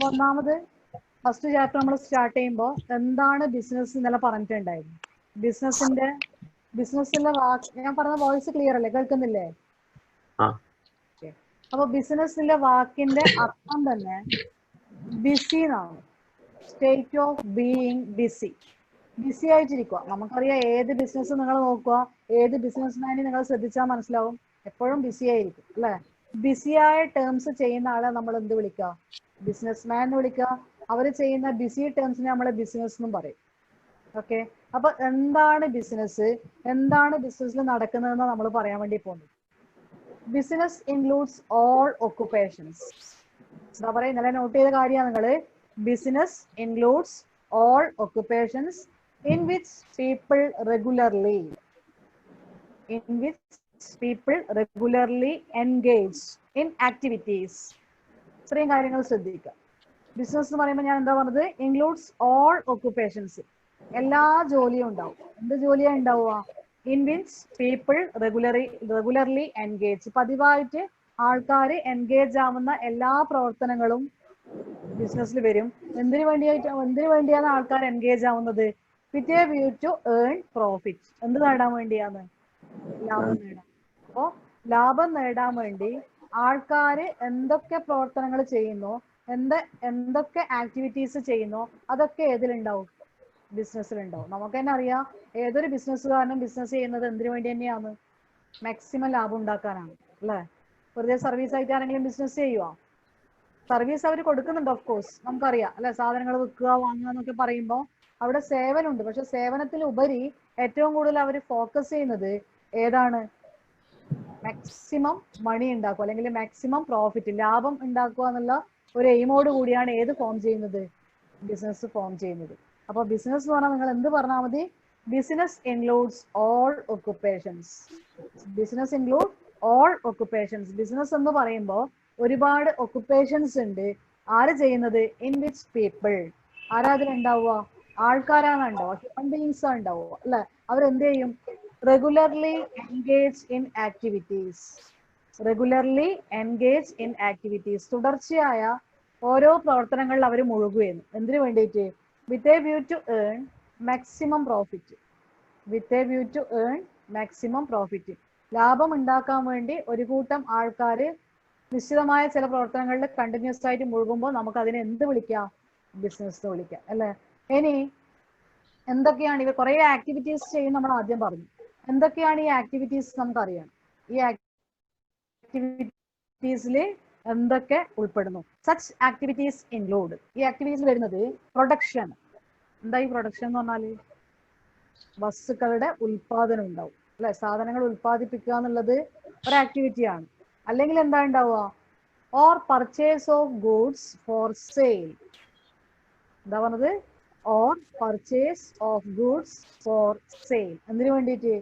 ഒന്നാമത് first chapter നമ്മൾ start ചെയ്യുമ്പോൾ എന്താണ് ബിസിനസ് ഇന്നലെ പറഞ്ഞിട്ടുണ്ടായിരുന്നു. ബിസിനസിന്റെ ഞാൻ പറഞ്ഞ വോയിസ് ക്ലിയർ അല്ലേ, കേൾക്കുന്നില്ലേ? അപ്പൊ ബിസിനസിന്റെ വാക്കിന്റെ അർത്ഥം തന്നെ ബിസി എന്നാണ്. State of being busy. Busy ആയിട്ടിരിക്കുക. നമുക്കറിയാം, ഏത് ബിസിനസ് നിങ്ങൾ നോക്കുക, ഏത് ബിസിനസ്മാനെ നിങ്ങൾ ശ്രദ്ധിച്ചാൽ മനസ്സിലാവും, എപ്പോഴും ബിസി ആയിരിക്കും അല്ലെ. ബിസിയായ ടേംസ് ചെയ്യുന്ന ആളെ നമ്മൾ എന്ത് വിളിക്കുക? ബിസിനസ്മാൻ എന്ന് വിളിക്കുക. അവർ ചെയ്യുന്ന ബിസി ടേംസിനെ നമ്മൾ ബിസിനസ് എന്നും പറയും. ഓക്കെ, അപ്പൊ എന്താണ് ബിസിനസ്, എന്താണ് ബിസിനസ്സിൽ നടക്കുന്നതെന്ന് നമ്മൾ പറയാൻ വേണ്ടി പോകുന്നത്. Business includes all occupations. എന്താ പറയുക, ഇന്നലെ നോട്ട് ചെയ്ത കാര്യമാണ് നിങ്ങള്. Business includes all occupations in which people regularly engage in activities. ഇത്രയും കാര്യങ്ങൾ ശ്രദ്ധിക്കുക. ബിസിനസ് എന്ന് പറയുമ്പോൾ ഞാൻ എന്താ പറഞ്ഞത്? Includes all occupations. എല്ലാ ജോലിയും ഉണ്ടാവും. എന്ത് ജോലിയാണ് ഉണ്ടാവുക? In which people regularly engage. പതിവായിട്ട് ആൾക്കാർ എൻഗേജ് ആവുന്ന എല്ലാ പ്രവർത്തനങ്ങളും ബിസിനസ്സിൽ വരും. എന്തിനു വേണ്ടിയാണ് ആൾക്കാർ എൻഗേജ് ആവുന്നത്? With A view to earn profit. എന്ത് നേടാൻ വേണ്ടിയാണ്? ലാഭം നേടാൻ. അപ്പോ ലാഭം നേടാൻ വേണ്ടി ആൾക്കാർ എന്തൊക്കെ പ്രവർത്തനങ്ങൾ ചെയ്യുന്നു, എന്തൊക്കെ ആക്ടിവിറ്റീസ് ചെയ്യുന്നു, അതൊക്കെ ഏതിലുണ്ടാവും? ബിസിനസ്സിലുണ്ടാവും. നമുക്ക് തന്നെ അറിയാം, ഏതൊരു ബിസിനസ്സുകാരനും ബിസിനസ് ചെയ്യുന്നത് എന്തിനു വേണ്ടി തന്നെയാണ്? മാക്സിമം ലാഭം ഉണ്ടാക്കാനാണ് അല്ലെ. വെറുതെ സർവീസ് ആയിട്ട് ആരെങ്കിലും ബിസിനസ് ചെയ്യുക? സർവീസ് അവർ കൊടുക്കുന്നുണ്ട്, ഓഫ് കോഴ്സ്, നമുക്കറിയാം അല്ലെ. സാധനങ്ങൾ വിൽക്കുക, വാങ്ങുക എന്നൊക്കെ പറയുമ്പോൾ അവിടെ സേവനമുണ്ട്. പക്ഷെ സേവനത്തിലുപരി ഏറ്റവും കൂടുതൽ അവർ ഫോക്കസ് ചെയ്യുന്നത് ഏതാണ്? മാക്സിമം മണി ഉണ്ടാക്കുക, അല്ലെങ്കിൽ മാക്സിമം പ്രോഫിറ്റ്, ലാഭം ഉണ്ടാക്കുക എന്നുള്ള ഒരു എയിമോട് കൂടിയാണ് ഏത് ഫോം ചെയ്യുന്നത്? ബിസിനസ് ഫോം ചെയ്യുന്നത്. അപ്പൊ ബിസിനസ് എന്ന് പറഞ്ഞാൽ നിങ്ങൾ എന്ത് പറഞ്ഞാൽ മതി? Business includes all occupations. Business include all occupations. Business എന്ന് പറയുമ്പോൾ ഒരുപാട് ഒക്കുപേഷൻസ് ഉണ്ട്. ആര് ചെയ്യുന്നത്? In which people. ആരാ അതിലുണ്ടാവുക? ആൾക്കാരാണ് ഉണ്ടാവുക, ഹ്യൂമൻ ബീയിങ്സ് ആണ് ഉണ്ടാവുക അല്ലെ. അവരെന്ത് ചെയ്യും? Regularly engage in activities. Regularly engage in activities. തുടർച്ചയായ ഓരോ പ്രവർത്തനങ്ങളിൽ അവർ മുഴുകുകയെന്ന്. എന്തിനു വേണ്ടിയിട്ട്? With a view to earn maximum profit. With A view to earn maximum profit. ലാഭം ഉണ്ടാക്കാൻ വേണ്ടി ഒരു കൂട്ടം ആൾക്കാർ നിശ്ചിതമായ ചില പ്രവർത്തനങ്ങളിൽ കണ്ടിന്യൂസ് ആയിട്ട് മുഴുകുമ്പോൾ നമുക്ക് അതിനെ എന്ത് വിളിക്കാം? ബിസിനസ് എന്ന് വിളിക്കാം അല്ലെ. ഇനി എന്തൊക്കെയാണ് ഇവ? കുറെ ആക്ടിവിറ്റീസ് ചെയ്യും നമ്മൾ ആദ്യം പറഞ്ഞു. എന്തൊക്കെയാണ് ഈ ആക്ടിവിറ്റീസ്? നമുക്കറിയാം. ഈ ആക്ടിവിറ്റീസിൽ എന്തൊക്കെ ഉൾപ്പെടുന്നു? Such activities include. ഈ ആക്ടിവിറ്റീസ് വരുന്നത് പ്രൊഡക്ഷൻ. എന്താ ഈ പ്രൊഡക്ഷൻ എന്ന് പറഞ്ഞാല്? വസ്തുക്കളുടെ ഉൽപാദനം ഉണ്ടാവും അല്ലെ. സാധനങ്ങൾ ഉൽപ്പാദിപ്പിക്കുക എന്നുള്ളത് ഒരു ആക്ടിവിറ്റിയാണ്. അല്ലെങ്കിൽ എന്താ ഉണ്ടാവുക? Or purchase of goods for sale. എന്താ പറഞ്ഞത്? Or purchase of goods for sale. എന്തിനു വേണ്ടിയിട്ട്?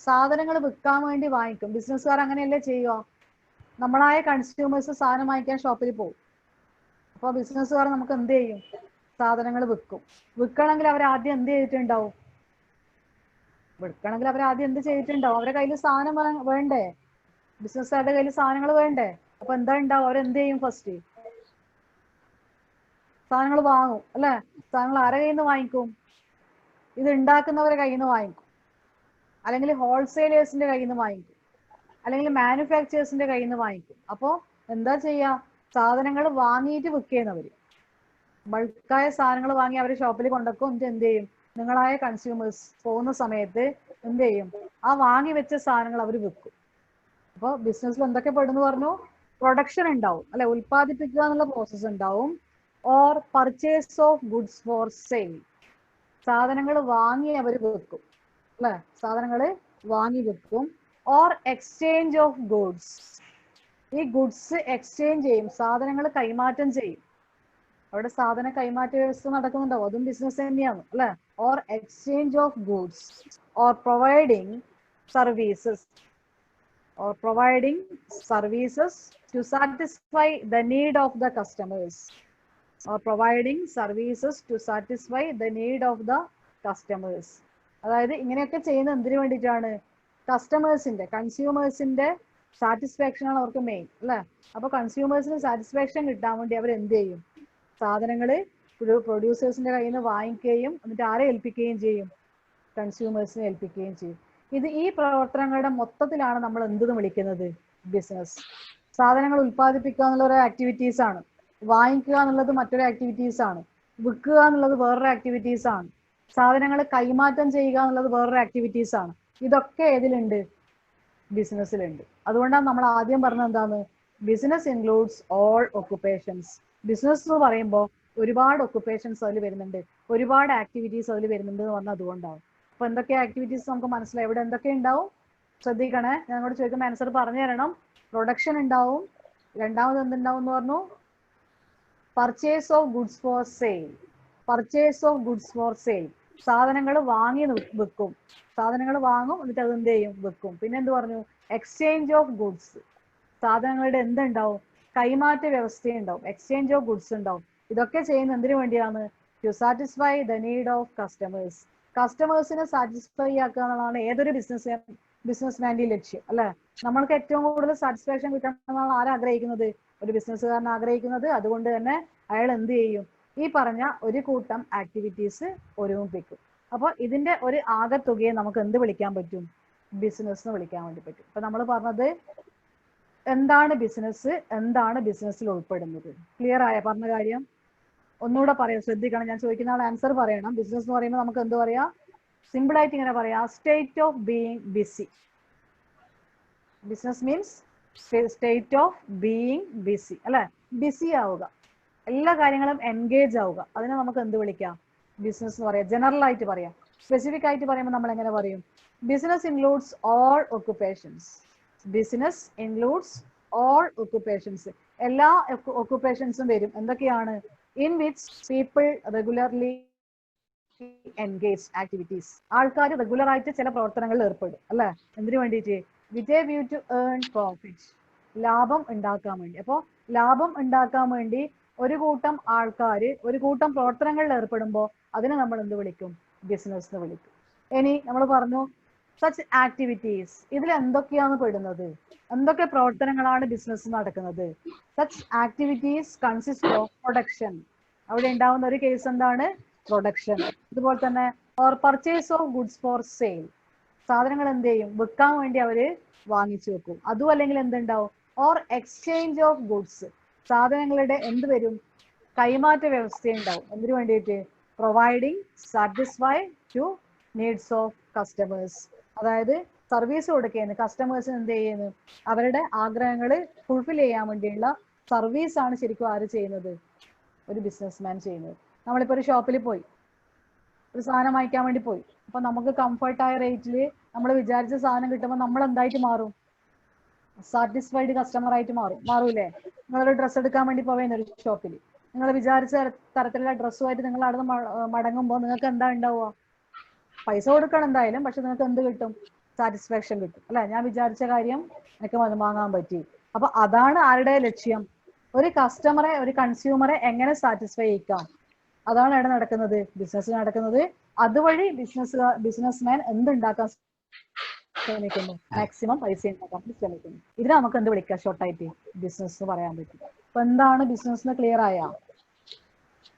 സാധനങ്ങൾ വിൽക്കാൻ വേണ്ടി വാങ്ങിക്കും. ബിസിനസ്സുകാർ അങ്ങനെയല്ലേ ചെയ്യുക? നമ്മളായ കൺസ്യൂമേഴ്സ് സാധനം വാങ്ങിക്കാൻ ഷോപ്പിൽ പോകും. അപ്പൊ ബിസിനസ്സുകാർ നമുക്ക് എന്ത് ചെയ്യും? സാധനങ്ങൾ വിൽക്കും. വിൽക്കണമെങ്കിൽ അവർ ആദ്യം എന്ത് ചെയ്തിട്ടുണ്ടാവും? എന്ത് ചെയ്തിട്ടുണ്ടാവും? അവരുടെ കയ്യിൽ സാധനം വേണ്ടേ? ബിസിനസ്സുകാരുടെ കയ്യിൽ സാധനങ്ങൾ വേണ്ടേ? അപ്പൊ എന്താ ഉണ്ടാവും? അവരെന്ത് ചെയ്യും? ഫസ്റ്റ് സാധനങ്ങൾ വാങ്ങും അല്ലെ. സാധനങ്ങൾ ആരെ കയ്യിൽ നിന്ന് വാങ്ങിക്കും? ഇത് ഉണ്ടാക്കുന്നവരെ കയ്യിൽ നിന്ന് വാങ്ങിക്കും, അല്ലെങ്കിൽ ഹോൾസെയിലേഴ്സിന്റെ കയ്യിൽ നിന്ന് വാങ്ങിക്കും, അല്ലെങ്കിൽ മാനുഫാക്ചേഴ്സിന്റെ കയ്യിൽ നിന്ന് വാങ്ങിക്കും. അപ്പോൾ എന്താ ചെയ്യുക? സാധനങ്ങൾ വാങ്ങിയിട്ട് വിൽക്കുന്നവര് ബൾക്കായ സാധനങ്ങൾ വാങ്ങി അവർ ഷോപ്പിൽ കൊണ്ടുവെക്കും. എന്നിട്ട് എന്ത് ചെയ്യും? നിങ്ങളായ കൺസ്യൂമേഴ്സ് പോകുന്ന സമയത്ത് എന്ത് ചെയ്യും? ആ വാങ്ങി വെച്ച സാധനങ്ങൾ അവർ വിൽക്കും. അപ്പോൾ ബിസിനസ്സിൽ എന്തൊക്കെ പെടുന്നു പറഞ്ഞു? പ്രൊഡക്ഷൻ ഉണ്ടാവും അല്ലെ, ഉൽപ്പാദിപ്പിക്കുക എന്നുള്ള പ്രോസസ്സ് ഉണ്ടാവും. Or purchase of goods for sale. സാധനങ്ങൾ വാങ്ങി അവർ വെക്കും അല്ലെ, സാധനങ്ങൾ വാങ്ങി വെക്കും. Or exchange of goods. ഈ ഗുഡ്സ് എക്സ്ചേഞ്ച് ചെയ്യും, സാധനങ്ങൾ കൈമാറ്റം ചെയ്യും. അവിടെ സാധന കൈമാറ്റ വ്യവസ്ഥ നടക്കുന്നുണ്ടാവും, അതും ബിസിനസ് തന്നെയാണ് അല്ലെ. Or exchange of goods. Or providing services. Or providing services to satisfy the need of the customers. Or providing services to satisfy the need of the customers. അതായത് ഇങ്ങനെയൊക്കെ ചെയ്യുന്ന എന്തിനു വേണ്ടിയിട്ടാണ്? കൺസ്യൂമേഴ്സിന്റെ സാറ്റിസ്ഫാക്ഷൻ ആണ് അവർക്ക് മെയിൻ അല്ലെ. അപ്പൊ കൺസ്യൂമേഴ്സിന് സാറ്റിസ്ഫാക്ഷൻ കിട്ടാൻ വേണ്ടി അവർ എന്ത് ചെയ്യും? സാധനങ്ങള് പ്രൊഡ്യൂസേഴ്സിന്റെ കയ്യിൽ നിന്ന് വാങ്ങിക്കുകയും എന്നിട്ട് ആരെ ഏൽപ്പിക്കുകയും ചെയ്യും? കൺസ്യൂമേഴ്സിനെ ഏൽപ്പിക്കുകയും ചെയ്യും. ഈ പ്രവർത്തനങ്ങളുടെ മൊത്തത്തിലാണ് നമ്മൾ എന്തെന്ന് വിളിക്കുന്നത്? ബിസിനസ്. സാധനങ്ങൾ ഉൽപ്പാദിപ്പിക്കുക എന്നുള്ള ഒരു ആക്ടിവിറ്റീസ് ആണ്, വാങ്ങിക്കുക എന്നുള്ളത് മറ്റൊരു ആക്ടിവിറ്റീസ് ആണ്, വിൽക്കുക എന്നുള്ളത് വേറൊരു ആക്ടിവിറ്റീസ് ആണ്, സാധനങ്ങൾ കൈമാറ്റം ചെയ്യുക എന്നുള്ളത് വേറൊരു ആക്ടിവിറ്റീസ് ആണ്. ഇതൊക്കെ ഏതിലുണ്ട്? ബിസിനസ്സിലുണ്ട്. അതുകൊണ്ടാണ് നമ്മൾ ആദ്യം പറഞ്ഞത് എന്താണ്? Business includes all occupations. Business എന്ന് പറയുമ്പോൾ ഒരുപാട് ഒക്കുപേഷൻസ് അതിൽ വരുന്നുണ്ട്, ഒരുപാട് ആക്ടിവിറ്റീസ് അതിൽ വരുന്നുണ്ട് എന്ന് പറഞ്ഞാൽ അതുകൊണ്ടാണ്. അപ്പൊ എന്തൊക്കെ ആക്ടിവിറ്റീസ് നമുക്ക് മനസ്സിലായി? ഇവിടെ എന്തൊക്കെ ഉണ്ടാവും ശ്രദ്ധിക്കണേ. ഞങ്ങളോട് ചോദിക്കുമ്പോൾ ആൻസർ പറഞ്ഞു തരണം. പ്രൊഡക്ഷൻ ഉണ്ടാവും. രണ്ടാമത് എന്തുണ്ടാവും എന്ന് പറഞ്ഞു? Purchase of goods for sale. Purchase of goods for sale. സാധനങ്ങൾ വാങ്ങി വിൽക്കും. സാധനങ്ങൾ വാങ്ങും എന്നിട്ട് അത് എന്ത് ചെയ്യും? വിൽക്കും. പിന്നെ എന്ത് പറഞ്ഞു? Exchange of goods. സാധനങ്ങളുടെ എന്തുണ്ടാവും? കൈമാറ്റ വ്യവസ്ഥയുണ്ടാവും, എക്സ്ചേഞ്ച് ഓഫ് ഗുഡ്സ് ഉണ്ടാവും. ഇതൊക്കെ ചെയ്യുന്ന എന്തിനു വേണ്ടിയാണ്? To satisfy the need of customers. കസ്റ്റമേഴ്സിനെ സാറ്റിസ്ഫൈ ആക്കുക എന്നുള്ളതാണ് ഏതൊരു ബിസിനസ്മാന്റെ ലക്ഷ്യം അല്ലെ. നമ്മൾക്ക് ഏറ്റവും കൂടുതൽ സാറ്റിസ്ഫാക്ഷൻ കിട്ടണം എന്നാണ് ആരാഗ്രഹിക്കുന്നത്? ഒരു ബിസിനസ്സുകാരൻ ആഗ്രഹിക്കുന്നത്. അതുകൊണ്ട് തന്നെ അയാൾ എന്ത് ചെയ്യും? ഈ പറഞ്ഞ ഒരു കൂട്ടം ആക്ടിവിറ്റീസ് ഒരുമിപ്പിക്കും. അപ്പൊ ഇതിന്റെ ഒരു ആകെത്തുകയെ നമുക്ക് എന്ത് വിളിക്കാൻ പറ്റും? ബിസിനസ് എന്ന് വിളിക്കാൻ വേണ്ടി പറ്റും. ഇപ്പൊ നമ്മൾ പറഞ്ഞത് എന്താണ് ബിസിനസ്, എന്താണ് ബിസിനസ്സിൽ ഉൾപ്പെടുന്നത്? ക്ലിയർ ആയ പറഞ്ഞ കാര്യം? ഒന്നുകൂടെ പറയാം, ശ്രദ്ധിക്കണം. ഞാൻ ചോദിക്കുന്ന ആൾ ആൻസർ പറയണം. ബിസിനസ് എന്ന് പറയുമ്പോൾ നമുക്ക് എന്ത് പറയാം? സിമ്പിൾ ആയിട്ട് ഇങ്ങനെ പറയാം, state of being busy. Business means state of being busy അല്ലെ. ബിസി ആവുക, എല്ലാ കാര്യങ്ങളും എൻഗേജ് ആവുക, അതിനെ നമുക്ക് എന്ത് വിളിക്കാം? ബിസിനസ് എന്ന് പറയാം. ജനറൽ ആയിട്ട് പറയാം. സ്പെസിഫിക് ആയിട്ട് പറയുമ്പോൾ നമ്മൾ എങ്ങനെ പറയും? Business includes all occupations. Business includes all occupations. എല്ലാ ഒക്കുപേഷൻസും വരും. എന്തൊക്കെയാണ്? In which people regularly engage activities. ആൾക്കാർ റെഗുലർ ആയിട്ട് ചില പ്രവർത്തനങ്ങളിൽ ഏർപ്പെടും അല്ലെ. എന്തിനു വേണ്ടിയിട്ട്? With a view to earn പ്രോഫിറ്റ്. ലാഭം ഉണ്ടാക്കാൻ വേണ്ടി. അപ്പോൾ ലാഭം ഉണ്ടാക്കാൻ വേണ്ടി ഒരു കൂട്ടം ആൾക്കാർ ഒരു കൂട്ടം പ്രവർത്തനങ്ങളിൽ ഏർപ്പെടുമ്പോൾ അതിനെ നമ്മൾ എന്ത് വിളിക്കും? ബിസിനസ് എന്ന് വിളിക്കും. ഇനി നമ്മൾ പറഞ്ഞു സച്ച് ആക്ടിവിറ്റീസ്. ഇതിൽ എന്തൊക്കെയാണ് പെടുന്നത്? എന്തൊക്കെ പ്രവർത്തനങ്ങളാണ് ബിസിനസ് നടക്കുന്നത്? Such activities consist of production. അവിടെ ഉണ്ടാവുന്ന ഒരു കേസ് എന്താണ്? പ്രൊഡക്ഷൻ. അതുപോലെ തന്നെ or purchase of goods for sale. സാധനങ്ങൾ എന്ത് ചെയ്യും? വിൽക്കാൻ വേണ്ടി അവര് വാങ്ങിച്ചു വെക്കും. അതും അല്ലെങ്കിൽ എന്തുണ്ടാവും? Or exchange of goods. സാധനങ്ങളുടെ എന്ത് വരും? കൈമാറ്റ വ്യവസ്ഥ ഉണ്ടാവും. എന്തിനു വേണ്ടിയിട്ട്? Providing satisfy to needs of customers. അതായത് സർവീസ് കൊടുക്കുകയാണ് കസ്റ്റമേഴ്സിന്. എന്ത് ചെയ്യുന്നു? അവരുടെ ആഗ്രഹങ്ങൾ ഫുൾഫിൽ ചെയ്യാൻ വേണ്ടിയുള്ള സർവീസ് ആണ് ശരിക്കും ആര് ചെയ്യുന്നത്? ഒരു ബിസിനസ്മാൻ ചെയ്യുന്നത്. നമ്മളിപ്പോൾ ഒരു ഷോപ്പിൽ പോയി ഒരു സാധനം വാങ്ങിക്കാൻ വേണ്ടി പോയി. അപ്പൊ നമുക്ക് കംഫർട്ടായ റേറ്റിൽ നമ്മൾ വിചാരിച്ച സാധനം കിട്ടുമ്പോൾ നമ്മൾ എന്തായിട്ട് മാറും? സാറ്റിസ്ഫൈഡ് കസ്റ്റമർ ആയിട്ട് മാറൂലേ? നിങ്ങളൊരു ഡ്രസ്സ് എടുക്കാൻ വേണ്ടി പോവേണ്ട ഒരു ഷോപ്പിൽ, നിങ്ങൾ വിചാരിച്ച തരത്തിലുള്ള ഡ്രസ്സുമായിട്ട് നിങ്ങൾ അവിടെ നിന്ന് മടങ്ങുമ്പോൾ നിങ്ങൾക്ക് എന്താ ഉണ്ടാവുക? പൈസ കൊടുക്കണം എന്തായാലും, പക്ഷെ നിങ്ങൾക്ക് എന്ത് കിട്ടും? സാറ്റിസ്ഫാക്ഷൻ കിട്ടും അല്ലെ. ഞാൻ വിചാരിച്ച കാര്യം എനിക്ക് വാങ്ങാൻ പറ്റി. അപ്പൊ അതാണ് ആരുടെ ലക്ഷ്യം? ഒരു കസ്റ്റമറെ, ഒരു കൺസ്യൂമറെ എങ്ങനെ സാറ്റിസ്ഫൈ ചെയ്യിക്കാം, അതാണ് ഇവിടെ നടക്കുന്നത്, ബിസിനസ് നടക്കുന്നത്. അതുവഴി ബിസിനസ്മാൻ എന്തുണ്ടാക്കാൻ ശ്രമിക്കുന്നു? മാക്സിമം പൈസ ഉണ്ടാക്കാൻ ശ്രമിക്കുന്നു. ഇതിനെ നമുക്ക് എന്ത് വിളിക്കാം? ഷോർട്ടായിട്ട് ബിസിനസ് എന്ന് പറയാൻ പറ്റും. അപ്പൊ എന്താണ് ബിസിനസ്? ക്ലിയർ ആയാ?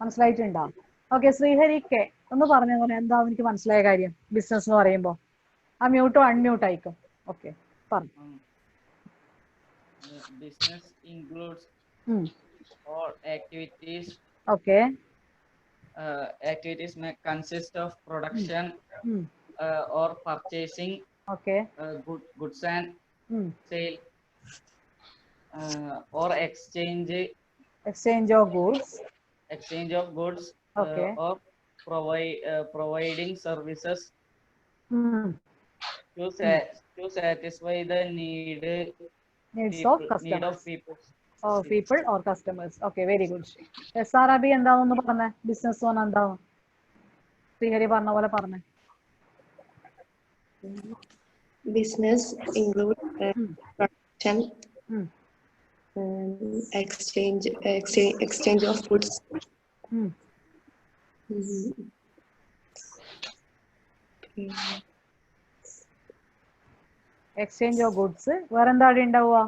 മനസ്സിലായിട്ടുണ്ടോ? ഓക്കെ, ശ്രീഹരി കെ ഒന്ന് പറഞ്ഞു പോലെ എന്താ എനിക്ക് മനസ്സിലായ കാര്യം ബിസിനസ് എന്ന് പറയുമ്പോ? ആ മ്യൂട്ടോ അൺമ്യൂട്ട് ആയിക്കും. ഓക്കെ, പറഞ്ഞു. Business includes all activities. Okay. Activities may consist of production or purchasing. Okay. Goods and sale or exchange of goods. Exchange of goods. Okay. Or providing services to satisfy the needs of people. People or customers. Okay, very good. SRB എന്താണെന്ന് പറഞ്ഞേ? Business on എന്താണ്? ശ്രീഹരി പറഞ്ഞ പോലെ പറഞ്ഞേ. Business include production, exchange of goods. Exchange of goods. വേറെന്താ ഉണ്ടാവുക?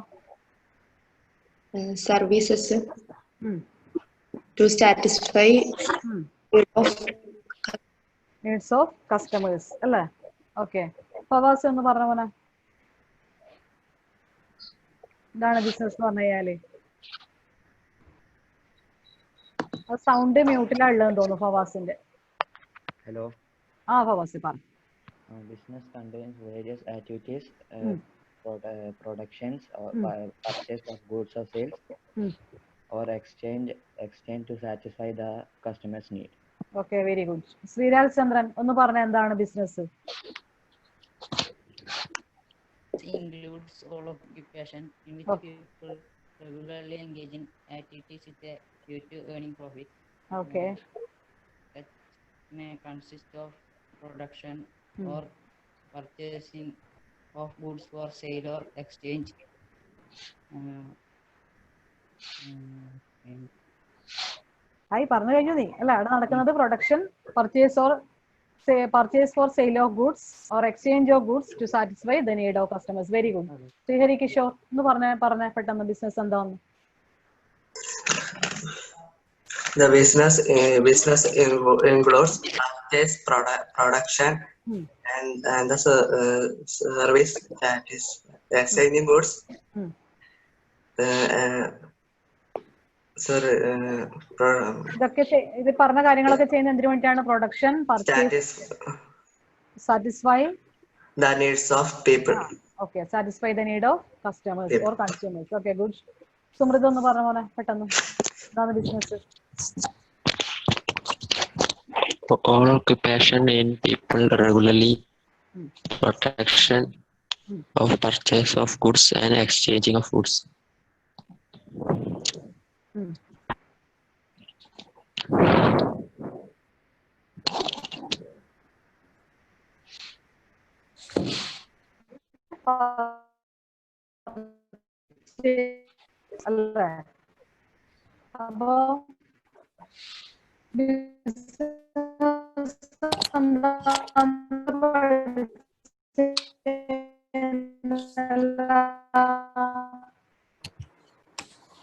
services ഉം. to satisfy ഉം. of നീഡ്സ് ഓഫ് കസ്റ്റമേഴ്സ് അല്ലേ? ഓക്കെ, ഫവാസ് എന്ന് പറഞ്ഞ പോലെ എന്താണ് ബിസിനസ് എന്ന് പറഞ്ഞു കഴിഞ്ഞാല്? സൗണ്ട് മ്യൂട്ടിലാ ഉള്ളതെന്ന് തോന്നുന്നു ഫവാസിന്റെ. Hello. ഫവാസ് പറ. Business contains various activities, ഉം. productions, or Mm. purchase of goods or sales, Mm. or exchange to satisfy the customer's need. Okay, very good. Sreelal Chandran ഒന്ന് പറഞ്ഞ എന്താണ് business? Includes all occupation in which Okay. people regularly engage in activities with a view to earning profit. Okay. That may consist of production Mm. or purchasing of goods for sale or exchange. ആയി പറഞ്ഞു കഴിഞ്ഞു നീ അല്ല? അവിടെ നടക്കുന്നത് production, purchase for sale of goods or exchange of goods to satisfy the need of customers. Very good. Srihari Kishore ഒന്ന് പറഞ്ഞ പെട്ടെന്ന് ബിസിനസ് എന്താന്ന്? The business includes purchase, production, Hmm. and the service, that is exchanging goods. Hmm. ഇതൊക്കെ ഇത് പറഞ്ഞ കാര്യങ്ങളൊക്കെ ചെയ്യുന്ന എന്തിനു വേണ്ടിയാണ്? Production, purchase, satisfy the needs of people. Okay, satisfy the need of customers or consumers. Okay, good. Sumrutha ഒന്ന് പറഞ്ഞ പോലെ പെട്ടെന്ന് എന്താണ് business? All occupation in people regularly production of purchase of goods and exchanging of goods. അല്ലേ? അപ്പോ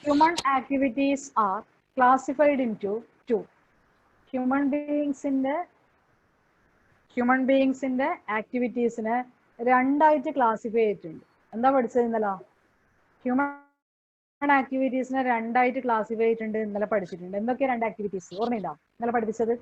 human activities are classified into two. human beings in the activities നെ രണ്ടായിട്ട് classify ചെയ്തിട്ടുണ്ട്. എന്താ പഠിച്ചത് ഇന്നലെ? ഹ്യൂമൻ ആക്ടിവിറ്റീസിനെ രണ്ടായിട്ട് ക്ലാസിഫൈ ചെയ്തിട്ടുണ്ട് ഇന്നലെ പഠിച്ചിട്ടുണ്ട്. എന്തൊക്കെയാ രണ്ട് ആക്ടിവിറ്റീസ് ഓർമ്മയില്ല ഇന്നലെ പഠിപ്പിച്ചത്?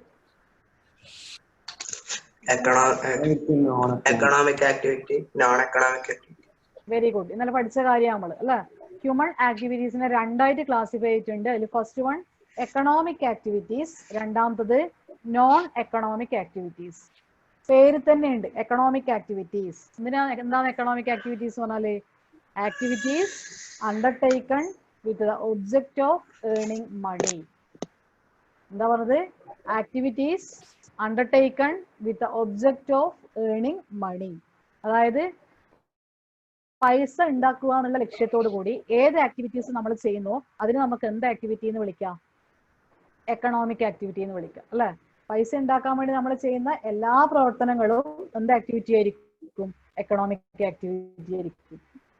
Economic activity, non-economic activity. Very good. ഇന്നലെ പഠിച്ച കാര്യം നമ്മൾ അല്ലെ? ഹ്യൂമൻ ആക്ടിവിറ്റീസിനെ രണ്ടായിട്ട് ക്ലാസിഫൈ ചെയ്തിട്ടുണ്ട്. അതിൽ ഫസ്റ്റ് വൺ എക്കണോമിക് ആക്ടിവിറ്റീസ്, രണ്ടാമത്തത് നോൺ എക്കണോമിക് ആക്ടിവിറ്റീസ്. പേര് തന്നെ ഉണ്ട് എക്കണോമിക് ആക്ടിവിറ്റീസ്. എന്താണ് എക്കണോമിക് ആക്ടിവിറ്റീസ് പറഞ്ഞാല്? Activities undertaken with the object of earning money. എന്താ പറഞ്ഞത്? Activities undertaken with the object of earning money. അതായത് പൈസ ഉണ്ടാക്കുക എന്നുള്ള ലക്ഷ്യത്തോടു കൂടി ഏത് ആക്ടിവിറ്റീസ് നമ്മൾ ചെയ്യുന്നു അതിന് നമുക്ക് എന്ത് ആക്ടിവിറ്റി എന്ന് വിളിക്കാം? എക്കണോമിക് ആക്ടിവിറ്റി എന്ന് വിളിക്കാം അല്ലെ? പൈസ ഉണ്ടാക്കാൻ വേണ്ടി നമ്മൾ ചെയ്യുന്ന എല്ലാ പ്രവർത്തനങ്ങളും എന്ത് ആക്ടിവിറ്റി ആയിരിക്കും? എക്കണോമിക് ആക്ടിവിറ്റി ആയിരിക്കും.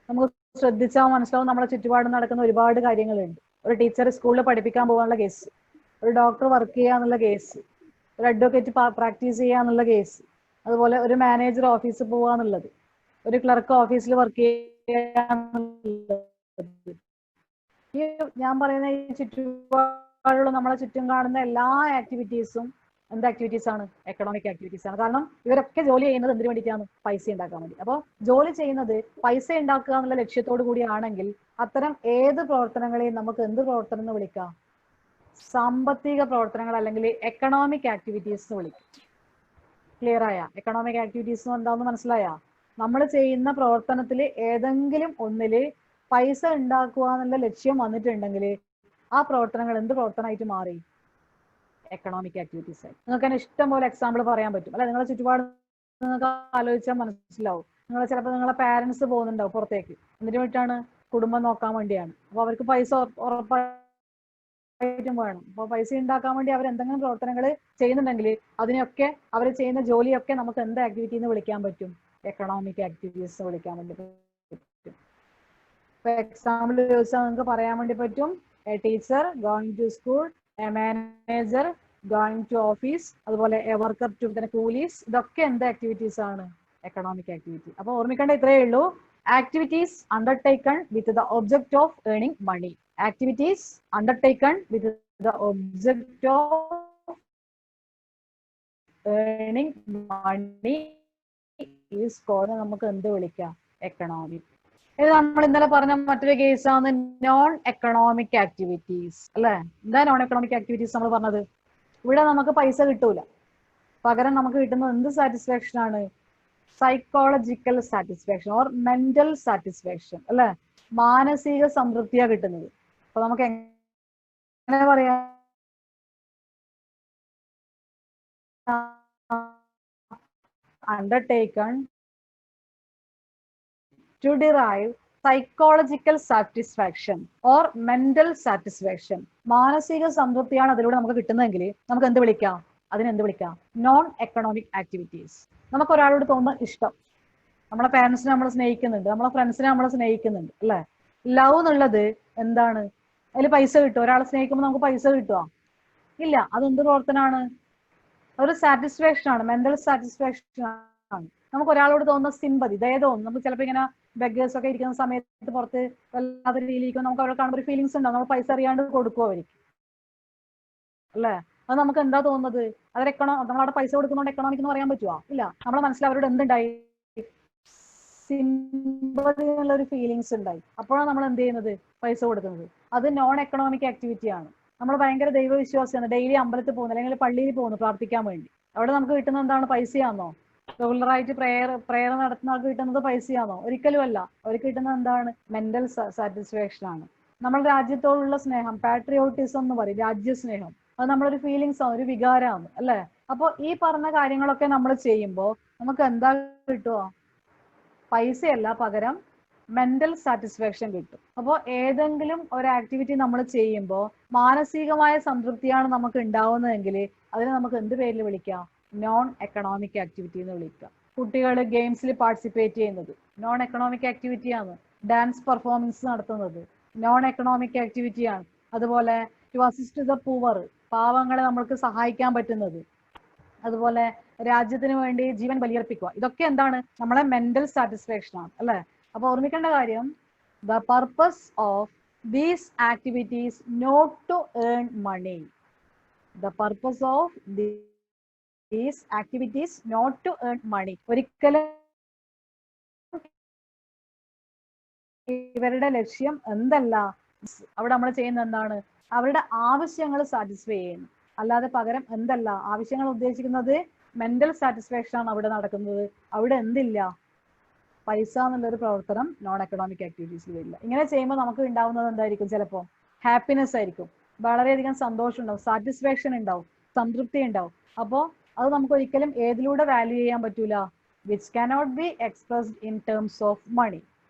നമുക്ക് ശ്രദ്ധിച്ചാൽ മനസ്സിലാവും നമ്മുടെ ചുറ്റുപാട് നടക്കുന്ന ഒരുപാട് കാര്യങ്ങളുണ്ട്. ഒരു ടീച്ചർ സ്കൂളിൽ പഠിപ്പിക്കാൻ പോകാനുള്ള കേസ്, ഒരു ഡോക്ടർ വർക്ക് ചെയ്യാന്നുള്ള കേസ്, ഒരു അഡ്വക്കേറ്റ് പ്രാക്ടീസ് ചെയ്യാന്നുള്ള കേസ്, അതുപോലെ ഒരു മാനേജർ ഓഫീസിൽ പോവാന്നുള്ളത്, ഒരു ക്ലർക്ക് ഓഫീസിൽ വർക്ക് ചെയ്യാന്നുള്ളത്. ഈ ഞാൻ പറയുന്ന ഈ ചുറ്റുപാടുള്ള നമ്മളെ ചുറ്റും കാണുന്ന എല്ലാ ആക്ടിവിറ്റീസും എന്ത് ആക്ടിവിറ്റീസ് ആണ്? എക്കണോമിക് ആക്ടിവിറ്റീസ് ആണ്. കാരണം ഇവരൊക്കെ ജോലി ചെയ്യുന്നത് എന്തിനു വേണ്ടിയിട്ടാണ്? പൈസ ഉണ്ടാക്കാൻ വേണ്ടി. അപ്പോൾ ജോലി ചെയ്യുന്നത് പൈസ ഉണ്ടാക്കുക എന്നുള്ള ലക്ഷ്യത്തോടു കൂടിയാണെങ്കിൽ അത്തരം ഏത് പ്രവർത്തനങ്ങളെയും നമുക്ക് എന്ത് പ്രവർത്തനം എന്ന് വിളിക്കാം? സാമ്പത്തിക പ്രവർത്തനങ്ങൾ അല്ലെങ്കിൽ എക്കണോമിക് ആക്ടിവിറ്റീസ് എന്ന് വിളിക്കും. ക്ലിയർ ആയ? എക്കണോമിക് ആക്ടിവിറ്റീസ് എന്താണെന്ന് മനസ്സിലായ? നമ്മൾ ചെയ്യുന്ന പ്രവർത്തനത്തിൽ ഏതെങ്കിലും ഒന്നില് പൈസ ഉണ്ടാക്കുക എന്നുള്ള ലക്ഷ്യം വന്നിട്ടുണ്ടെങ്കിൽ ആ പ്രവർത്തനങ്ങൾ എന്ത് പ്രവർത്തനമായിട്ട് മാറി? എക്കണോമിക് ആക്ടിവിറ്റീസ് ആയി. നിങ്ങൾക്ക് തന്നെ ഇഷ്ടം പോലെ എക്സാമ്പിൾ പറയാൻ പറ്റും അല്ലെ? നിങ്ങളെ ചുറ്റുപാട് നിങ്ങൾക്ക് ആലോചിച്ചാൽ മനസ്സിലാവും. നിങ്ങൾ ചിലപ്പോൾ നിങ്ങളെ പാരന്റ്സ് പോകുന്നുണ്ടാവും പുറത്തേക്ക്. എന്തിനു വേണ്ടിയിട്ടാണ്? കുടുംബം നോക്കാൻ വേണ്ടിയാണ്. അപ്പൊ അവർക്ക് പൈസ ഉറപ്പായിട്ടും വേണം. അപ്പൊ പൈസ ഉണ്ടാക്കാൻ വേണ്ടി അവർ എന്തെങ്കിലും പ്രവർത്തനങ്ങൾ ചെയ്യുന്നുണ്ടെങ്കിൽ അതിനൊക്കെ അവർ ചെയ്യുന്ന ജോലിയൊക്കെ നമുക്ക് എന്ത് ആക്ടിവിറ്റി എന്ന് വിളിക്കാൻ പറ്റും? എക്കണോമിക് ആക്ടിവിറ്റീസ് വിളിക്കാൻ വേണ്ടി പറ്റും. ഇപ്പൊ എക്സാമ്പിൾ ചോദിച്ചാൽ നിങ്ങൾക്ക് പറയാൻ വേണ്ടി പറ്റും a teacher going to school, a manager going to office, അതുപോലെ എ വർക്കർ ടു കൂലീസ്. ഇതൊക്കെ എന്ത് ആക്ടിവിറ്റീസ് ആണ്? Economic activity. അപ്പൊ ഓർമ്മിക്കേണ്ട ഇത്രയേ ഉള്ളൂ. Activities undertaken with the object of earning money. Activities undertaken with the object of earning money is called നമുക്ക് എന്ത് വിളിക്കാം? എക്കണോമിക്. ഇത് നമ്മൾ ഇന്നലെ പറഞ്ഞ മറ്റൊരു കേസാണ് നോൺ എക്കണോമിക് ആക്ടിവിറ്റീസ് അല്ലെ. എന്താ നോൺ എക്കണോമിക് ആക്ടിവിറ്റീസ് നമ്മൾ പറഞ്ഞത്? ഇവിടെ നമുക്ക് പൈസ കിട്ടൂല, പകരം നമുക്ക് കിട്ടുന്നത് എന്ത് സാറ്റിസ്ഫാക്ഷൻ ആണ്? Psychological satisfaction or mental satisfaction അല്ലെ. മാനസിക സംതൃപ്തിയാ കിട്ടുന്നത്. അപ്പൊ നമുക്ക് എങ്ങനെ പറയാം? undertaken to derive psychological satisfaction or mental satisfaction. മാനസിക സംതൃപ്തിയാണ് അതിലൂടെ നമുക്ക് കിട്ടുന്നതെങ്കിൽ നമുക്ക് എന്ത് വിളിക്കാം? അതിനെന്ത് വിളിക്കാം? Non economic activities. നമുക്ക് ഒരാളോട് തോന്നുന്ന ഇഷ്ടം, നമ്മളെ പാരന്റ്സിനെ നമ്മൾ സ്നേഹിക്കുന്നുണ്ട്, നമ്മളെ ഫ്രണ്ട്സിനെ നമ്മൾ സ്നേഹിക്കുന്നുണ്ട് അല്ലെ. ലവ് എന്നുള്ളത് എന്താണ്? അതിൽ പൈസ കിട്ടും. ഒരാളെ സ്നേഹിക്കുമ്പോൾ നമുക്ക് പൈസ കിട്ടുമോ? ഇല്ല. അതെന്ത് പ്രവർത്തനമാണ്? ഒരു സാറ്റിസ്ഫാക്ഷൻ ആണ്, മെന്റൽ സാറ്റിസ്ഫാക്ഷൻ ആണ്. നമുക്ക് ഒരാളോട് തോന്നുന്ന സിമ്പതി, ദയ തോന്നും. നമുക്ക് ചിലപ്പോൾ ഇങ്ങനെ ബെഗേഴ്സ് ഒക്കെ ഇരിക്കുന്ന സമയത്ത് പുറത്ത് വല്ലാത്ത രീതിയിലിരിക്കും, നമുക്ക് അവരെ കാണുമ്പോൾ ഒരു ഫീലിങ്സ് ഉണ്ടാവും. നമ്മൾ പൈസ അറിയാണ്ട് കൊടുക്കും അവർക്ക് അല്ലേ. അത് നമുക്ക് എന്താ തോന്നുന്നത്? അത് നമ്മളവിടെ പൈസ കൊടുക്കുന്നതുകൊണ്ട് എക്കണോമിക് എന്ന് പറയാൻ പറ്റുമോ? ഇല്ല. നമ്മളെ മനസ്സിൽ അവരോട് എന്തുണ്ടായി? സിമ്പതി എന്നുള്ള ഒരു ഫീലിങ്സ് ഉണ്ടായി. അപ്പോഴാണ് നമ്മൾ എന്ത് ചെയ്യുന്നത്? പൈസ കൊടുക്കുന്നത്. അത് നോൺ എക്കണോമിക് ആക്ടിവിറ്റി ആണ്. നമ്മൾ ഭയങ്കര ദൈവവിശ്വാസിയാണ്, ഡെയിലി അമ്പലത്തിൽ പോകുന്നു അല്ലെങ്കിൽ പള്ളിയിൽ പോകുന്നു പ്രാർത്ഥിക്കാൻ വേണ്ടി. അവിടെ നമുക്ക് കിട്ടുന്നത് എന്താണ്? പൈസയാണോ? റെഗുലറായിട്ട് പ്രയർ നടത്തുന്ന ആൾക്ക് കിട്ടുന്നത് പൈസയാണോ? ഒരിക്കലും അല്ല. അവർക്ക് കിട്ടുന്നത് എന്താണ്? മെന്റൽ സാറ്റിസ്ഫാക്ഷൻ ആണ്. നമ്മൾ രാജ്യത്തോടുള്ള സ്നേഹം, പാട്രിയോട്ടിസം എന്ന് പറയും, രാജ്യസ്നേഹം. അത് നമ്മളൊരു ഫീലിങ്സ് ആണ്, ഒരു വികാരമാണ് അല്ലെ. അപ്പോൾ ഈ പറഞ്ഞ കാര്യങ്ങളൊക്കെ നമ്മൾ ചെയ്യുമ്പോൾ നമുക്ക് എന്താ കിട്ടുക? പൈസയല്ല, പകരം മെന്റൽ സാറ്റിസ്ഫാക്ഷൻ കിട്ടും. അപ്പോൾ ഏതെങ്കിലും ഒരു ആക്ടിവിറ്റി നമ്മൾ ചെയ്യുമ്പോൾ മാനസികമായ സംതൃപ്തിയാണ് നമുക്ക് ഉണ്ടാവുന്നതെങ്കിൽ അതിനെ നമുക്ക് എന്ത് പേരിൽ വിളിക്കാം? നോൺ എക്കണോമിക് ആക്ടിവിറ്റി എന്ന് വിളിക്കാം. കുട്ടികൾ ഗെയിംസിൽ പാർട്ടിസിപ്പേറ്റ് ചെയ്യുന്നത് നോൺ എക്കണോമിക് ആക്ടിവിറ്റിയാണ്. ഡാൻസ് പെർഫോമൻസ് നടത്തുന്നത് നോൺ എക്കണോമിക് ആക്ടിവിറ്റിയാണ്. അതുപോലെ ടു അസിസ്റ്റ് ദ പൂവർ, പാവങ്ങളെ നമ്മൾക്ക് സഹായിക്കാൻ പറ്റുന്നത്, അതുപോലെ രാജ്യത്തിന് വേണ്ടി ജീവൻ ബലിയർപ്പിക്കുക, ഇതൊക്കെ എന്താണ്? നമ്മളെ മെന്റൽ സാറ്റിസ്ഫാക്ഷൻ ആണ് അല്ലെ. അപ്പൊ ഓർമ്മിക്കേണ്ട കാര്യം, the purpose of these activities not to earn money. The purpose of these activities not to earn money. ഒരിക്കലും ഇവരുടെ ലക്ഷ്യം എന്തല്ല, അവിടെ നമ്മൾ ചെയ്യുന്ന എന്താണ്? അവരുടെ ആവശ്യങ്ങൾ സാറ്റിസ്ഫൈ ചെയ്യുന്നു. അല്ലാതെ പകരം എന്തല്ല, ആവശ്യങ്ങൾ ഉദ്ദേശിക്കുന്നത് മെന്റൽ സാറ്റിസ്ഫാക്ഷൻ ആണ് അവിടെ നടക്കുന്നത്. അവിടെ എന്തില്ല? പൈസ എന്നുള്ളൊരു പ്രവർത്തനം നോൺ എക്കണോമിക് ആക്ടിവിറ്റീസിൽ വരില്ല. ഇങ്ങനെ ചെയ്യുമ്പോൾ നമുക്ക് ഉണ്ടാവുന്നത് എന്തായിരിക്കും? ചിലപ്പോൾ ഹാപ്പിനെസ് ആയിരിക്കും, വളരെയധികം സന്തോഷം ഉണ്ടാവും, സാറ്റിസ്ഫാക്ഷൻ ഉണ്ടാവും, സംതൃപ്തി ഉണ്ടാവും. അപ്പോൾ അത് നമുക്ക് ഒരിക്കലും ഏതിലൂടെ വാല്യൂ ചെയ്യാൻ പറ്റൂല? Which cannot be expressed in terms of money.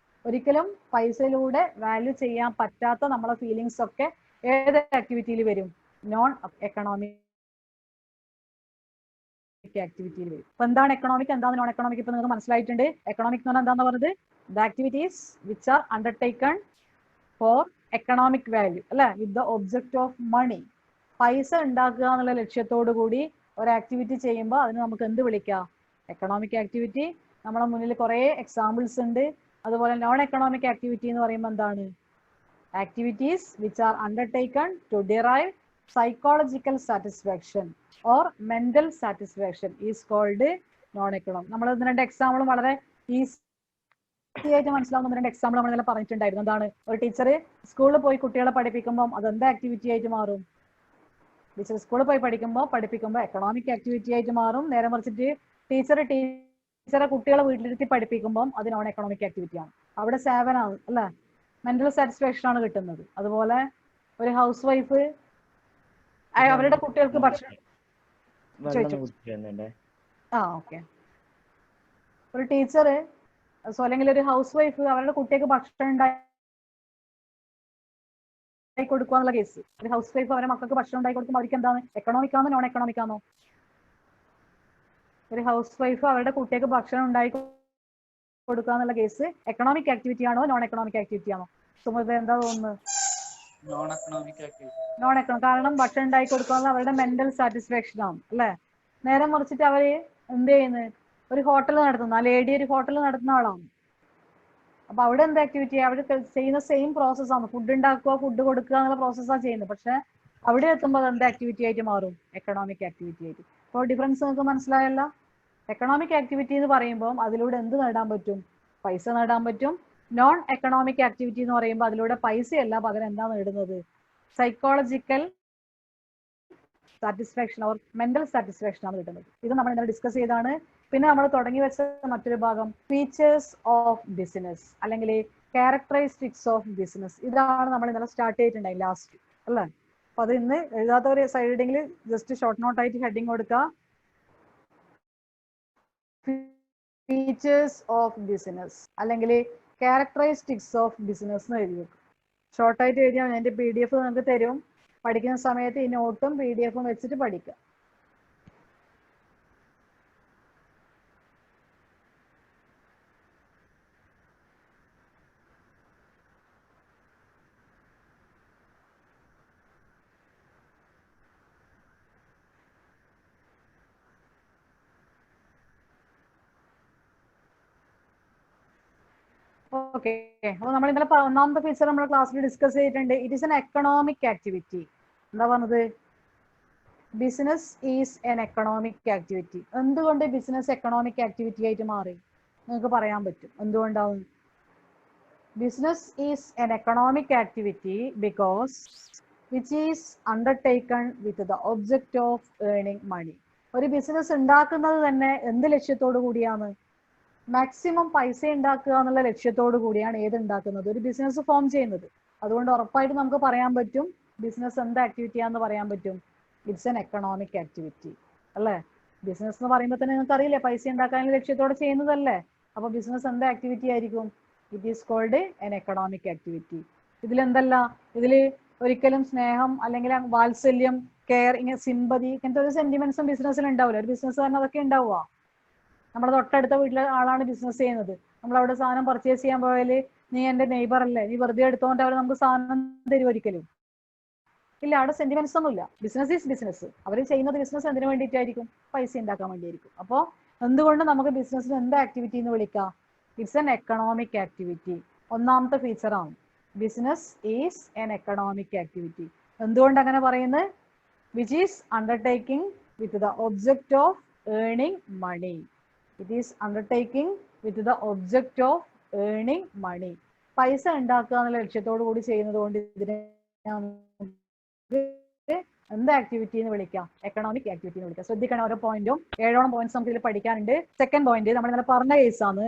ഒരിക്കലും പൈസയിലൂടെ വാല്യൂ ചെയ്യാൻ പറ്റാത്ത നമ്മളെ ഫീലിങ്സ് ഒക്കെ ഏത് ആക്ടിവിറ്റിയിൽ വരും? നോൺ എക്കണോമിക് ആക്ടിവിറ്റിയിൽ വരും. അപ്പൊ എന്താണ് എക്കണോമിക്, എന്താണ് നോൺ എക്കണോമിക്? ഇപ്പൊ നിങ്ങൾക്ക് മനസ്സിലായിട്ടുണ്ട്. എക്കണോമിക് എന്ന് പറഞ്ഞാൽ എന്താണെന്ന് പറഞ്ഞത്? The activities which are undertaken for economic value അല്ലെ, with the object of money. പൈസ ഉണ്ടാക്കുക എന്നുള്ള ലക്ഷ്യത്തോടു കൂടി ഒരു ആക്ടിവിറ്റി ചെയ്യുമ്പോൾ അതിന് നമുക്ക് എന്ത് വിളിക്കാം? Economic activity. നമ്മളെ മുന്നിൽ കുറെ എക്സാമ്പിൾസ് ഉണ്ട്. അതുപോലെ നോൺ എക്കണോമിക് ആക്ടിവിറ്റി എന്ന് പറയുമ്പോൾ എന്താണ്? Activities which are undertaken to derive psychological satisfaction or mental satisfaction is called non-economic. നമ്മൾ ഇതിന് രണ്ട് എക്സാമ്പിളും വളരെ ഈസി ആയിട്ട് മനസ്സിലാവുന്ന രണ്ട് എക്സാമ്പിൾ നമ്മൾ ഇന്നലെ പറഞ്ഞിട്ടുണ്ടായിരുന്നു. എന്താണ്? ഒരു ടീച്ചർ സ്കൂളിൽ പോയി കുട്ടികളെ പഠിപ്പിക്കുമ്പോൾ അതെന്ത് ആക്ടിവിറ്റി ആയിട്ട് മാറും? ടീച്ചർ സ്കൂളിൽ പോയി പഠിപ്പിക്കുമ്പോൾ എക്കണോമിക് ആക്ടിവിറ്റി ആയിട്ട് മാറും. നേരെ മറിച്ചിട്ട് ടീച്ചറെ കുട്ടികളെ വീട്ടിലിരുത്തി പഠിപ്പിക്കുമ്പോൾ അത് നോൺ എക്കണോമിക് ആക്ടിവിറ്റി ആണ്. അവിടെ സേവനാണ് അല്ലെ, മെന്റൽ സാറ്റിസ്ഫാക്ഷൻ ആണ് കിട്ടുന്നത്. അതുപോലെ ഒരു ഹൗസ് വൈഫ് അവരുടെ കുട്ടികൾക്ക് ഭക്ഷണം ഓക്കെ, ഒരു ടീച്ചർ അല്ലെങ്കിൽ ഒരു ഹൗസ് വൈഫ് അവരുടെ കുട്ടികൾക്ക് ഭക്ഷണം ഉണ്ടാക്കി കൊടുക്കുക എന്നുള്ള കേസ്. ഒരു ഹൗസ് വൈഫ് അവരുടെ മക്കൾക്ക് ഭക്ഷണം ഉണ്ടാക്കി കൊടുക്കുമ്പോൾ അവർക്ക് എന്താണ്? എക്കണോമിക് ആണോ നോൺ എക്കണോമിക് ആണോ? ഒരു ഹൗസ് വൈഫ് അവരുടെ കുട്ടികൾക്ക് ഭക്ഷണം ഉണ്ടാക്കി കൊടുക്കുക എന്നുള്ള കേസ് എക്കണോമിക് ആക്ടിവിറ്റി ആണോ നോൺ എക്കണോമിക് ആക്ടിവിറ്റി ആണോ? സുമൃത എന്താ തോന്നുന്നത്? Non economic activity. Non economic. കാരണം ഭക്ഷണം ഉണ്ടാക്കി കൊടുക്കുക അവരുടെ മെന്റൽ സാറ്റിസ്ഫാക്ഷൻ ആണ് അല്ലെ. നേരെ മറിച്ചിട്ട് അവര് എന്ത് ചെയ്യുന്നത്, ഒരു ഹോട്ടൽ നടത്തുന്നു, ആ ലേഡി ഒരു ഹോട്ടൽ നടത്തുന്ന ആളാണ്. അപ്പൊ അവിടെ എന്ത് ആക്ടിവിറ്റി, അവിടെ ചെയ്യുന്ന സെയിം പ്രോസസ്സാണ്, ഫുഡ് ഉണ്ടാക്കുക ഫുഡ് കൊടുക്കുക എന്നുള്ള പ്രോസസ്സാണ് ചെയ്യുന്നത്. പക്ഷെ അവിടെ എത്തുമ്പോൾ അത് എന്ത് ആക്ടിവിറ്റി ആയിട്ട് മാറും? എക്കണോമിക് ആക്ടിവിറ്റി ആയിട്ട്. അപ്പോൾ ഡിഫറൻസ് നിങ്ങൾക്ക് മനസ്സിലായല്ലോ? എക്കണോമിക് ആക്ടിവിറ്റി എന്ന് പറയുമ്പോൾ അതിലൂടെ എന്ത് നേടാൻ പറ്റും? പൈസ നേടാൻ പറ്റും. നോൺ എക്കണോമിക് ആക്ടിവിറ്റി എന്ന് പറയുമ്പോൾ അതിലൂടെ പൈസയല്ല, പകരം എന്താ നേടുന്നത്? Psychological satisfaction or mental satisfaction ആണ് കിട്ടുന്നത്. ഇത് നമ്മൾ ഇന്നലെ ഡിസ്കസ് ചെയ്താണ്. പിന്നെ നമ്മൾ തുടങ്ങി വെച്ച മറ്റൊരു ഭാഗം ഫീച്ചേഴ്സ് ഓഫ് ബിസിനസ് അല്ലെങ്കിൽ ക്യാരക്ടറിസ്റ്റിക്സ് ഓഫ് ബിസിനസ്. ഇതാണ് നമ്മൾ ഇന്നലെ സ്റ്റാർട്ട് ചെയ്തിട്ടുണ്ടായി ലാസ്റ്റ് അല്ലേ. അപ്പൊ അത് ഇന്ന് എഴുതാത്തവർ സൈഡ് റീഡിംഗിൽ ജസ്റ്റ് ഷോർട്ട് നോട്ട് ആയിട്ട് ഹെഡിങ് കൊടുക്കുക, ഫീച്ചേഴ്സ് ഓഫ് ബിസിനസ് അല്ലെങ്കിൽ ക്യാരക്ടറിസ്റ്റിക്സ് ഓഫ് ബിസിനസ് എന്ന് എഴുതി വെക്കും. ഷോർട്ടായിട്ട് എഴുതിയാൽ അതിന്റെ PDF നിങ്ങൾക്ക് തരും. പഠിക്കുന്ന സമയത്ത് ഈ നോട്ടും PDF വെച്ചിട്ട് പഠിക്കുക. ഓക്കെ, അപ്പൊ നമ്മൾ ഇന്നലെ ഒന്നാമത്തെ ഫീച്ചർ നമ്മുടെ ക്ലാസ്സിൽ ഡിസ്കസ് ചെയ്തിട്ടുണ്ട്. It is an economic activity. എന്താ പറഞ്ഞത്? Business is an economic activity. എന്തുകൊണ്ട് ബിസിനസ് എക്കണോമിക് ആക്ടിവിറ്റി ആയിട്ട് മാറി? നിങ്ങൾക്ക് പറയാൻ പറ്റും എന്തുകൊണ്ടാവും? Business is an economic activity because which is undertaken with the object of earning money. ഒരു ബിസിനസ് ഉണ്ടാക്കുന്നത് തന്നെ എന്ത് ലക്ഷ്യത്തോടു കൂടിയാണ്? മാക്സിമം പൈസ ഉണ്ടാക്കുക എന്നുള്ള ലക്ഷ്യത്തോടു കൂടിയാണ് ഏത് ഉണ്ടാക്കുന്നത്? ഒരു ബിസിനസ് ഫോം ചെയ്യുന്നത്. അതുകൊണ്ട് ഉറപ്പായിട്ട് നമുക്ക് പറയാൻ പറ്റും ബിസിനസ് എന്ത് ആക്ടിവിറ്റിയാന്ന് പറയാൻ പറ്റും? ഇറ്റ്സ് എൻ എക്കണോമിക് ആക്ടിവിറ്റി അല്ലേ. ബിസിനസ് എന്ന് പറയുമ്പോൾ തന്നെ നിങ്ങൾക്ക് അറിയില്ലേ, പൈസ ഉണ്ടാക്കാനുള്ള ലക്ഷ്യത്തോടെ ചെയ്യുന്നതല്ലേ. അപ്പൊ ബിസിനസ് എന്ത് ആക്ടിവിറ്റി ആയിരിക്കും? It is called an economic activity. ഇതിലെന്തല്ല, ഇതിൽ ഒരിക്കലും സ്നേഹം അല്ലെങ്കിൽ വാത്സല്യം, കെയർ, ഇങ്ങനെ സിമ്പതി, ഇങ്ങനത്തെ ഒരു സെന്റിമെന്റ്സും ബിസിനസ്സിൽ ഉണ്ടാവില്ല. ഒരു ബിസിനസ് തന്നെ അതൊക്കെ ഉണ്ടാവുക. നമ്മുടെ തൊട്ടടുത്ത വീട്ടിലെ ആളാണ് ബിസിനസ് ചെയ്യുന്നത്, നമ്മൾ അവിടെ സാധനം പർച്ചേസ് ചെയ്യാൻ പോയാല് നീ എന്റെ നെയ്ബർ അല്ലേ, നീ വെറുതെ എടുത്തോണ്ട് അവർ നമുക്ക് സാധനം തരും ഒരിക്കലും ഇല്ല. അവിടെ സെന്റിമെന്റ്സ് ഒന്നുമില്ല. Business is business. അവർ ചെയ്യുന്നത് ബിസിനസ് എന്തിനു വേണ്ടിയിട്ടായിരിക്കും? പൈസ ഉണ്ടാക്കാൻ വേണ്ടിയായിരിക്കും. അപ്പോൾ എന്തുകൊണ്ട് നമുക്ക് ബിസിനസ്സിന് എന്ത് ആക്ടിവിറ്റി എന്ന് വിളിക്കാം? It's an economic activity. ഒന്നാമത്തെ ഫീച്ചറാണ് business is an economic activity. എന്തുകൊണ്ട് അങ്ങനെ പറയുന്നത്? Which is undertaking with the object of earning money. It is undertaking with the object of earning money. പൈസ ഉണ്ടാക്കുക എന്നുള്ള ലക്ഷ്യത്തോടു കൂടി ചെയ്യുന്നത് കൊണ്ട് ഇതിനെ എന്ത് ആക്ടിവിറ്റി എന്ന് വിളിക്കാം? എക്കണോമിക് ആക്ടിവിറ്റി എന്ന് വിളിക്കാം. ശ്രദ്ധിക്കണം, ഓരോ പോയിന്റും 7 പോയിന്റ്സ് നമുക്ക് ഇതിൽ പഠിക്കാനുണ്ട്. സെക്കൻഡ് പോയിന്റ് നമ്മൾ ഇന്നലെ പറഞ്ഞ കേസാണ്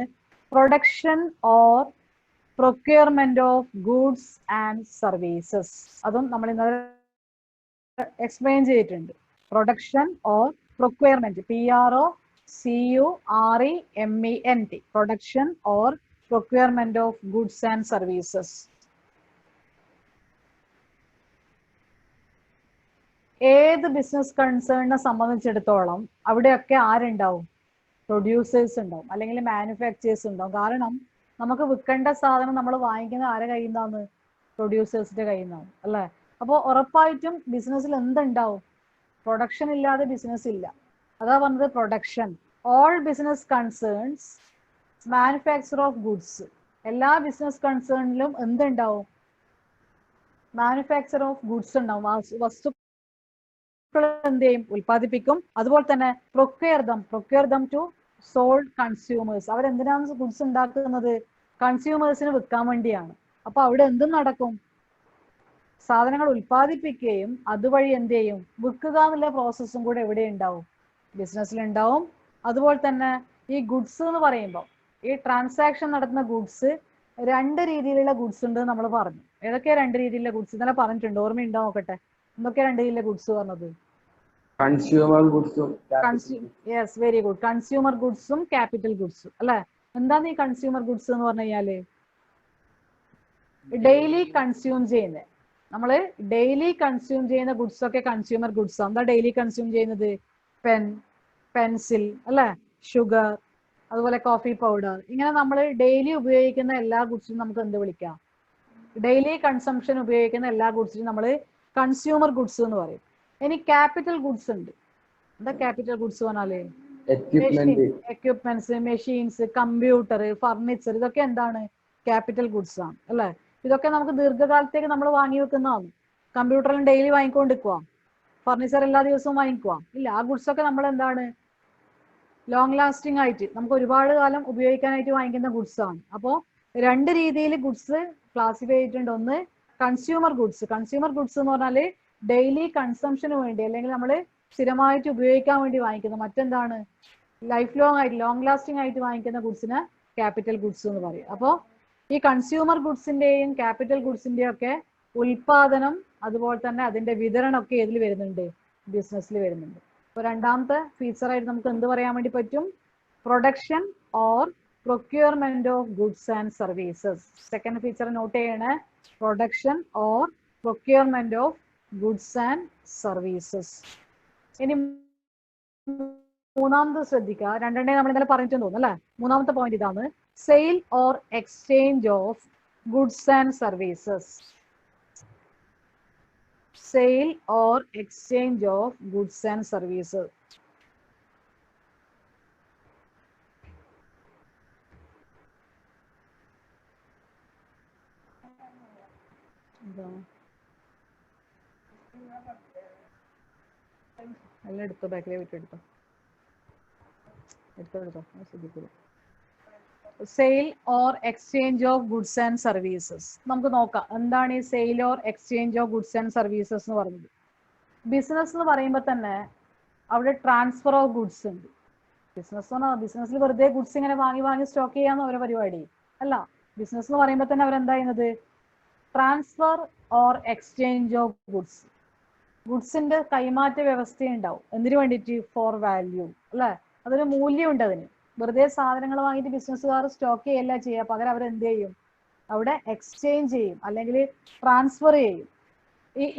production or procurement of goods and services. അതും നമ്മൾ ഇന്നലെ എക്സ്പ്ലെയിൻ ചെയ്തിട്ടുണ്ട്. Production or procurement, PROCUREMENT, production or procurement of goods and services. ഏത് ബിസിനസ് കൺസേണിനെ സംബന്ധിച്ചിടത്തോളം അവിടെയൊക്കെ ആരുണ്ടാവും? പ്രൊഡ്യൂസേഴ്സ് ഉണ്ടാവും അല്ലെങ്കിൽ മാനുഫാക്ചേഴ്സ് ഉണ്ടാവും. കാരണം നമുക്ക് വിൽക്കേണ്ട സാധനം നമ്മൾ വാങ്ങിക്കുന്ന ആരെ കയ്യിൽ നിന്നാണ്? പ്രൊഡ്യൂസേഴ്സിന്റെ കയ്യിൽ നിന്നാണ് അല്ലേ. അപ്പോൾ ഉറപ്പായിട്ടും ബിസിനസ്സിൽ എന്തുണ്ടാവും? പ്രൊഡക്ഷൻ ഇല്ലാതെ ബിസിനസ് ഇല്ല. അതാ പറഞ്ഞത് production. All business concerns manufacture of goods. എല്ലാ ബിസിനസ് കൺസേണിലും എന്തുണ്ടാവും? മാനുഫാക്ചർ ഓഫ് ഗുഡ്സ് ഉണ്ടാവും. വസ്തുക്കൾ എന്ത് ചെയ്യും? ഉൽപ്പാദിപ്പിക്കും. അതുപോലെ തന്നെ procure them to sold consumers. അവരെന്തിനാണ് ഗുഡ്സ് ഉണ്ടാക്കുന്നത്? കൺസ്യൂമേഴ്സിന് വിൽക്കാൻ വേണ്ടിയാണ്. അപ്പൊ അവിടെ എന്തും നടക്കും? സാധനങ്ങൾ ഉൽപ്പാദിപ്പിക്കുകയും അതുവഴി എന്ത് ചെയ്യും? വിൽക്കുക എന്നുള്ള പ്രോസസ്സും കൂടെ എവിടെ ഉണ്ടാവും? ബിസിനസ്സിൽ ഉണ്ടാവും. അതുപോലെ തന്നെ ഈ ഗുഡ്സ് എന്ന് പറയുമ്പോൾ ഈ ട്രാൻസാക്ഷൻ നടത്തുന്ന ഗുഡ്സ് 2 രീതിയിലുള്ള ഗുഡ്സ് ഉണ്ട് നമ്മൾ പറഞ്ഞു. ഏതൊക്കെയാ 2 രീതിയിലുള്ള ഗുഡ്സ്? ഇന്നലെ പറഞ്ഞിട്ടുണ്ട്, ഓർമ്മയുണ്ടോ നോക്കട്ടെ. എന്തൊക്കെയാ 2 രീതിയിലുള്ള ഗുഡ്സ് പറഞ്ഞത്? കൺസ്യൂമർ ഗുഡ്സും യെസ്, വെരി ഗുഡ്. കൺസ്യൂമർ ഗുഡ്സും ക്യാപിറ്റൽ ഗുഡ്സും അല്ലെ. എന്താണ് ഈ കൺസ്യൂമർ ഗുഡ്സ് എന്ന് പറഞ്ഞു കഴിഞ്ഞാല്? ഡെയിലി കൺസ്യൂം ചെയ്യുന്നത്, നമ്മള് ഡെയിലി കൺസ്യൂം ചെയ്യുന്ന ഗുഡ്സ് ഒക്കെ കൺസ്യൂമർ ഗുഡ്സ്. എന്താ ഡെയിലി കൺസ്യൂം ചെയ്യുന്നത്? പെൻ, പെൻസിൽ അല്ലെ, ഷുഗർ, അതുപോലെ കോഫി പൗഡർ, ഇങ്ങനെ നമ്മൾ ഡെയിലി ഉപയോഗിക്കുന്ന എല്ലാ ഗുഡ്സിനും നമുക്ക് എന്ത് വിളിക്കാം? ഡെയിലി കൺസംഷൻ ഉപയോഗിക്കുന്ന എല്ലാ ഗുഡ്സിനും നമ്മൾ കൺസ്യൂമർ ഗുഡ്സ് എന്ന് പറയും. ഇനി ക്യാപിറ്റൽ ഗുഡ്സ് ഉണ്ട്. എന്താ ക്യാപിറ്റൽ ഗുഡ്സ് പറഞ്ഞാല്? എക്യുപ്മെന്റ്സ്, മെഷീൻസ്, കമ്പ്യൂട്ടർ, ഫർണിച്ചർ, ഇതൊക്കെ എന്താണ്? ക്യാപിറ്റൽ ഗുഡ്സ് ആണ് അല്ലെ? ഇതൊക്കെ നമുക്ക് ദീർഘകാലത്തേക്ക് നമ്മൾ വാങ്ങി വെക്കുന്നതാണ്. കമ്പ്യൂട്ടറിലും ഡെയിലി വാങ്ങിക്കൊണ്ടിരിക്കുക, ഫർണിച്ചർ എല്ലാ ദിവസവും വാങ്ങിക്കുക ഇല്ല. ആ ഗുഡ്സ് ഒക്കെ നമ്മൾ എന്താണ്? ലോങ് ലാസ്റ്റിംഗ് ആയിട്ട് നമുക്ക് ഒരുപാട് കാലം ഉപയോഗിക്കാനായിട്ട് വാങ്ങിക്കുന്ന ഗുഡ്സ് ആണ്. അപ്പോൾ രണ്ട് രീതിയിൽ ഗുഡ്സ് ക്ലാസിഫൈ ചെയ്തിട്ടുണ്ട്. ഒന്ന് കൺസ്യൂമർ ഗുഡ്സ്. കൺസ്യൂമർ ഗുഡ്സ് എന്ന് പറഞ്ഞാൽ ഡെയിലി കൺസംഷന് വേണ്ടി അല്ലെങ്കിൽ നമ്മൾ സ്ഥിരമായിട്ട് ഉപയോഗിക്കാൻ വേണ്ടി വാങ്ങിക്കുന്ന, മറ്റെന്താണ് ലൈഫ് ലോങ് ആയിട്ട് ലോങ് ലാസ്റ്റിംഗ് ആയിട്ട് വാങ്ങിക്കുന്ന ഗുഡ്സിന് ക്യാപിറ്റൽ ഗുഡ്സ് എന്ന് പറയും. അപ്പോൾ ഈ കൺസ്യൂമർ ഗുഡ്സിന്റെയും ക്യാപിറ്റൽ ഗുഡ്സിന്റെയും ഒക്കെ ഉൽപാദനം അതുപോലെ തന്നെ അതിന്റെ വിതരണം ഒക്കെ ഏതിൽ വരുന്നുണ്ട്? ബിസിനസ്സിൽ വരുന്നുണ്ട്. അപ്പോൾ രണ്ടാമത്തെ ഫീച്ചറായിട്ട് നമുക്ക് എന്ത് പറയാൻ വേണ്ടി പറ്റും? Production or procurement of goods and services. Second feature note ചെയ്യണേ, production or procurement of goods and services. ഇനി മൂന്നാമത് ശ്രദ്ധിക്കുക, രണ്ടെണ്ണേ നമ്മൾ ഇന്നലെ പറഞ്ഞിട്ടുണ്ടെന്ന് തോന്നുന്നു അല്ലെ? മൂന്നാമത്തെ പോയിന്റ് ഇതാണ്, sale or exchange of goods and services. Sale or exchange of goods and services. എല്ലാം എടുത്തോ, ബാക്കിലെ വിട്ടെടുത്തോ, എടുത്തോ, ശ്രദ്ധിക്കുക. Sale or exchange of goods and services. നമുക്ക് നോക്കാം എന്താണ് ഈ sale or exchange of goods and services എന്ന് പറയുന്നത്. ബിസിനസ് എന്ന് പറയുമ്പോൾ തന്നെ അവിടെ ട്രാൻസ്ഫർ ഓഫ് ഗുഡ്സ് ഉണ്ട്. ബിസിനസ്സിൽ വെറുതെ ഗുഡ്സ് ഇങ്ങനെ വാങ്ങി സ്റ്റോക്ക് ചെയ്യാന്ന് അവരുടെ പരിപാടി അല്ല. ബിസിനസ് എന്ന് പറയുമ്പോൾ തന്നെ അവരെന്താ ചെയ്യുന്നത്? Transfer or exchange of goods. ഗുഡ്സിന്റെ കൈമാറ്റ വ്യവസ്ഥ ഉണ്ടാവും. എന്തിനു വേണ്ടിയിട്ട്? ഫോർ വാല്യൂ അല്ലെ? അതൊരു മൂല്യമുണ്ട് അതിന്. വെറുതെ സാധനങ്ങൾ വാങ്ങിയിട്ട് ബിസിനസ്സുകാർ സ്റ്റോക്ക് ചെയ്യല്ല ചെയ്യുക, പകരം അവർ എന്ത് ചെയ്യും? അവിടെ എക്സ്ചേഞ്ച് ചെയ്യും അല്ലെങ്കിൽ ട്രാൻസ്ഫർ ചെയ്യും.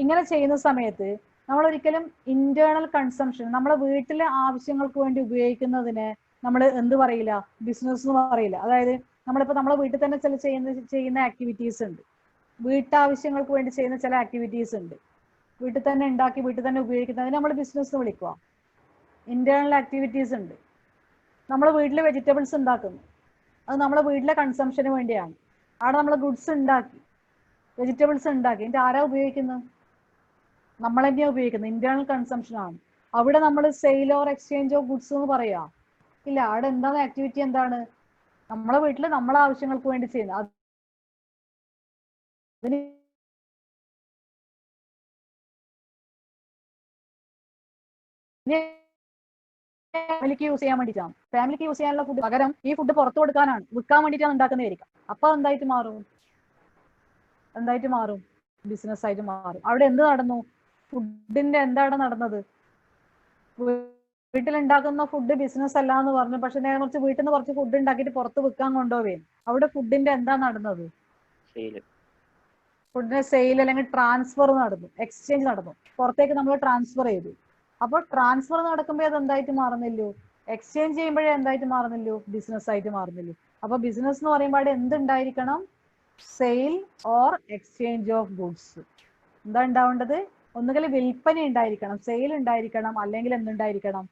ഇങ്ങനെ ചെയ്യുന്ന സമയത്ത് നമ്മൾ ഒരിക്കലും ഇന്റേണൽ കൺസംഷൻ, നമ്മളെ വീട്ടിലെ ആവശ്യങ്ങൾക്ക് വേണ്ടി ഉപയോഗിക്കുന്നതിന് നമ്മൾ എന്ത് പറയില്ല? ബിസിനസ് എന്ന് പറയില്ല. അതായത് നമ്മളിപ്പോൾ നമ്മളെ വീട്ടിൽ തന്നെ ചെയ്യുന്ന ആക്ടിവിറ്റീസ് ഉണ്ട്. വീട്ടാവശ്യങ്ങൾക്ക് വേണ്ടി ചെയ്യുന്ന ചില ആക്ടിവിറ്റീസ് ഉണ്ട്. വീട്ടിൽ തന്നെ ഉണ്ടാക്കി വീട്ടിൽ തന്നെ ഉപയോഗിക്കുന്നതിന് നമ്മൾ ബിസിനസ് എന്ന് വിളിക്കുക. ഇന്റേണൽ ആക്ടിവിറ്റീസ് ഉണ്ട്. നമ്മൾ വീട്ടിൽ വെജിറ്റബിൾസ് ഉണ്ടാക്കുന്നു, അത് നമ്മളെ വീട്ടിലെ കൺസംഷന് വേണ്ടിയാണ്. അവിടെ നമ്മൾ ഗുഡ്സ് ഉണ്ടാക്കി, വെജിറ്റബിൾസ് ഉണ്ടാക്കി, എന്നിട്ട് ആരാ ഉപയോഗിക്കുന്നത്? നമ്മൾ തന്നെയാണ് ഉപയോഗിക്കുന്നത്. ഇന്റേണൽ കൺസംഷൻ ആണ്. അവിടെ നമ്മൾ sale or exchange of goods എന്ന് പറയാ ഇല്ല. അവിടെ എന്താണ് ആക്ടിവിറ്റി? എന്താണ്? നമ്മളെ വീട്ടിൽ നമ്മളെ ആവശ്യങ്ങൾക്ക് വേണ്ടി ചെയ്യുന്നത്. അതിന് ഫാമിലിക്ക് യൂസ് ചെയ്യാൻ വേണ്ടിയിട്ടാണ്. ഫാമിലിക്ക് യൂസ് ചെയ്യാനുള്ള ഫുഡ് പകരം ഈ ഫുഡ് പുറത്തു കൊടുക്കാനാണ്, വിൽക്കാൻ വേണ്ടിയിട്ടാണ് ഉണ്ടാക്കുന്നതായിരിക്കും. അപ്പൊ എന്തായിട്ട് മാറും? ബിസിനസ് ആയിട്ട് മാറും. അവിടെ എന്ത് നടന്നു? ഫുഡിന്റെ എന്താണ് നടന്നത്? വീട്ടിലുണ്ടാക്കുന്ന ഫുഡ് ബിസിനസ് അല്ല എന്ന് പറഞ്ഞു. പക്ഷെ നേരെ കുറച്ച് വീട്ടിൽ നിന്ന് കുറച്ച് ഫുഡ് ഉണ്ടാക്കിയിട്ട് പുറത്ത് വിൽക്കാൻ കൊണ്ടുപോവേ. അവിടെ ഫുഡിന്റെ എന്താ നടന്നത്? ഫുഡിന്റെ സെയിൽ അല്ലെങ്കിൽ ട്രാൻസ്ഫർ നടന്നു, എക്സ്ചേഞ്ച് നടന്നു. പുറത്തേക്ക് നമ്മൾ ട്രാൻസ്ഫർ ചെയ്തു. അപ്പോൾ ട്രാൻസ്ഫർ നടക്കുമ്പോൾ അത് എന്തായിട്ട് മാറുന്നില്ലോ? എക്സ്ചേഞ്ച് ചെയ്യുമ്പോഴേ എന്തായിട്ട് മാറുന്നില്ലോ? ബിസിനസ് ആയിട്ട് മാറുന്നില്ലോ. അപ്പൊ ബിസിനസ് എന്ന് പറയുമ്പോൾ അവിടെ എന്തുണ്ടായിരിക്കണം? Sale or exchange of goods. എന്താ ഉണ്ടാവേണ്ടത്? ഒന്നുകിൽ വിൽപ്പന ഉണ്ടായിരിക്കണം, സെയിൽ ഉണ്ടായിരിക്കണം, അല്ലെങ്കിൽ എന്തുണ്ടായിരിക്കണം?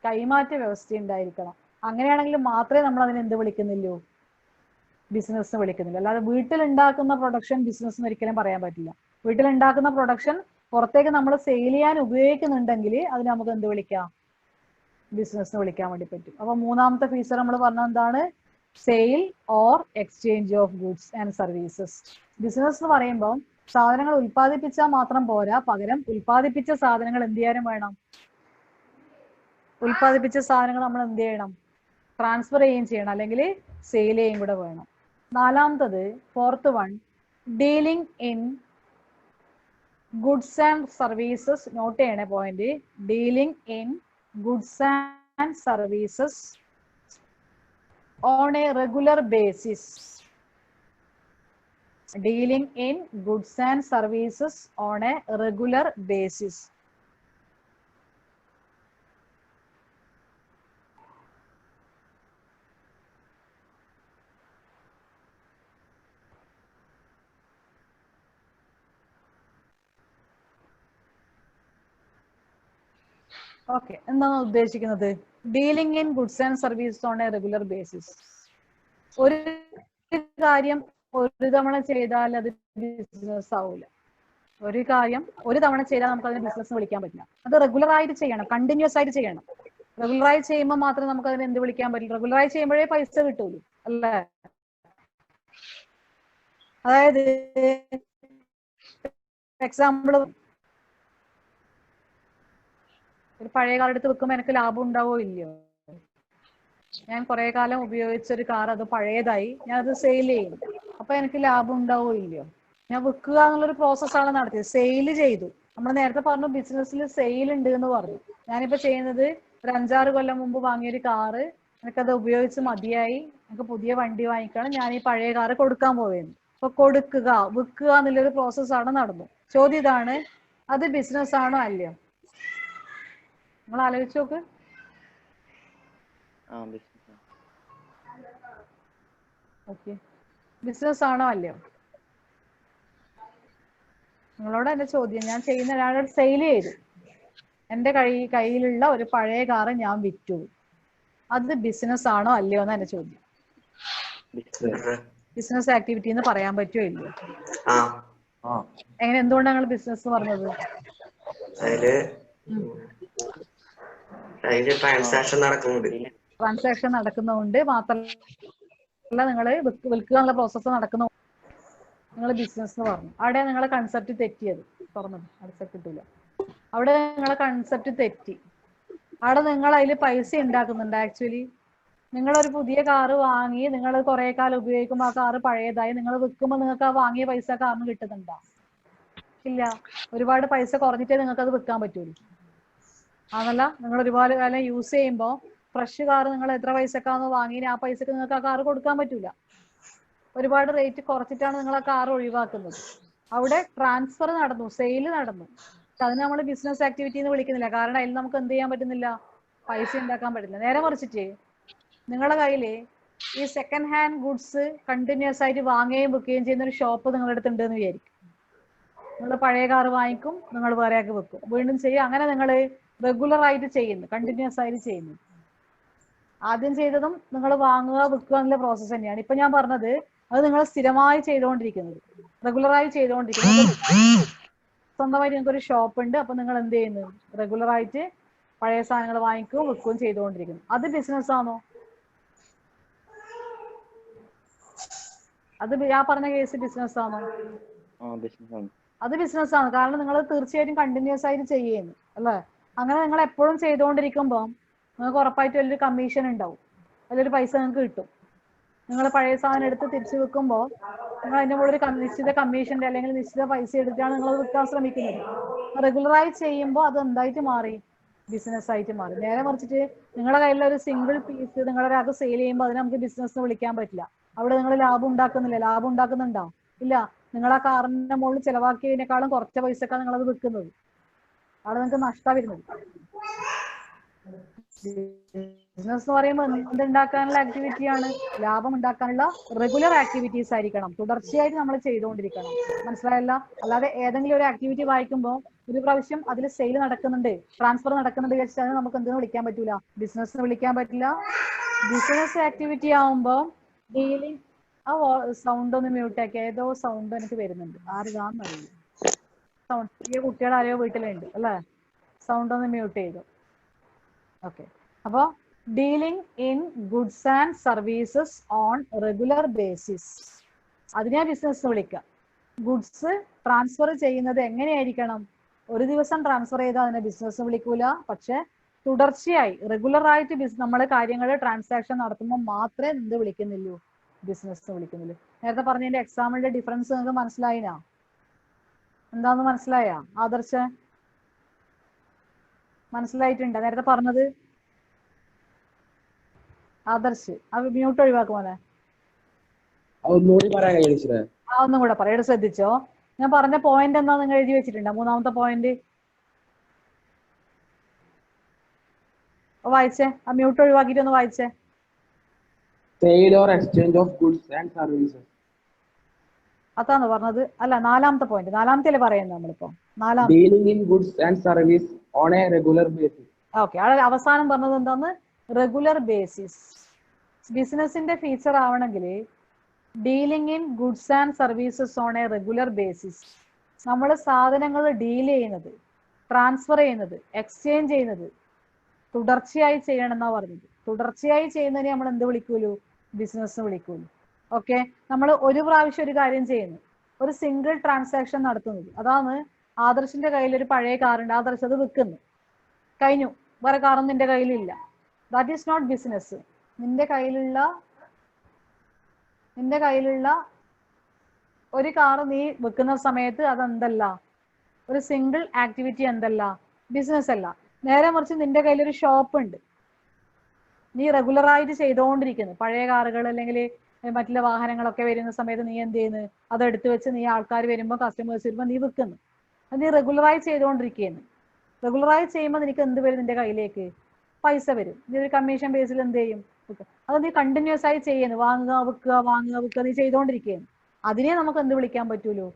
കൈമാറ്റ വ്യവസ്ഥ ഉണ്ടായിരിക്കണം. അങ്ങനെയാണെങ്കിൽ മാത്രമേ നമ്മൾ അതിനെ എന്ത് വിളിക്കുന്നില്ലോ? ബിസിനസ് വിളിക്കുന്നില്ല. അല്ലാതെ വീട്ടിലുണ്ടാക്കുന്ന പ്രൊഡക്ഷൻ ബിസിനസ് എന്ന് ഒരിക്കലും പറയാൻ പറ്റില്ല. വീട്ടിലുണ്ടാക്കുന്ന പ്രൊഡക്ഷൻ പുറത്തേക്ക് നമ്മൾ സെയിൽ ചെയ്യാൻ ഉപയോഗിക്കുന്നുണ്ടെങ്കിൽ അതിന് നമുക്ക് എന്ത് വിളിക്കാം? ബിസിനസ് വിളിക്കാൻ വേണ്ടി പറ്റും. അപ്പൊ മൂന്നാമത്തെ ഫീച്ചർ നമ്മൾ പറഞ്ഞത് എന്താണ്? Sale or exchange of goods and services. Business എന്ന് പറയുമ്പോൾ സാധനങ്ങൾ ഉൽപ്പാദിപ്പിച്ചാൽ മാത്രം പോരാ, പകരം ഉൽപ്പാദിപ്പിച്ച സാധനങ്ങൾ എന്ത് ചെയ്യാനും വേണം? ഉൽപ്പാദിപ്പിച്ച സാധനങ്ങൾ നമ്മൾ എന്ത് ചെയ്യണം? ട്രാൻസ്ഫർ ചെയ്യുകയും ചെയ്യണം, അല്ലെങ്കിൽ സെയിൽ ചെയ്യുകയും കൂടെ വേണം. നാലാമത്തത്, fourth one, dealing in goods and services. Note ചെയ്യണേ point, dealing in goods and services on a regular basis. Dealing in goods and services on a regular basis. Okay, എന്താണ് ഉദ്ദേശിക്കുന്നത്? Dealing in goods and service on a regular basis. ഒരു കാര്യം ഒരു തവണ ചെയ്താൽ അത് business ആവില്ല. ഒരു കാര്യം ഒരു തവണ ചെയ്താൽ നമുക്ക് അതിനെ ബിസിനസ് വിളിക്കാൻ പറ്റില്ല. അത് റെഗുലർ ആയിട്ട് ചെയ്യണം, കണ്ടിന്യൂസ് ആയിട്ട് ചെയ്യണം. റെഗുലറായി ചെയ്യുമ്പോൾ മാത്രമേ നമുക്ക് അതിനെ എന്ത് വിളിക്കാൻ പറ്റില്ല. റെഗുലറായി ചെയ്യുമ്പോഴേ പൈസ കിട്ടൂലൂ, അല്ലേ? അതായത് എക്സാമ്പിൾ, ഒരു പഴയ കാർ എടുത്ത് വെക്കുമ്പോൾ എനിക്ക് ലാഭം ഉണ്ടാവോ ഇല്ലയോ? ഞാൻ കുറെ കാലം ഉപയോഗിച്ചൊരു കാർ, അത് പഴയതായി, ഞാൻ അത് സെയിൽ ചെയ്യും. അപ്പൊ എനിക്ക് ലാഭം ഉണ്ടാവോ ഇല്ലയോ? ഞാൻ വിൽക്കുക എന്നുള്ളൊരു പ്രോസസ്സാണ് നടത്തിയത്. സെയിൽ ചെയ്തു. നമ്മൾ നേരത്തെ പറഞ്ഞു ബിസിനസ്സിൽ സെയിൽ ഉണ്ട് എന്ന് പറഞ്ഞു. ഞാനിപ്പോ ചെയ്യുന്നത് ഒരു 5-6 കൊല്ലം മുമ്പ് വാങ്ങിയൊരു കാറ്, എനിക്കത് ഉപയോഗിച്ച് മതിയായി, എനിക്ക് പുതിയ വണ്ടി വാങ്ങിക്കണം, ഞാൻ ഈ പഴയ കാറ് കൊടുക്കാൻ പോവുകയാണ്. അപ്പൊ കൊടുക്കുക, വിൽക്കുക എന്നുള്ളൊരു പ്രോസസ്സാണ് നടന്നു. ചോദ്യം ഇതാണ്, അത് ബിസിനസ് ആണോ അല്ലയോ? നിങ്ങൾ ആലോചിച്ച് നോക്ക്. ഓക്കെ, ബിസിനസ് ആണോ അല്ലയോ? നിങ്ങളോട് എന്റെ ചോദ്യം. ഞാൻ ചെയ്യുന്ന ഒരാളോട് സെയിൽ ചെയ്തു, എന്റെ കയ്യിലുള്ള ഒരു പഴയ കാറ് ഞാൻ വിറ്റു, അത് ബിസിനസ് ആണോ അല്ലയോ എന്നാ എന്റെ ചോദ്യം. ബിസിനസ് ആക്ടിവിറ്റി എന്ന് പറയാൻ പറ്റുമോ ഇല്ലയോ? എങ്ങനെ, എന്തുകൊണ്ടാണ് നിങ്ങൾ ബിസിനസ് പറഞ്ഞത്? ട്രാൻസാക്ഷൻ നടക്കുന്നതുകൊണ്ട് മാത്രമല്ല, നിങ്ങൾ വിൽക്കുക എന്നുള്ള പ്രോസസ്സ് നടക്കുന്ന നിങ്ങൾ ബിസിനസ് എന്ന് പറഞ്ഞു. അവിടെ നിങ്ങളെ കൺസെപ്റ്റ് തെറ്റിയത്. തുറന്നത് കൺസെപ്റ്റ് കിട്ടില്ല. അവിടെ നിങ്ങളെ കൺസെപ്റ്റ് തെറ്റി. അവിടെ നിങ്ങൾ അതിൽ പൈസ ഉണ്ടാക്കുന്നുണ്ട്. ആക്ച്വലി നിങ്ങളൊരു പുതിയ കാറ് വാങ്ങി, നിങ്ങൾ കുറെ കാലം ഉപയോഗിക്കുമ്പോൾ ആ കാറ് പഴയതായി, നിങ്ങൾ വിൽക്കുമ്പോൾ നിങ്ങൾക്ക് ആ വാങ്ങിയ പൈസ കാറിന് കിട്ടുന്നുണ്ടോ? ഇല്ല. ഒരുപാട് പൈസ കുറഞ്ഞിട്ടേ നിങ്ങൾക്ക് അത് വിൽക്കാൻ പറ്റുള്ളൂ. അതല്ല, നിങ്ങൾ ഒരുപാട് കാലം യൂസ് ചെയ്യുമ്പോൾ ഫ്രഷ് കാറ് നിങ്ങൾ എത്ര പൈസക്കാന്ന് വാങ്ങി, ആ പൈസക്ക് നിങ്ങൾക്ക് ആ കാറ് കൊടുക്കാൻ പറ്റൂല. ഒരുപാട് റേറ്റ് കുറച്ചിട്ടാണ് നിങ്ങൾ ആ കാർ ഒഴിവാക്കുന്നത്. അവിടെ ട്രാൻസ്ഫർ നടന്നു, സെയിൽ നടന്നു. അത് നമ്മൾ ബിസിനസ് ആക്ടിവിറ്റി എന്ന് വിളിക്കുന്നില്ല. കാരണം അതിൽ നമുക്ക് എന്ത് ചെയ്യാൻ പറ്റുന്നില്ല, പൈസ ഉണ്ടാക്കാൻ പറ്റില്ല. നേരെ മറിച്ചിട്ട് നിങ്ങളുടെ കയ്യിൽ ഈ സെക്കൻഡ് ഹാൻഡ് ഗുഡ്സ് കണ്ടിന്യൂസ് ആയിട്ട് വാങ്ങുകയും വിൽക്കുകയും ചെയ്യുന്ന ഒരു ഷോപ്പ് നിങ്ങളുടെ അടുത്ത് ഉണ്ടെന്ന് വിചാരിക്കും. നിങ്ങൾ പഴയ കാർ വാങ്ങിക്കും, നിങ്ങൾ വേറെയൊക്കെ വെക്കും, വീണ്ടും ചെയ്യും. അങ്ങനെ നിങ്ങൾ റെഗുലർ ആയിട്ട് ചെയ്യുന്നു, കണ്ടിന്യൂസ് ആയിട്ട് ചെയ്യുന്നു. ആദ്യം ചെയ്തതും നിങ്ങൾ വാങ്ങുക വിൽക്കുക എന്നുള്ള പ്രോസസ്സ് തന്നെയാണ്. ഇപ്പൊ ഞാൻ പറഞ്ഞത് അത് നിങ്ങൾ സ്ഥിരമായി ചെയ്തുകൊണ്ടിരിക്കുന്നത്, റെഗുലറായി ചെയ്തുകൊണ്ടിരിക്കുന്നത്. സ്വന്തമായിട്ട് നിങ്ങൾക്ക് ഒരു ഷോപ്പ് ഉണ്ട്, അപ്പൊ നിങ്ങൾ എന്ത് ചെയ്യുന്നു, റെഗുലറായിട്ട് പഴയ സാധനങ്ങൾ വാങ്ങിക്കുകയും വിൽക്കുകയും ചെയ്തുകൊണ്ടിരിക്കുന്നു. അത് ബിസിനസ് ആണോ? അത് ഞാൻ പറഞ്ഞ കേസ് ബിസിനസ് ആണോ? അത് ബിസിനസ് ആണ്. കാരണം നിങ്ങൾ തീർച്ചയായിട്ടും കണ്ടിന്യൂസ് ആയിട്ട് ചെയ്യുന്നു, അല്ലേ? അങ്ങനെ നിങ്ങൾ എപ്പോഴും ചെയ്തുകൊണ്ടിരിക്കുമ്പോൾ നിങ്ങൾക്ക് ഉറപ്പായിട്ട് വലിയൊരു കമ്മീഷൻ ഉണ്ടാവും, വലിയൊരു പൈസ നിങ്ങൾക്ക് കിട്ടും. നിങ്ങൾ പഴയ സാധനം എടുത്ത് തിരിച്ചു വെക്കുമ്പോൾ നിങ്ങൾ അതിൻ്റെ കൂടെ ഒരു നിശ്ചിത കമ്മീഷൻ്റെ അല്ലെങ്കിൽ നിശ്ചിത പൈസ എടുത്തിട്ടാണ് നിങ്ങൾ വിൽക്കാൻ ശ്രമിക്കുന്നത്. റെഗുലറായി ചെയ്യുമ്പോൾ അത് എന്തായിട്ട് മാറി, ബിസിനസ് ആയിട്ട് മാറി. നേരെ മറിച്ചിട്ട് നിങ്ങളുടെ കയ്യിലുള്ള ഒരു സിംഗിൾ പീസ് നിങ്ങളൊരാൾക്ക് സെയിൽ ചെയ്യുമ്പോൾ അതിനെ നമുക്ക് ബിസിനസ് വിളിക്കാൻ പറ്റില്ല. അവിടെ നിങ്ങൾ ലാഭം ഉണ്ടാക്കുന്നില്ല. ലാഭം ഉണ്ടാക്കുന്നുണ്ടോ? ഇല്ല. നിങ്ങൾ ആ കാറിന്റെ മുകളിൽ ചെലവാക്കിയതിനേക്കാളും കുറച്ച പൈസക്കാണ് നിങ്ങളത് വിൽക്കുന്നത്. അവിടെ നിങ്ങൾക്ക് നഷ്ടമാണ് വരുന്നത്. ബിസിനസ് എന്ന് പറയുമ്പോൾ എന്തുണ്ടാക്കാനുള്ള ആക്ടിവിറ്റിയാണ്? ലാഭം ഉണ്ടാക്കാനുള്ള റെഗുലർ ആക്ടിവിറ്റീസ് ആയിരിക്കണം, തുടർച്ചയായിട്ട് നമ്മൾ ചെയ്തുകൊണ്ടിരിക്കണം. മനസ്സിലായല്ല? അല്ലാതെ ഏതെങ്കിലും ഒരു ആക്ടിവിറ്റി വായിക്കുമ്പോൾ ഒരു പ്രാവശ്യം അതിൽ സെയിൽ നടക്കുന്നുണ്ട്, ട്രാൻസ്ഫർ നടക്കുന്നുണ്ട് വെച്ചാൽ നമുക്ക് എന്തെന്ന് വിളിക്കാൻ പറ്റൂല, ബിസിനസ് വിളിക്കാൻ പറ്റില്ല. ബിസിനസ് ആക്ടിവിറ്റി ആവുമ്പോൾ ഡീലിംഗ്, ആ സൗണ്ട് ഒന്ന് മ്യൂട്ടാക്കി. ഏതോ സൗണ്ട് എനിക്ക് വരുന്നുണ്ട്, ആരുതാന്നറിയില്ല. സൗണ്ട് ഈ കുട്ടികൾ ആരെയോ വീട്ടിലുണ്ട് അല്ലേ? സൗണ്ട് ഒന്ന് മ്യൂട്ട് ചെയ്തു. ഓക്കെ. അപ്പോൾ dealing in goods and services on regular basis, അതിനെ ബിസിനസ് വിളിക്കാം. ഗുഡ്സ് ട്രാൻസ്ഫർ ചെയ്യുന്നത് എങ്ങനെയായിരിക്കണം? ഒരു ദിവസം ട്രാൻസ്ഫർ ചെയ്താൽ അതിനെ ബിസിനസ് വിളിക്കൂല. പക്ഷെ തുടർച്ചയായി റെഗുലർ ആയിട്ട് നമ്മൾ കാര്യങ്ങൾ ട്രാൻസാക്ഷൻ നടത്തുമ്പോൾ മാത്രമേ എന്ത് വിളിക്കുന്നുള്ളൂ, ബിസിനസ് വിളിക്കുന്നുള്ളൂ. നേരത്തെ പറഞ്ഞതിന്റെ എക്സാമ്പിളിന്റെ ഡിഫറൻസ് നിങ്ങൾക്ക് മനസ്സിലായിനാ? എന്താന്ന് മനസ്സിലായാ? ആദർശ മനസ്സിലായിട്ടുണ്ട് നേരത്തെ പറഞ്ഞത്? ആദർശ് ആ മ്യൂട്ട് ഒഴിവാക്കുമോനെ? ഒന്നും കൂടെ പറയട്, ശ്രദ്ധിച്ചോ. ഞാൻ പറഞ്ഞ പോയിന്റ് എന്താ നിങ്ങൾ എഴുതി വെച്ചിട്ടുണ്ടോ? മൂന്നാമത്തെ പോയിന്റ് വായിച്ചേ. ആ മ്യൂട്ട് ഒഴിവാക്കിട്ട് ഒന്ന് വായിച്ചേ. Sale or exchange of goods and services. അതാണോ പറഞ്ഞത്? അല്ല, നാലാമത്തെ പോയിന്റ്. നാലാമത്തെ അല്ലേ പറയുന്നത് നമ്മളിപ്പോ? Dealing in goods and service on a regular basis. Okay, അവിടെ അവസാനം പറഞ്ഞത് എന്താന്ന്? Regular basis. ബിസിനസിന്റെ ഫീച്ചർ ആവണമെങ്കിൽ dealing in goods and services on a regular basis. നമ്മൾ സാധനങ്ങൾ ഡീൽ ചെയ്യുന്നത്, ട്രാൻസ്ഫർ ചെയ്യുന്നത്, എക്സ്ചേഞ്ച് ചെയ്യുന്നത് തുടർച്ചയായി ചെയ്യണം എന്നാ പറഞ്ഞത്. തുടർച്ചയായി ചെയ്യുന്നതിനെ നമ്മൾ എന്ത് വിളിക്കൂലു? ബിസിനസ് വിളിക്കൂലു. ഓക്കെ, നമ്മൾ ഒരു പ്രാവശ്യം ഒരു കാര്യം ചെയ്യുന്നു, ഒരു സിംഗിൾ ട്രാൻസാക്ഷൻ നടത്തുന്നത്. അതാണ് ആദർശിന്റെ കയ്യിൽ ഒരു പഴയ കാറുണ്ട്, ആദർശ് അത് വിൽക്കുന്നു, കഴിഞ്ഞു, വേറെ കാറൊന്നും നിന്റെ കയ്യിലില്ല. That is not business. നിന്റെ കയ്യിലുള്ള ഒരു കാറ് നീ വെക്കുന്ന സമയത്ത് അതെന്തല്ല? ഒരു സിംഗിൾ ആക്ടിവിറ്റി എന്തല്ല? ബിസിനസ് അല്ല. നേരെ മറിച്ച് നിന്റെ കയ്യിലൊരു ഷോപ്പ് ഉണ്ട്, നീ റെഗുലറായിട്ട് ചെയ്തുകൊണ്ടിരിക്കുന്നു. പഴയ കാറുകൾ അല്ലെങ്കിൽ മറ്റുള്ള വാഹനങ്ങളൊക്കെ വരുന്ന സമയത്ത് നീ എന്ത് ചെയ്യുന്നു? അത് എടുത്തു വെച്ച് നീ ആൾക്കാർ വരുമ്പോൾ, കസ്റ്റമേഴ്സ് വരുമ്പോൾ നീ വിൽക്കുന്നു. അത് നീ റെഗുലറായി ചെയ്തുകൊണ്ടിരിക്കുകയാണ്. റെഗുലറായി ചെയ്യുമ്പോൾ നിനക്ക് എന്ത് വരും? നിന്റെ കയ്യിലേക്ക് പൈസ വരും. നീ ഒരു കമ്മീഷൻ ബേസിൽ എന്ത് ചെയ്യും? അത് നീ കണ്ടിന്യൂസ് ആയി ചെയ്യുന്നു, വാങ്ങുക വിൽക്കുക നീ ചെയ്തുകൊണ്ടിരിക്കുകയാണ്. അതിനെ നമുക്ക് എന്ത് വിളിക്കാൻ പറ്റൂലോ?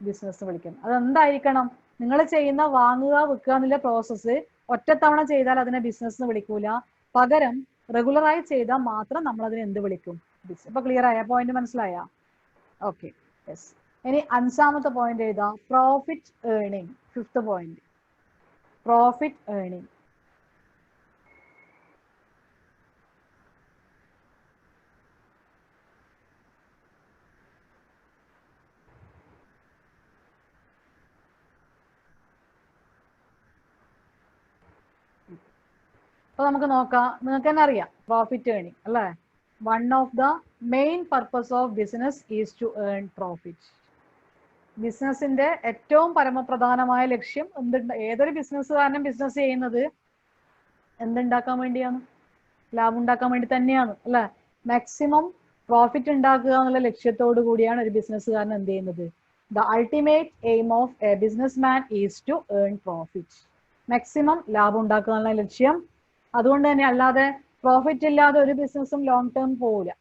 ബിസിനസ് വിളിക്കാം. അതെന്തായിരിക്കണം? നിങ്ങൾ ചെയ്യുന്ന വാങ്ങുക വിൽക്കുക എന്നുള്ള പ്രോസസ്സ് ഒറ്റത്തവണ ചെയ്താൽ അതിനെ ബിസിനസ് എന്ന് വിളിക്കൂല. പകരം റെഗുലറായി ചെയ്താൽ മാത്രം നമ്മൾ അതിനെ എന്ത് വിളിക്കും? ബിസിനസ്. ഇപ്പൊ ക്ലിയർ ആയ? പോയിന്റ് മനസ്സിലായ? Okay, yes. ഇനി 5ാമത്തെ പോയിന്റ് എഴുതാം, profit earning. 5th point, profit earning. അപ്പൊ നമുക്ക് നോക്കാം. നിങ്ങൾക്ക് തന്നെ അറിയാം പ്രോഫിറ്റ് ഏർണിംഗ് അല്ലേ? One of the main purpose of business is to earn profit. ബിസിനസിന്റെ ഏറ്റവും പരമപ്രധാനമായ ലക്ഷ്യം ഏതൊരു ബിസിനസ്സുകാരനും ബിസിനസ് ചെയ്യുന്നത് എന്തുണ്ടാക്കാൻ വേണ്ടിയാണ്? ലാഭം ഉണ്ടാക്കാൻ വേണ്ടി തന്നെയാണ് അല്ലെ? മാക്സിമം പ്രോഫിറ്റ് ഉണ്ടാക്കുക എന്നുള്ള ലക്ഷ്യത്തോടു കൂടിയാണ് ഒരു ബിസിനസ്സുകാരൻ എന്ത് ചെയ്യുന്നത്? The ultimate aim of a business man is to earn profit. Maximum ലാഭം ഉണ്ടാക്കുക എന്നുള്ള ലക്ഷ്യം. അതുകൊണ്ട് തന്നെ അല്ലാതെ പ്രോഫിറ്റ് ഇല്ലാതെ ഒരു ബിസിനസ്സും ലോങ് ടേം പോവില്ല.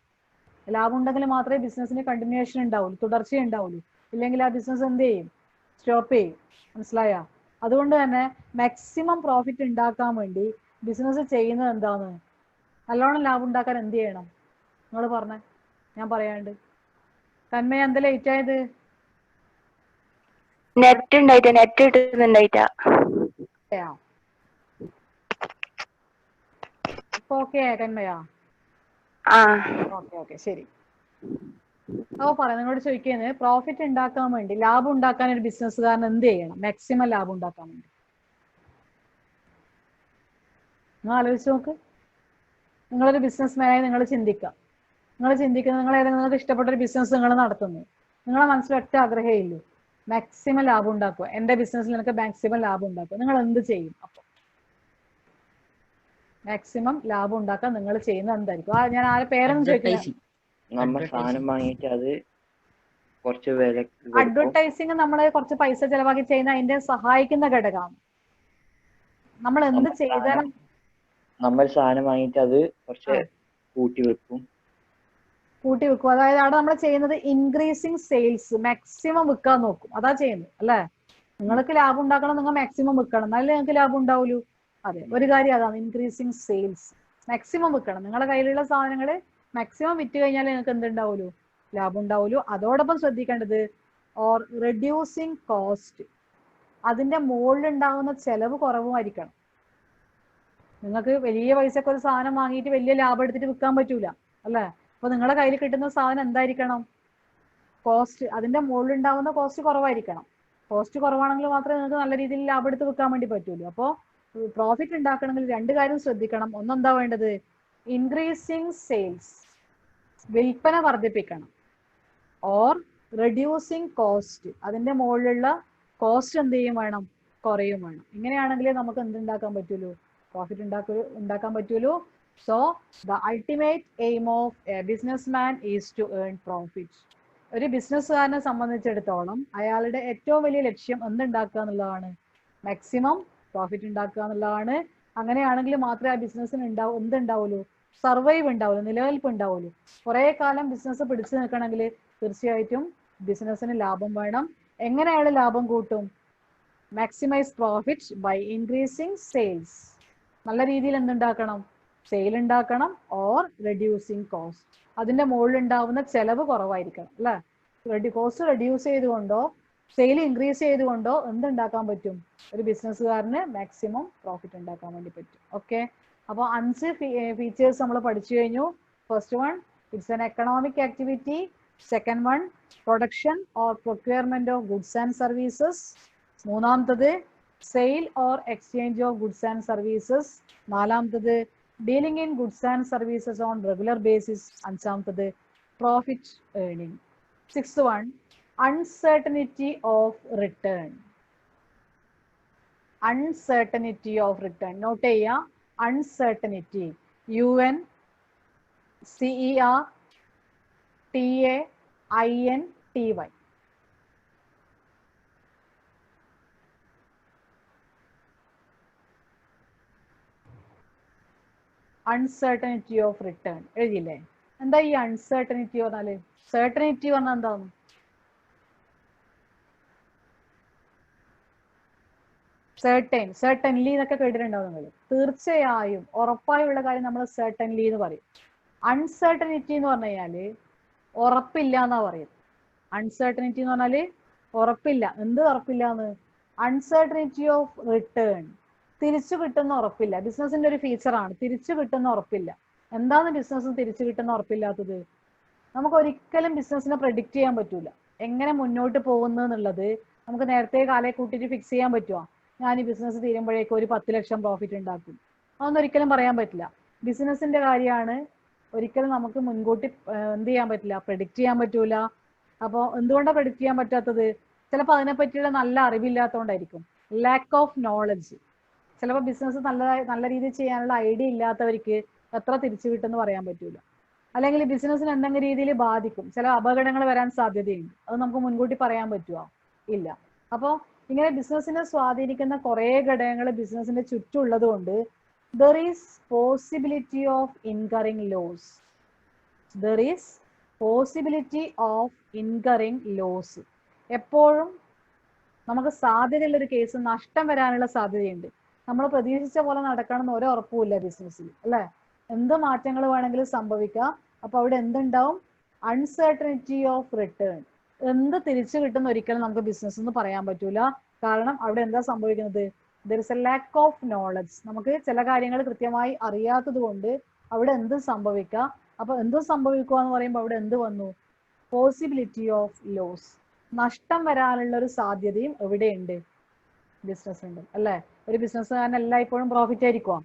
ലാഭം ഉണ്ടെങ്കിൽ മാത്രമേ ബിസിനസ്സിന് കണ്ടിന്യൂഷൻ ഉണ്ടാവുള്ളൂ, തുടർച്ച ഉണ്ടാവുള്ളൂ. ഇല്ലെങ്കിൽ ആ ബിസിനസ് എന്ത് ചെയ്യും? സ്റ്റോപ്പ് ചെയ്യും. മനസ്സിലായ? അതുകൊണ്ട് തന്നെ മാക്സിമം പ്രോഫിറ്റ് ഉണ്ടാക്കാൻ വേണ്ടി ബിസിനസ് ചെയ്യുന്നത് എന്താണ്? നല്ലോണം ലാഭം ഉണ്ടാക്കാൻ എന്ത് ചെയ്യണം? നിങ്ങൾ പറഞ്ഞേ, ഞാൻ പറയാണ്ട്. തന്മയ എന്താ ലേറ്റ് ആയത്? നെറ്റ് കിട്ടുന്നുണ്ടായിട്ടാ. ഇപ്പൊ ഓക്കെ കന്മയാ? ഓക്കെ ശരി. അപ്പൊ പറയാം, നിങ്ങളോട് ചോദിക്കുന്നത് പ്രോഫിറ്റ് ഉണ്ടാക്കാൻ വേണ്ടി, ലാഭം ഉണ്ടാക്കാൻ ഒരു ബിസിനസ്സുകാരൻ എന്ത് ചെയ്യണം? മാക്സിമം ലാഭം ഉണ്ടാക്കാൻ വേണ്ടി നിങ്ങൾ ആലോചിച്ച് നോക്ക്. നിങ്ങളൊരു ബിസിനസ് മാനായി നിങ്ങൾ ചിന്തിക്കുന്നത് നിങ്ങൾ ഏതെങ്കിലും നിങ്ങൾക്ക് ഇഷ്ടപ്പെട്ട ഒരു ബിസിനസ് നിങ്ങൾ നടത്തുന്നു. നിങ്ങളെ മനസ്സിൽ ഒറ്റ ആഗ്രഹമേ ഇല്ലൂ, മാക്സിമം ലാഭം ഉണ്ടാക്കുക, എന്റെ ബിസിനസ്സിൽ നിങ്ങൾക്ക് മാക്സിമം ലാഭം ഉണ്ടാക്കുക. നിങ്ങൾ എന്ത് ചെയ്യും? അപ്പൊ മാക്സിമം ലാഭം ഉണ്ടാക്കാൻ നിങ്ങൾ ചെയ്യുന്നത് എന്തായിരിക്കും? ഞാൻ ആരെ പേരൊന്നും ചോദിക്കില്ല. നമ്മൾ സാധനം വാങ്ങിയിട്ട് അത് കുറച്ച് വില. അഡ്വർടൈസിങ് നമ്മൾ കുറച്ച് പൈസ ചെലവാക്കി ചെയ്യുന്ന അതിന്റെ സഹായിക്കുന്ന ഘടകമാണ്. നമ്മൾ എന്ത് ചെയ്താലും നമ്മൾ സാധനം വാങ്ങിയിട്ട് അത് കുറച്ച് കൂട്ടി വെക്കും. അതായത് അവിടെ നമ്മൾ ചെയ്യുന്നത് ഇൻക്രീസിങ് സെയിൽസ്, മാക്സിമം വിൽക്കാൻ നോക്കും. അതാ ചെയ്യുന്നത് അല്ലേ? നിങ്ങൾക്ക് ലാഭം ഉണ്ടാക്കണം, നിങ്ങൾ മാക്സിമം വിൽക്കണം, എന്നാലേ നിങ്ങൾക്ക് ലാഭം ഉണ്ടാവുള്ളൂ. അതെ, ഒരു കാര്യം അതാണ്, ഇൻക്രീസിങ് സെയിൽസ്. മാക്സിമം വിൽക്കണം. നിങ്ങളുടെ കയ്യിലുള്ള സാധനങ്ങൾ മാക്സിമം വിറ്റ് കഴിഞ്ഞാൽ നിങ്ങൾക്ക് എന്തുണ്ടാവുള്ളൂ? ലാഭം ഉണ്ടാവുള്ളൂ. അതോടൊപ്പം ശ്രദ്ധിക്കേണ്ടത് ഓർ റെഡ്യൂസിങ് കോസ്റ്റ്. അതിന്റെ മുകളിൽ ഉണ്ടാകുന്ന ചെലവ് കുറവുമായിരിക്കണം. നിങ്ങൾക്ക് വലിയ പൈസക്ക് ഒരു സാധനം വാങ്ങിയിട്ട് വലിയ ലാഭം എടുത്തിട്ട് വിൽക്കാൻ പറ്റൂല അല്ലേ? അപ്പൊ നിങ്ങളുടെ കയ്യിൽ കിട്ടുന്ന സാധനം എന്തായിരിക്കണം? കോസ്റ്റ്, അതിന്റെ മുകളിൽ ഉണ്ടാകുന്ന കോസ്റ്റ് കുറവായിരിക്കണം. കോസ്റ്റ് കുറവാണെങ്കിൽ മാത്രമേ നിങ്ങൾക്ക് നല്ല രീതിയിൽ ലാഭം എടുത്ത് വിൽക്കാൻ വേണ്ടി പറ്റുള്ളൂ. അപ്പോൾ പ്രോഫിറ്റ് ഉണ്ടാക്കണമെങ്കിൽ 2 കാര്യം ശ്രദ്ധിക്കണം. ഒന്നെന്താ വേണ്ടത്? ഇൻക്രീസിങ് സെയിൽസ്, വിൽപ്പന വർദ്ധിപ്പിക്കണം. ഓർ റെഡ്യൂസിങ് കോസ്റ്റ്, അതിന്റെ മുകളിലുള്ള കോസ്റ്റ് എന്ത് ചെയ്യും വേണം? കുറയും വേണം. ഇങ്ങനെയാണെങ്കിലേ നമുക്ക് എന്തുണ്ടാക്കാൻ പറ്റുള്ളൂ? പ്രോഫിറ്റ് ഉണ്ടാക്കാൻ പറ്റുള്ളൂ. So the ultimate aim of a business man is to earn profit. ഒരു ബിസിനസ്സുകാരനെ സംബന്ധിച്ചിടത്തോളം അയാളുടെ ഏറ്റവും വലിയ ലക്ഷ്യം എന്തുണ്ടാക്കുക എന്നുള്ളതാണ്? മാക്സിമം പ്രോഫിറ്റ് ഉണ്ടാക്കുക എന്നുള്ളതാണ്. അങ്ങനെയാണെങ്കിൽ മാത്രമേ ആ ബിസിനസ്സിന് എന്തുണ്ടാവുള്ളൂ? സർവൈവ് ഉണ്ടാവുള്ളൂ, നിലനിൽപ്പ് ഉണ്ടാവുള്ളൂ. കുറെ കാലം ബിസിനസ് പിടിച്ചു നിൽക്കണമെങ്കിൽ തീർച്ചയായിട്ടും ബിസിനസ്സിന് ലാഭം വേണം. എങ്ങനെ അയാൾ ലാഭം കൂട്ടും? Maximise profit by increasing sales. നല്ല രീതിയിൽ എന്തുണ്ടാക്കണം? സെയിൽ ഉണ്ടാക്കണം ഓർ റെഡ്യൂസിങ് കോസ്റ്റ്. അതിന്റെ മുകളിൽ ഉണ്ടാവുന്ന ചെലവ് കുറവായിരിക്കണം അല്ലെ? കോസ്റ്റ് റെഡ്യൂസ് ചെയ്തുകൊണ്ടോ സെയിൽ ഇൻക്രീസ് ചെയ്തുകൊണ്ടോ എന്തുണ്ടാക്കാൻ പറ്റും? ഒരു ബിസിനസ്സുകാരന് മാക്സിമം പ്രോഫിറ്റ് ഉണ്ടാക്കാൻ വേണ്ടി പറ്റും. ഓക്കെ, അപ്പോൾ 5 ഫീച്ചേഴ്സ് നമ്മൾ പഠിച്ചു കഴിഞ്ഞു. First one, it's an economic activity. Second one, production or procurement of goods and services. മൂന്നാമത്തത്, sale or exchange of goods and services. നാലാമത്തത്, dealing in goods and services on regular basis. അഞ്ചാമത്തത്, profit earning. Sixth one, uncertainty of return. Uncertainty of return. Note ചെയ്യുക, uncertainty. UNCERTAINTY. Uncertainty of return. എഴുതിയില്ലേ? എന്താ ഈ uncertainty പറഞ്ഞാല്? Certainty പറഞ്ഞാൽ എന്താണ്? certainly എന്നൊക്കെ കേട്ടിട്ടുണ്ടാവും നിങ്ങൾ. തീർച്ചയായും, ഉറപ്പായുള്ള കാര്യം നമ്മൾ certainly എന്ന് പറയും. അൺസർട്ടനിറ്റി എന്ന് പറഞ്ഞു കഴിഞ്ഞാല് ഉറപ്പില്ല എന്നാ പറയും. അൺസർട്ടനിറ്റി എന്ന് പറഞ്ഞാല് ഉറപ്പില്ല. എന്ത് ഉറപ്പില്ലാന്ന്? Uncertainty of return. തിരിച്ചു കിട്ടുന്ന ഉറപ്പില്ല. ബിസിനസിന്റെ ഒരു ഫീച്ചറാണ് തിരിച്ചു കിട്ടുന്ന ഉറപ്പില്ല. എന്താണ് ബിസിനസ് തിരിച്ചു കിട്ടുന്ന ഉറപ്പില്ലാത്തത്? നമുക്ക് ഒരിക്കലും ബിസിനസിനെ പ്രെഡിക്റ്റ് ചെയ്യാൻ പറ്റൂല. എങ്ങനെ മുന്നോട്ട് പോകുന്നു എന്നുള്ളത് നമുക്ക് നേരത്തെ കാലേ കൂട്ടിയിട്ട് ഫിക്സ് ചെയ്യാൻ പറ്റുമോ? ഞാൻ ഈ ബിസിനസ് തീരുമ്പോഴേക്കും ഒരു 10 ലക്ഷം പ്രോഫിറ്റ് ഉണ്ടാക്കും, അതൊന്നും ഒരിക്കലും പറയാൻ പറ്റില്ല. ബിസിനസിന്റെ കാര്യമാണ്, ഒരിക്കലും നമുക്ക് മുൻകൂട്ടി എന്ത് ചെയ്യാൻ പറ്റില്ല, പ്രെഡിക്റ്റ് ചെയ്യാൻ പറ്റൂല. അപ്പോൾ എന്തുകൊണ്ടാണ് പ്രെഡിക്റ്റ് ചെയ്യാൻ പറ്റാത്തത്? ചിലപ്പോൾ അതിനെപ്പറ്റിയുള്ള നല്ല അറിവില്ലാത്തതുകൊണ്ടായിരിക്കും. Lack of knowledge. ചിലപ്പോൾ ബിസിനസ് നല്ല രീതിയിൽ ചെയ്യാനുള്ള ഐഡിയ ഇല്ലാത്തവർക്ക് എത്ര തിരിച്ചു കിട്ടുമെന്ന് പറയാൻ പറ്റൂല. അല്ലെങ്കിൽ ബിസിനസ്സിന് എന്തെങ്കിലും രീതിയിൽ ബാധിക്കും, ചില അപകടങ്ങൾ വരാൻ സാധ്യതയുണ്ട്, അത് നമുക്ക് മുൻകൂട്ടി പറയാൻ പറ്റുമോ? ഇല്ല. അപ്പോൾ ഇങ്ങനെ ബിസിനസ്സിനെ സ്വാധീനിക്കുന്ന കുറേ ഘടകങ്ങൾ ബിസിനസ്സിന്റെ ചുറ്റുമുള്ളത് കൊണ്ട് there is possibility of incurring loss. There is possibility of incurring loss. എപ്പോഴും നമുക്ക് സാധ്യതയുള്ള ഒരു കേസ് നഷ്ടം വരാനുള്ള സാധ്യതയുണ്ട്. നമ്മൾ പ്രതീക്ഷിച്ച പോലെ നടക്കണമെന്ന് ഒരു ഉറപ്പുമില്ല ബിസിനസ്സിൽ അല്ലെ? എന്ത് മാറ്റങ്ങൾ വേണമെങ്കിലും സംഭവിക്കാം. അപ്പൊ അവിടെ എന്തുണ്ടാവും? Uncertainty of return. എന്ത് തിരിച്ചു കിട്ടുന്ന ഒരിക്കലും നമുക്ക് ബിസിനസ് എന്ന് പറയാൻ പറ്റൂല. കാരണം അവിടെ എന്താ സംഭവിക്കുന്നത്? There is A lakh of knowledge. നമുക്ക് ചില കാര്യങ്ങൾ കൃത്യമായി അറിയാത്തത് കൊണ്ട് അവിടെ എന്ത് സംഭവിക്കാം. അപ്പൊ എന്ത് സംഭവിക്കുക എന്ന് പറയുമ്പോൾ അവിടെ എന്ത് വന്നു? Possibility of loss. നഷ്ടം വരാനുള്ള ഒരു സാധ്യതയും എവിടെയുണ്ട്? ബിസിനസ് ഉണ്ട് അല്ലെ? ഒരു ബിസിനസ്സുകാരൻ എല്ലായ്പ്പോഴും പ്രോഫിറ്റ് ആയിരിക്കുക?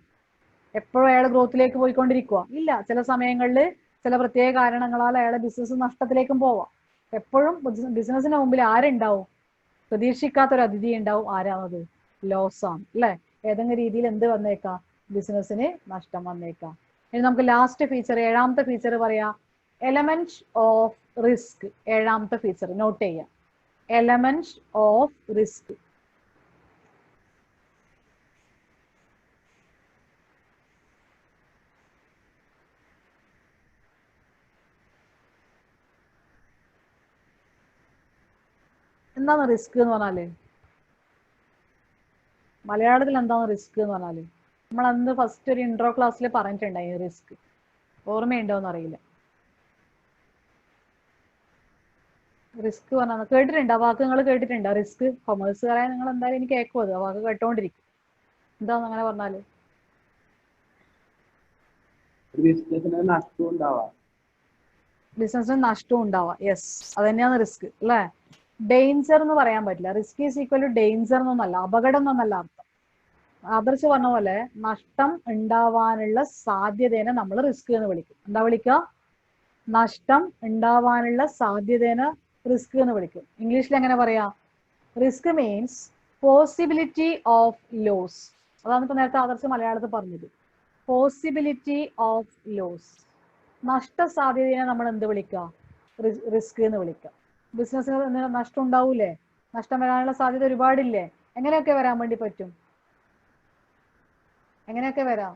എപ്പോഴും അയാൾ ഗ്രോത്തിലേക്ക് പോയിക്കൊണ്ടിരിക്കുക? ഇല്ല. ചില സമയങ്ങളിൽ ചില പ്രത്യേക കാരണങ്ങളാൽ അയാളെ ബിസിനസ് നഷ്ടത്തിലേക്കും പോവാം. എപ്പോഴും ബിസിനസിന് മുമ്പിൽ ആരുണ്ടാവും? പ്രതീക്ഷിക്കാത്തൊരു അതിഥി ഉണ്ടാവും. ആരാണത്? ലോസ് ആണ് അല്ലെ? ഏതെങ്കിലും രീതിയിൽ എന്ത് വന്നേക്കാം? ബിസിനസ്സിന് നഷ്ടം വന്നേക്കാം. ഇനി നമുക്ക് ലാസ്റ്റ് ഫീച്ചർ, ഏഴാമത്തെ ഫീച്ചർ പറയാം. Element of risk. ഏഴാമത്തെ ഫീച്ചർ നോട്ട് ചെയ്യാം. Element of risk. എന്താണ് റിസ്ക് എന്ന് പറഞ്ഞാല്? മലയാളത്തിൽ എന്താണ് റിസ്ക് എന്ന് പറഞ്ഞാല്? നമ്മൾ അന്ന് ഫസ്റ്റ് ഒരു ഇൻട്രോ ക്ലാസ്സിൽ പറഞ്ഞിട്ടുണ്ടായി റിസ്ക്. ഓർമ്മയുണ്ടോന്ന് അറിയില്ല. റിസ്ക് പറഞ്ഞാൽ കേട്ടിട്ടുണ്ടോ? ആ വാക്ക് നിങ്ങൾ കേട്ടിട്ടുണ്ടോ? റിസ്ക്. കൊമേഴ്സുകാരായ നിങ്ങൾ എന്തായാലും എനിക്ക് കേൾക്കും, അത് ആ വാക്ക് കേട്ടോണ്ടിരിക്കും. എന്താന്ന് അങ്ങനെ പറഞ്ഞാല്? ബിസിനസിന് നഷ്ടം ഉണ്ടാവാം. ബിസിനസ്സിന് നഷ്ടവും ഉണ്ടാവാം. യെസ്, അത് തന്നെയാണ് റിസ്ക് അല്ലെ? ഡേഞ്ചർ എന്ന് പറയാൻ പറ്റില്ല. Risk is equal to danger എന്നൊന്നല്ല, അപകടം എന്നൊന്നല്ല അർത്ഥം. ആദർശ് പറഞ്ഞ പോലെ നഷ്ടം ഉണ്ടാവാനുള്ള സാധ്യതേനെ നമ്മൾ റിസ്ക് എന്ന് വിളിക്കും. എന്താ വിളിക്കുക? നഷ്ടം ഉണ്ടാവാനുള്ള സാധ്യതേനെ റിസ്ക് എന്ന് വിളിക്കും. ഇംഗ്ലീഷിൽ എങ്ങനെ പറയാ? Risk means possibility of loss. അതാണ് ഇപ്പൊ നേരത്തെ ആദർശ് മലയാളത്തിൽ പറഞ്ഞത്. Possibility of loss. നഷ്ട സാധ്യതയെ നമ്മൾ എന്ത് വിളിക്കുക? റിസ്ക് എന്ന് വിളിക്കുക. ബിസിനസ്സിന് നഷ്ടം ഉണ്ടാവൂലേ? നഷ്ടം വരാനുള്ള സാധ്യത ഒരുപാടില്ലേ? എങ്ങനെയൊക്കെ വരാൻ വേണ്ടി പറ്റും? എങ്ങനെയൊക്കെ വരാം?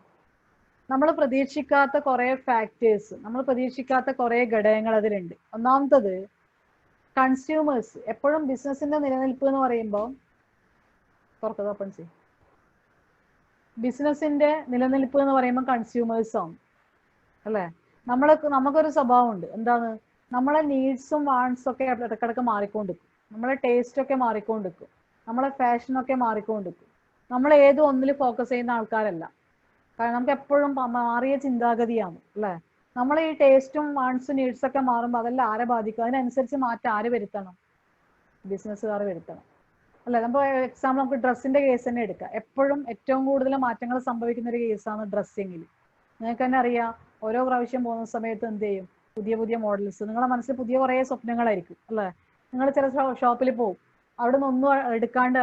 നമ്മൾ പ്രതീക്ഷിക്കാത്ത കുറെ ഫാക്ടേഴ്സ്, നമ്മൾ പ്രതീക്ഷിക്കാത്ത കുറെ ഘടകങ്ങൾ അതിലുണ്ട്. ഒന്നാമത്തത് കൺസ്യൂമേഴ്സ്. എപ്പോഴും ബിസിനസിന്റെ നിലനിൽപ്പ് എന്ന് പറയുമ്പോൾ ബിസിനസിന്റെ നിലനിൽപ്പ് എന്ന് പറയുമ്പോൾ കൺസ്യൂമേഴ്സ് ആണ് അല്ലേ? നമുക്കൊരു സ്വഭാവമുണ്ട്, എന്താണ്, നമ്മളെ നീഡ്സും വാണ്ട്സും ഒക്കെ ഇടക്കിടക്ക് മാറിക്കൊണ്ടിരിക്കും, നമ്മളെ ടേസ്റ്റ് ഒക്കെ മാറിക്കൊണ്ടിരിക്കും, നമ്മളെ ഫാഷനൊക്കെ മാറിക്കൊണ്ടിരിക്കും. നമ്മൾ ഏത് ഒന്നിൽ ഫോക്കസ് ചെയ്യുന്ന ആൾക്കാരല്ല. കാരണം നമുക്ക് എപ്പോഴും മാറിയ ചിന്താഗതിയാണ് അല്ലേ? നമ്മൾ ഈ ടേസ്റ്റും വാണ്ട്സും നീഡ്സും ഒക്കെ മാറുമ്പോൾ അതെല്ലാം ആരെ ബാധിക്കും? അതിനനുസരിച്ച് മാറ്റം ആര് വരുത്തണം? ബിസിനസ്സുകാർ വരുത്തണം അല്ലെ? നമ്മൾ എക്സാമ്പിൾ നമുക്ക് ഡ്രസ്സിന്റെ കേസ് തന്നെ എടുക്കാം. എപ്പോഴും ഏറ്റവും കൂടുതൽ മാറ്റങ്ങൾ സംഭവിക്കുന്ന ഒരു കേസാണ് ഡ്രസ്സിങ്ങിൽ. നിങ്ങൾക്ക് തന്നെ അറിയാം, ഓരോ പ്രാവശ്യം പോകുന്ന സമയത്ത് എന്ത് ചെയ്യും? പുതിയ പുതിയ മോഡൽസ്, നിങ്ങളുടെ മനസ്സിൽ പുതിയ കുറേ സ്വപ്നങ്ങളായിരിക്കും അല്ലേ? നിങ്ങൾ ചില ഷോപ്പിൽ പോകും, അവിടെ നിന്ന് ഒന്നും എടുക്കാണ്ട്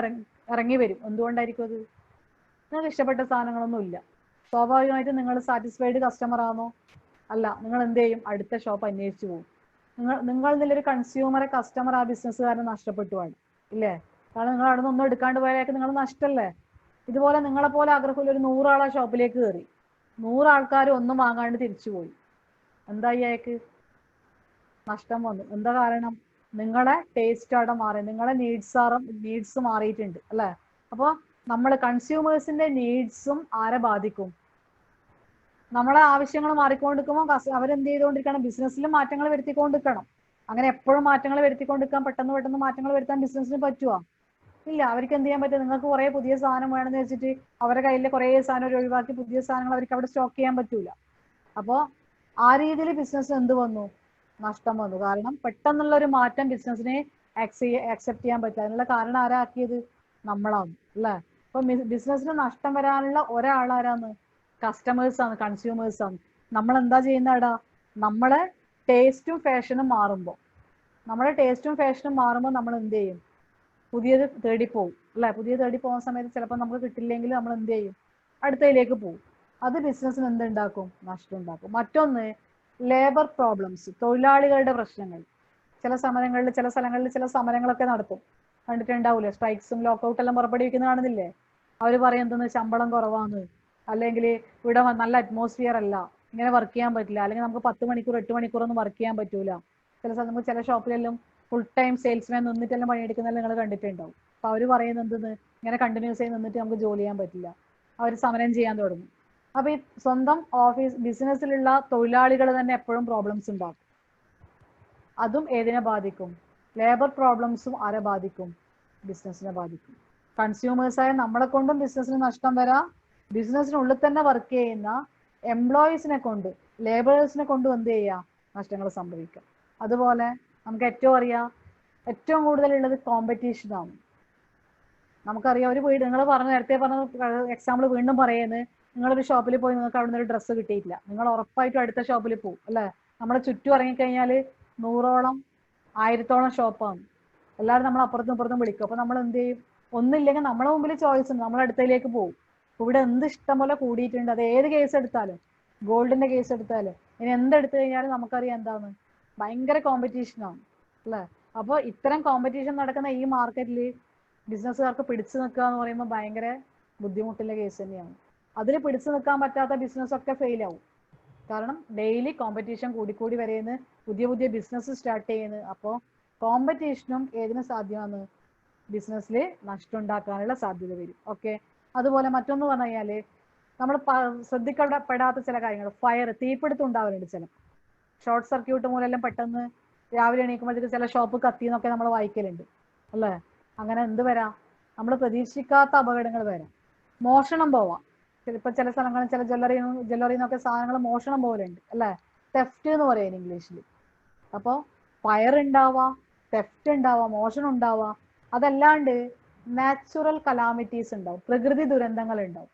ഇറങ്ങി വരും. എന്തുകൊണ്ടായിരിക്കും അത്? നിങ്ങൾക്ക് ഇഷ്ടപ്പെട്ട സാധനങ്ങളൊന്നും ഇല്ല. സ്വാഭാവികമായിട്ടും നിങ്ങൾ സാറ്റിസ്ഫൈഡ് കസ്റ്റമർ ആണോ? അല്ല. നിങ്ങൾ എന്ത് ചെയ്യും? അടുത്ത ഷോപ്പ് അന്വേഷിച്ചു പോകും. നിങ്ങൾ ഇതിലൊരു കൺസ്യൂമറെ, കസ്റ്റമർ ആ ബിസിനസ്സുകാരന് നഷ്ടപ്പെട്ടു ആണ് ഇല്ലേ? കാരണം നിങ്ങൾ അവിടെ നിന്ന് ഒന്നും എടുക്കാണ്ട് പോയാലേക്ക് നിങ്ങൾ നഷ്ടമല്ലേ? ഇതുപോലെ നിങ്ങളെ പോലെ ആഗ്രഹമുള്ള ഒരു 100 ആളാ ഷോപ്പിലേക്ക് കയറി, 100 ആൾക്കാർ ഒന്നും വാങ്ങാണ്ട് തിരിച്ചുപോയി. എന്തായി അയക്ക്? നഷ്ടം വന്നു. എന്താ കാരണം? നിങ്ങളെ ടേസ്റ്റ് അവിടെ മാറി, നിങ്ങളെ നീഡ്സ് മാറിയിട്ടുണ്ട് അല്ലേ? അപ്പോൾ നമ്മൾ കൺസ്യൂമേഴ്സിന്റെ നീഡ്സും ആരെ ബാധിക്കും? നമ്മളെ ആവശ്യങ്ങൾ മാറിക്കൊണ്ടിരിക്കുമ്പോൾ അവരെന്ത് ചെയ്തുകൊണ്ടിരിക്കണം? ബിസിനസ്സിലും മാറ്റങ്ങൾ വരുത്തിക്കൊണ്ടിരിക്കണം. അങ്ങനെ എപ്പോഴും മാറ്റങ്ങൾ വരുത്തിക്കൊണ്ടിരിക്കാൻ, പെട്ടെന്ന് മാറ്റങ്ങൾ വരുത്താൻ ബിസിനസ്സിന് പറ്റുമോ? ഇല്ല. അവർക്ക് എന്ത് ചെയ്യാൻ പറ്റും? നിങ്ങൾക്ക് കുറേ പുതിയ സാധനം വേണമെന്ന് വെച്ചിട്ട് അവരുടെ കയ്യിൽ കുറേ സാധനം ഒഴിവാക്കി പുതിയ സാധനങ്ങൾ അവർക്ക് അവിടെ സ്റ്റോക്ക് ചെയ്യാൻ പറ്റൂല. അപ്പോൾ ആ രീതിയിൽ ബിസിനസ് എന്ത് വന്നു? നഷ്ടം വന്നു. കാരണം പെട്ടെന്നുള്ള ഒരു മാറ്റം ബിസിനസ്സിനെ അക്സെപ്റ്റ് ചെയ്യാൻ പറ്റില്ല. അതിനുള്ള കാരണം ആരാക്കിയത്? നമ്മളാണ് അല്ലേ? അപ്പൊ ബിസിനസ്സിന് നഷ്ടം വരാനുള്ള ഒരാളാരാന്ന്? കസ്റ്റമേഴ്സാണ്, കൺസ്യൂമേഴ്സാണ്. നമ്മൾ എന്താ ചെയ്യുന്നടാ? നമ്മളെ ടേസ്റ്റും ഫാഷനും മാറുമ്പോൾ നമ്മൾ എന്ത് ചെയ്യും? പുതിയത് തേടി പോകും അല്ലെ? പുതിയത് തേടി പോകുന്ന സമയത്ത് ചിലപ്പോൾ നമുക്ക് കിട്ടില്ലെങ്കിൽ നമ്മൾ എന്ത് ചെയ്യും? അടുത്തതിലേക്ക് പോകും. അത് ബിസിനസ്സിന് എന്തുണ്ടാക്കും? നഷ്ടം ഉണ്ടാക്കും. മറ്റൊന്ന് ലേബർ പ്രോബ്ലംസ്, തൊഴിലാളികളുടെ പ്രശ്നങ്ങൾ. ചില സ്ഥലങ്ങളിൽ ചില സമരങ്ങളൊക്കെ നടത്തും, കണ്ടിട്ടുണ്ടാവൂലേ? സ്ട്രൈക്സും ലോക്കൗട്ട് എല്ലാം പുറപ്പെടുവിക്കുന്ന കാണുന്നില്ലേ? അവർ പറയും എന്തെന്ന്, ശമ്പളം കുറവാണ്, അല്ലെങ്കിൽ ഇവിടെ നല്ല അറ്റ്മോസ്ഫിയർ അല്ല, ഇങ്ങനെ വർക്ക് ചെയ്യാൻ പറ്റില്ല, അല്ലെങ്കിൽ നമുക്ക് 10 മണിക്കൂർ 8 മണിക്കൂറൊന്നും വർക്ക് ചെയ്യാൻ പറ്റൂല. നമുക്ക് ചില ഷോപ്പിലെല്ലാം ഫുൾ ടൈം സെയിൽസ്മാൻ നിന്നിട്ടെല്ലാം പണിയെടുക്കുന്നതെല്ലാം നിങ്ങൾ കണ്ടിട്ടുണ്ടാവും. അപ്പൊ അവർ പറയുന്നത് എന്തെന്ന്, ഇങ്ങനെ കണ്ടിന്യൂസ് ആയി നിന്നിട്ട് നമുക്ക് ജോലി ചെയ്യാൻ പറ്റില്ല. അവർ സമരം ചെയ്യാൻ തുടങ്ങും. അപ്പൊ ഈ സ്വന്തം ബിസിനസ്സിലുള്ള തൊഴിലാളികൾ തന്നെ എപ്പോഴും പ്രോബ്ലംസ് ഉണ്ടാക്കും. അതും ഏതിനെ ബാധിക്കും? ലേബർ പ്രോബ്ലംസും ആരെ ബാധിക്കും? ബിസിനസ്സിനെ ബാധിക്കും. കൺസ്യൂമേഴ്സായ നമ്മളെ കൊണ്ടും ബിസിനസ്സിന് നഷ്ടം വരാം. ബിസിനസ്സിനുള്ളിൽ തന്നെ വർക്ക് ചെയ്യുന്ന എംപ്ലോയീസിനെ കൊണ്ട്, ലേബേഴ്സിനെ കൊണ്ടും എന്ത് ചെയ്യാം? നഷ്ടങ്ങൾ സംഭവിക്കാം. അതുപോലെ നമുക്ക് ഏറ്റവും കൂടുതലുള്ളത് കോമ്പറ്റീഷനാണ്. നമുക്കറിയാം, ഒരു വീട്, നിങ്ങൾ നേരത്തെ പറഞ്ഞ എക്സാമ്പിൾ വീണ്ടും പറയുന്നത്, നിങ്ങളൊരു ഷോപ്പിൽ പോയി നിങ്ങൾക്ക് അവിടെ നിന്ന് ഒരു ഡ്രസ്സ് കിട്ടിയിട്ടില്ല, നിങ്ങൾ ഉറപ്പായിട്ടും അടുത്ത ഷോപ്പിൽ പോകും അല്ലേ? നമ്മളെ ചുറ്റും ഇറങ്ങിക്കഴിഞ്ഞാൽ 100ഓളം 1000ഓളം ഷോപ്പാണ്. എല്ലാവരും നമ്മൾ അപ്പുറത്തും ഇപ്പുറത്തും വിളിക്കും. അപ്പൊ നമ്മൾ എന്ത് ചെയ്യും? ഒന്നില്ലെങ്കിൽ നമ്മളെ മുമ്പിൽ ചോയ്സ് ഉണ്ട്, നമ്മൾ അടുത്തതിലേക്ക് പോകും. ഇവിടെ എന്ത് ഇഷ്ടം പോലെ കൂടിയിട്ടുണ്ട്. അത് ഏത് കേസ് എടുത്താലും, ഗോൾഡിന്റെ കേസ് എടുത്താലും, ഇനി എന്തെടുത്തു കഴിഞ്ഞാലും നമുക്കറിയാം എന്താണ്, ഭയങ്കര കോമ്പറ്റീഷനാണ് അല്ലേ? അപ്പോൾ ഇത്തരം കോമ്പറ്റീഷൻ നടക്കുന്ന ഈ മാർക്കറ്റിൽ ബിസിനസ്സുകാർക്ക് പിടിച്ചു നിൽക്കുക എന്ന് പറയുമ്പോൾ ഭയങ്കര ബുദ്ധിമുട്ടുള്ള കേസ് തന്നെയാണ്. അതിൽ പിടിച്ചു നിൽക്കാൻ പറ്റാത്ത ബിസിനസ്സൊക്കെ ഫെയിൽ ആവും. കാരണം ഡെയിലി കോമ്പറ്റീഷൻ കൂടിക്കൂടി വരുന്നത്, പുതിയ ബിസിനസ് സ്റ്റാർട്ട് ചെയ്യുന്നത്. അപ്പോൾ കോമ്പറ്റീഷനും ഏതിനും സാധ്യമാണ്? ബിസിനസ്സിൽ നഷ്ടം ഉണ്ടാക്കാനുള്ള സാധ്യത വരും. ഓക്കെ. അതുപോലെ മറ്റൊന്ന് പറഞ്ഞു കഴിഞ്ഞാൽ, നമ്മൾ ശ്രദ്ധിക്കപ്പെടാത്ത ചില കാര്യങ്ങൾ, ഫയർ, തീപിടുത്തം ഉണ്ടാവലുണ്ട്. ചില ഷോർട്ട് സർക്യൂട്ട് മൂലം പെട്ടെന്ന് രാവിലെ എണീക്കുമ്പോഴത്തേക്ക് ചില ഷോപ്പ് കത്തിന്നൊക്കെ നമ്മൾ വായിക്കലുണ്ട് അല്ലേ? അങ്ങനെ എന്ത് വരാം? നമ്മൾ പ്രതീക്ഷിക്കാത്ത അപകടങ്ങൾ വരാം. മോഷണം പോവാം. ചിലപ്പോൾ ചില സ്ഥലങ്ങളിൽ ചില ജ്വല്ലറിന്നൊക്കെ സാധനങ്ങൾ മോഷണം പോലുണ്ട് അല്ലേ? തെഫ്റ്റ് എന്ന് പറയും ഇംഗ്ലീഷിൽ. അപ്പോൾ ഫയർ ഉണ്ടാവാം, തെഫ്റ്റ് ഉണ്ടാവാം, മോഷണം ഉണ്ടാവാം. അതല്ലാണ്ട് നാച്ചുറൽ കലാമിറ്റീസ് ഉണ്ടാവും, പ്രകൃതി ദുരന്തങ്ങൾ ഉണ്ടാവും.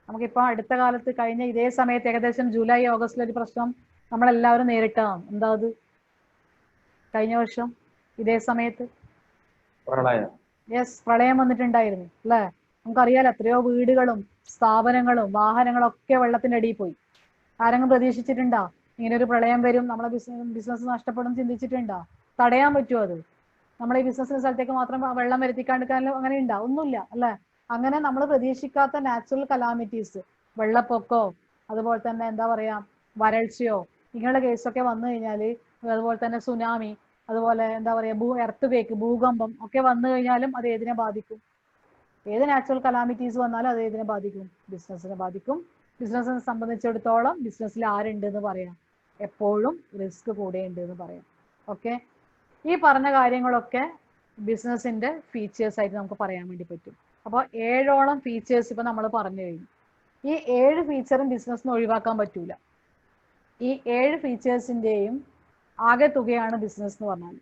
നമുക്കിപ്പോൾ അടുത്ത കാലത്ത് കഴിഞ്ഞ ഇതേ സമയത്ത് ഏകദേശം ജൂലൈ ഓഗസ്റ്റിലൊരു പ്രശ്നം നമ്മളെല്ലാവരും നേരിട്ടതാണ്. എന്താ അത്? കഴിഞ്ഞ വർഷം ഇതേ സമയത്ത് പ്രളയം വന്നിട്ടുണ്ടായിരുന്നു അല്ലേ? നമുക്കറിയാലോ, എത്രയോ വീടുകളും സ്ഥാപനങ്ങളും വാഹനങ്ങളും ഒക്കെ വെള്ളത്തിന്റെ അടിയിൽ പോയി. ആരെങ്കിലും പ്രതീക്ഷിച്ചിട്ടുണ്ടോ ഇങ്ങനെ ഒരു പ്രളയം വരും, നമ്മളെ ബിസിനസ് നഷ്ടപ്പെടും? ചിന്തിച്ചിട്ടുണ്ടോ? തടയാൻ പറ്റുമോ അത്? നമ്മളെ ഈ ബിസിനസിന്റെ സ്ഥലത്തേക്ക് മാത്രം വെള്ളം വരുത്തിക്കാണ്ടിരിക്കാനോ അങ്ങനെ ഉണ്ടോ? ഒന്നുമില്ല അല്ലേ? അങ്ങനെ നമ്മൾ പ്രതീക്ഷിക്കാത്ത നാച്ചുറൽ കലാമിറ്റീസ്, വെള്ളപ്പൊക്കോ അതുപോലെ തന്നെ എന്താ പറയാ വരൾച്ചയോ ഇങ്ങനെയുള്ള കേസൊക്കെ വന്നു കഴിഞ്ഞാൽ, അതുപോലെ തന്നെ സുനാമി, അതുപോലെ എന്താ പറയാ എർത്ത് ക്വേക്ക്, ഭൂകമ്പം ഒക്കെ വന്നു കഴിഞ്ഞാലും അത് ഏതിനെ ബാധിക്കും? ഏത് നാച്ചുറൽ കലാമിറ്റീസ് വന്നാലും അത് ഏതിനെ ബാധിക്കും? ബിസിനസ്സിനെ ബാധിക്കും. ബിസിനസ്സിനെ സംബന്ധിച്ചിടത്തോളം ബിസിനസ്സിൽ ആരുണ്ട് എന്ന് പറയാം? എപ്പോഴും റിസ്ക് കൂടെ ഉണ്ട് എന്ന് പറയാം. ഓക്കെ, ഈ പറഞ്ഞ കാര്യങ്ങളൊക്കെ ബിസിനസിന്റെ ഫീച്ചേഴ്സ് ആയിട്ട് നമുക്ക് പറയാൻ വേണ്ടി പറ്റും. അപ്പോൾ 7ഓളം ഫീച്ചേഴ്സ് ഇപ്പൊ നമ്മൾ പറഞ്ഞു കഴിഞ്ഞു. ഈ 7 ഫീച്ചറും ബിസിനസ്സിന് ഒഴിവാക്കാൻ പറ്റൂല. ഈ 7 ഫീച്ചേഴ്സിന്റെയും ആകെ തുകയാണ് ബിസിനസ് എന്ന് പറഞ്ഞാൽ.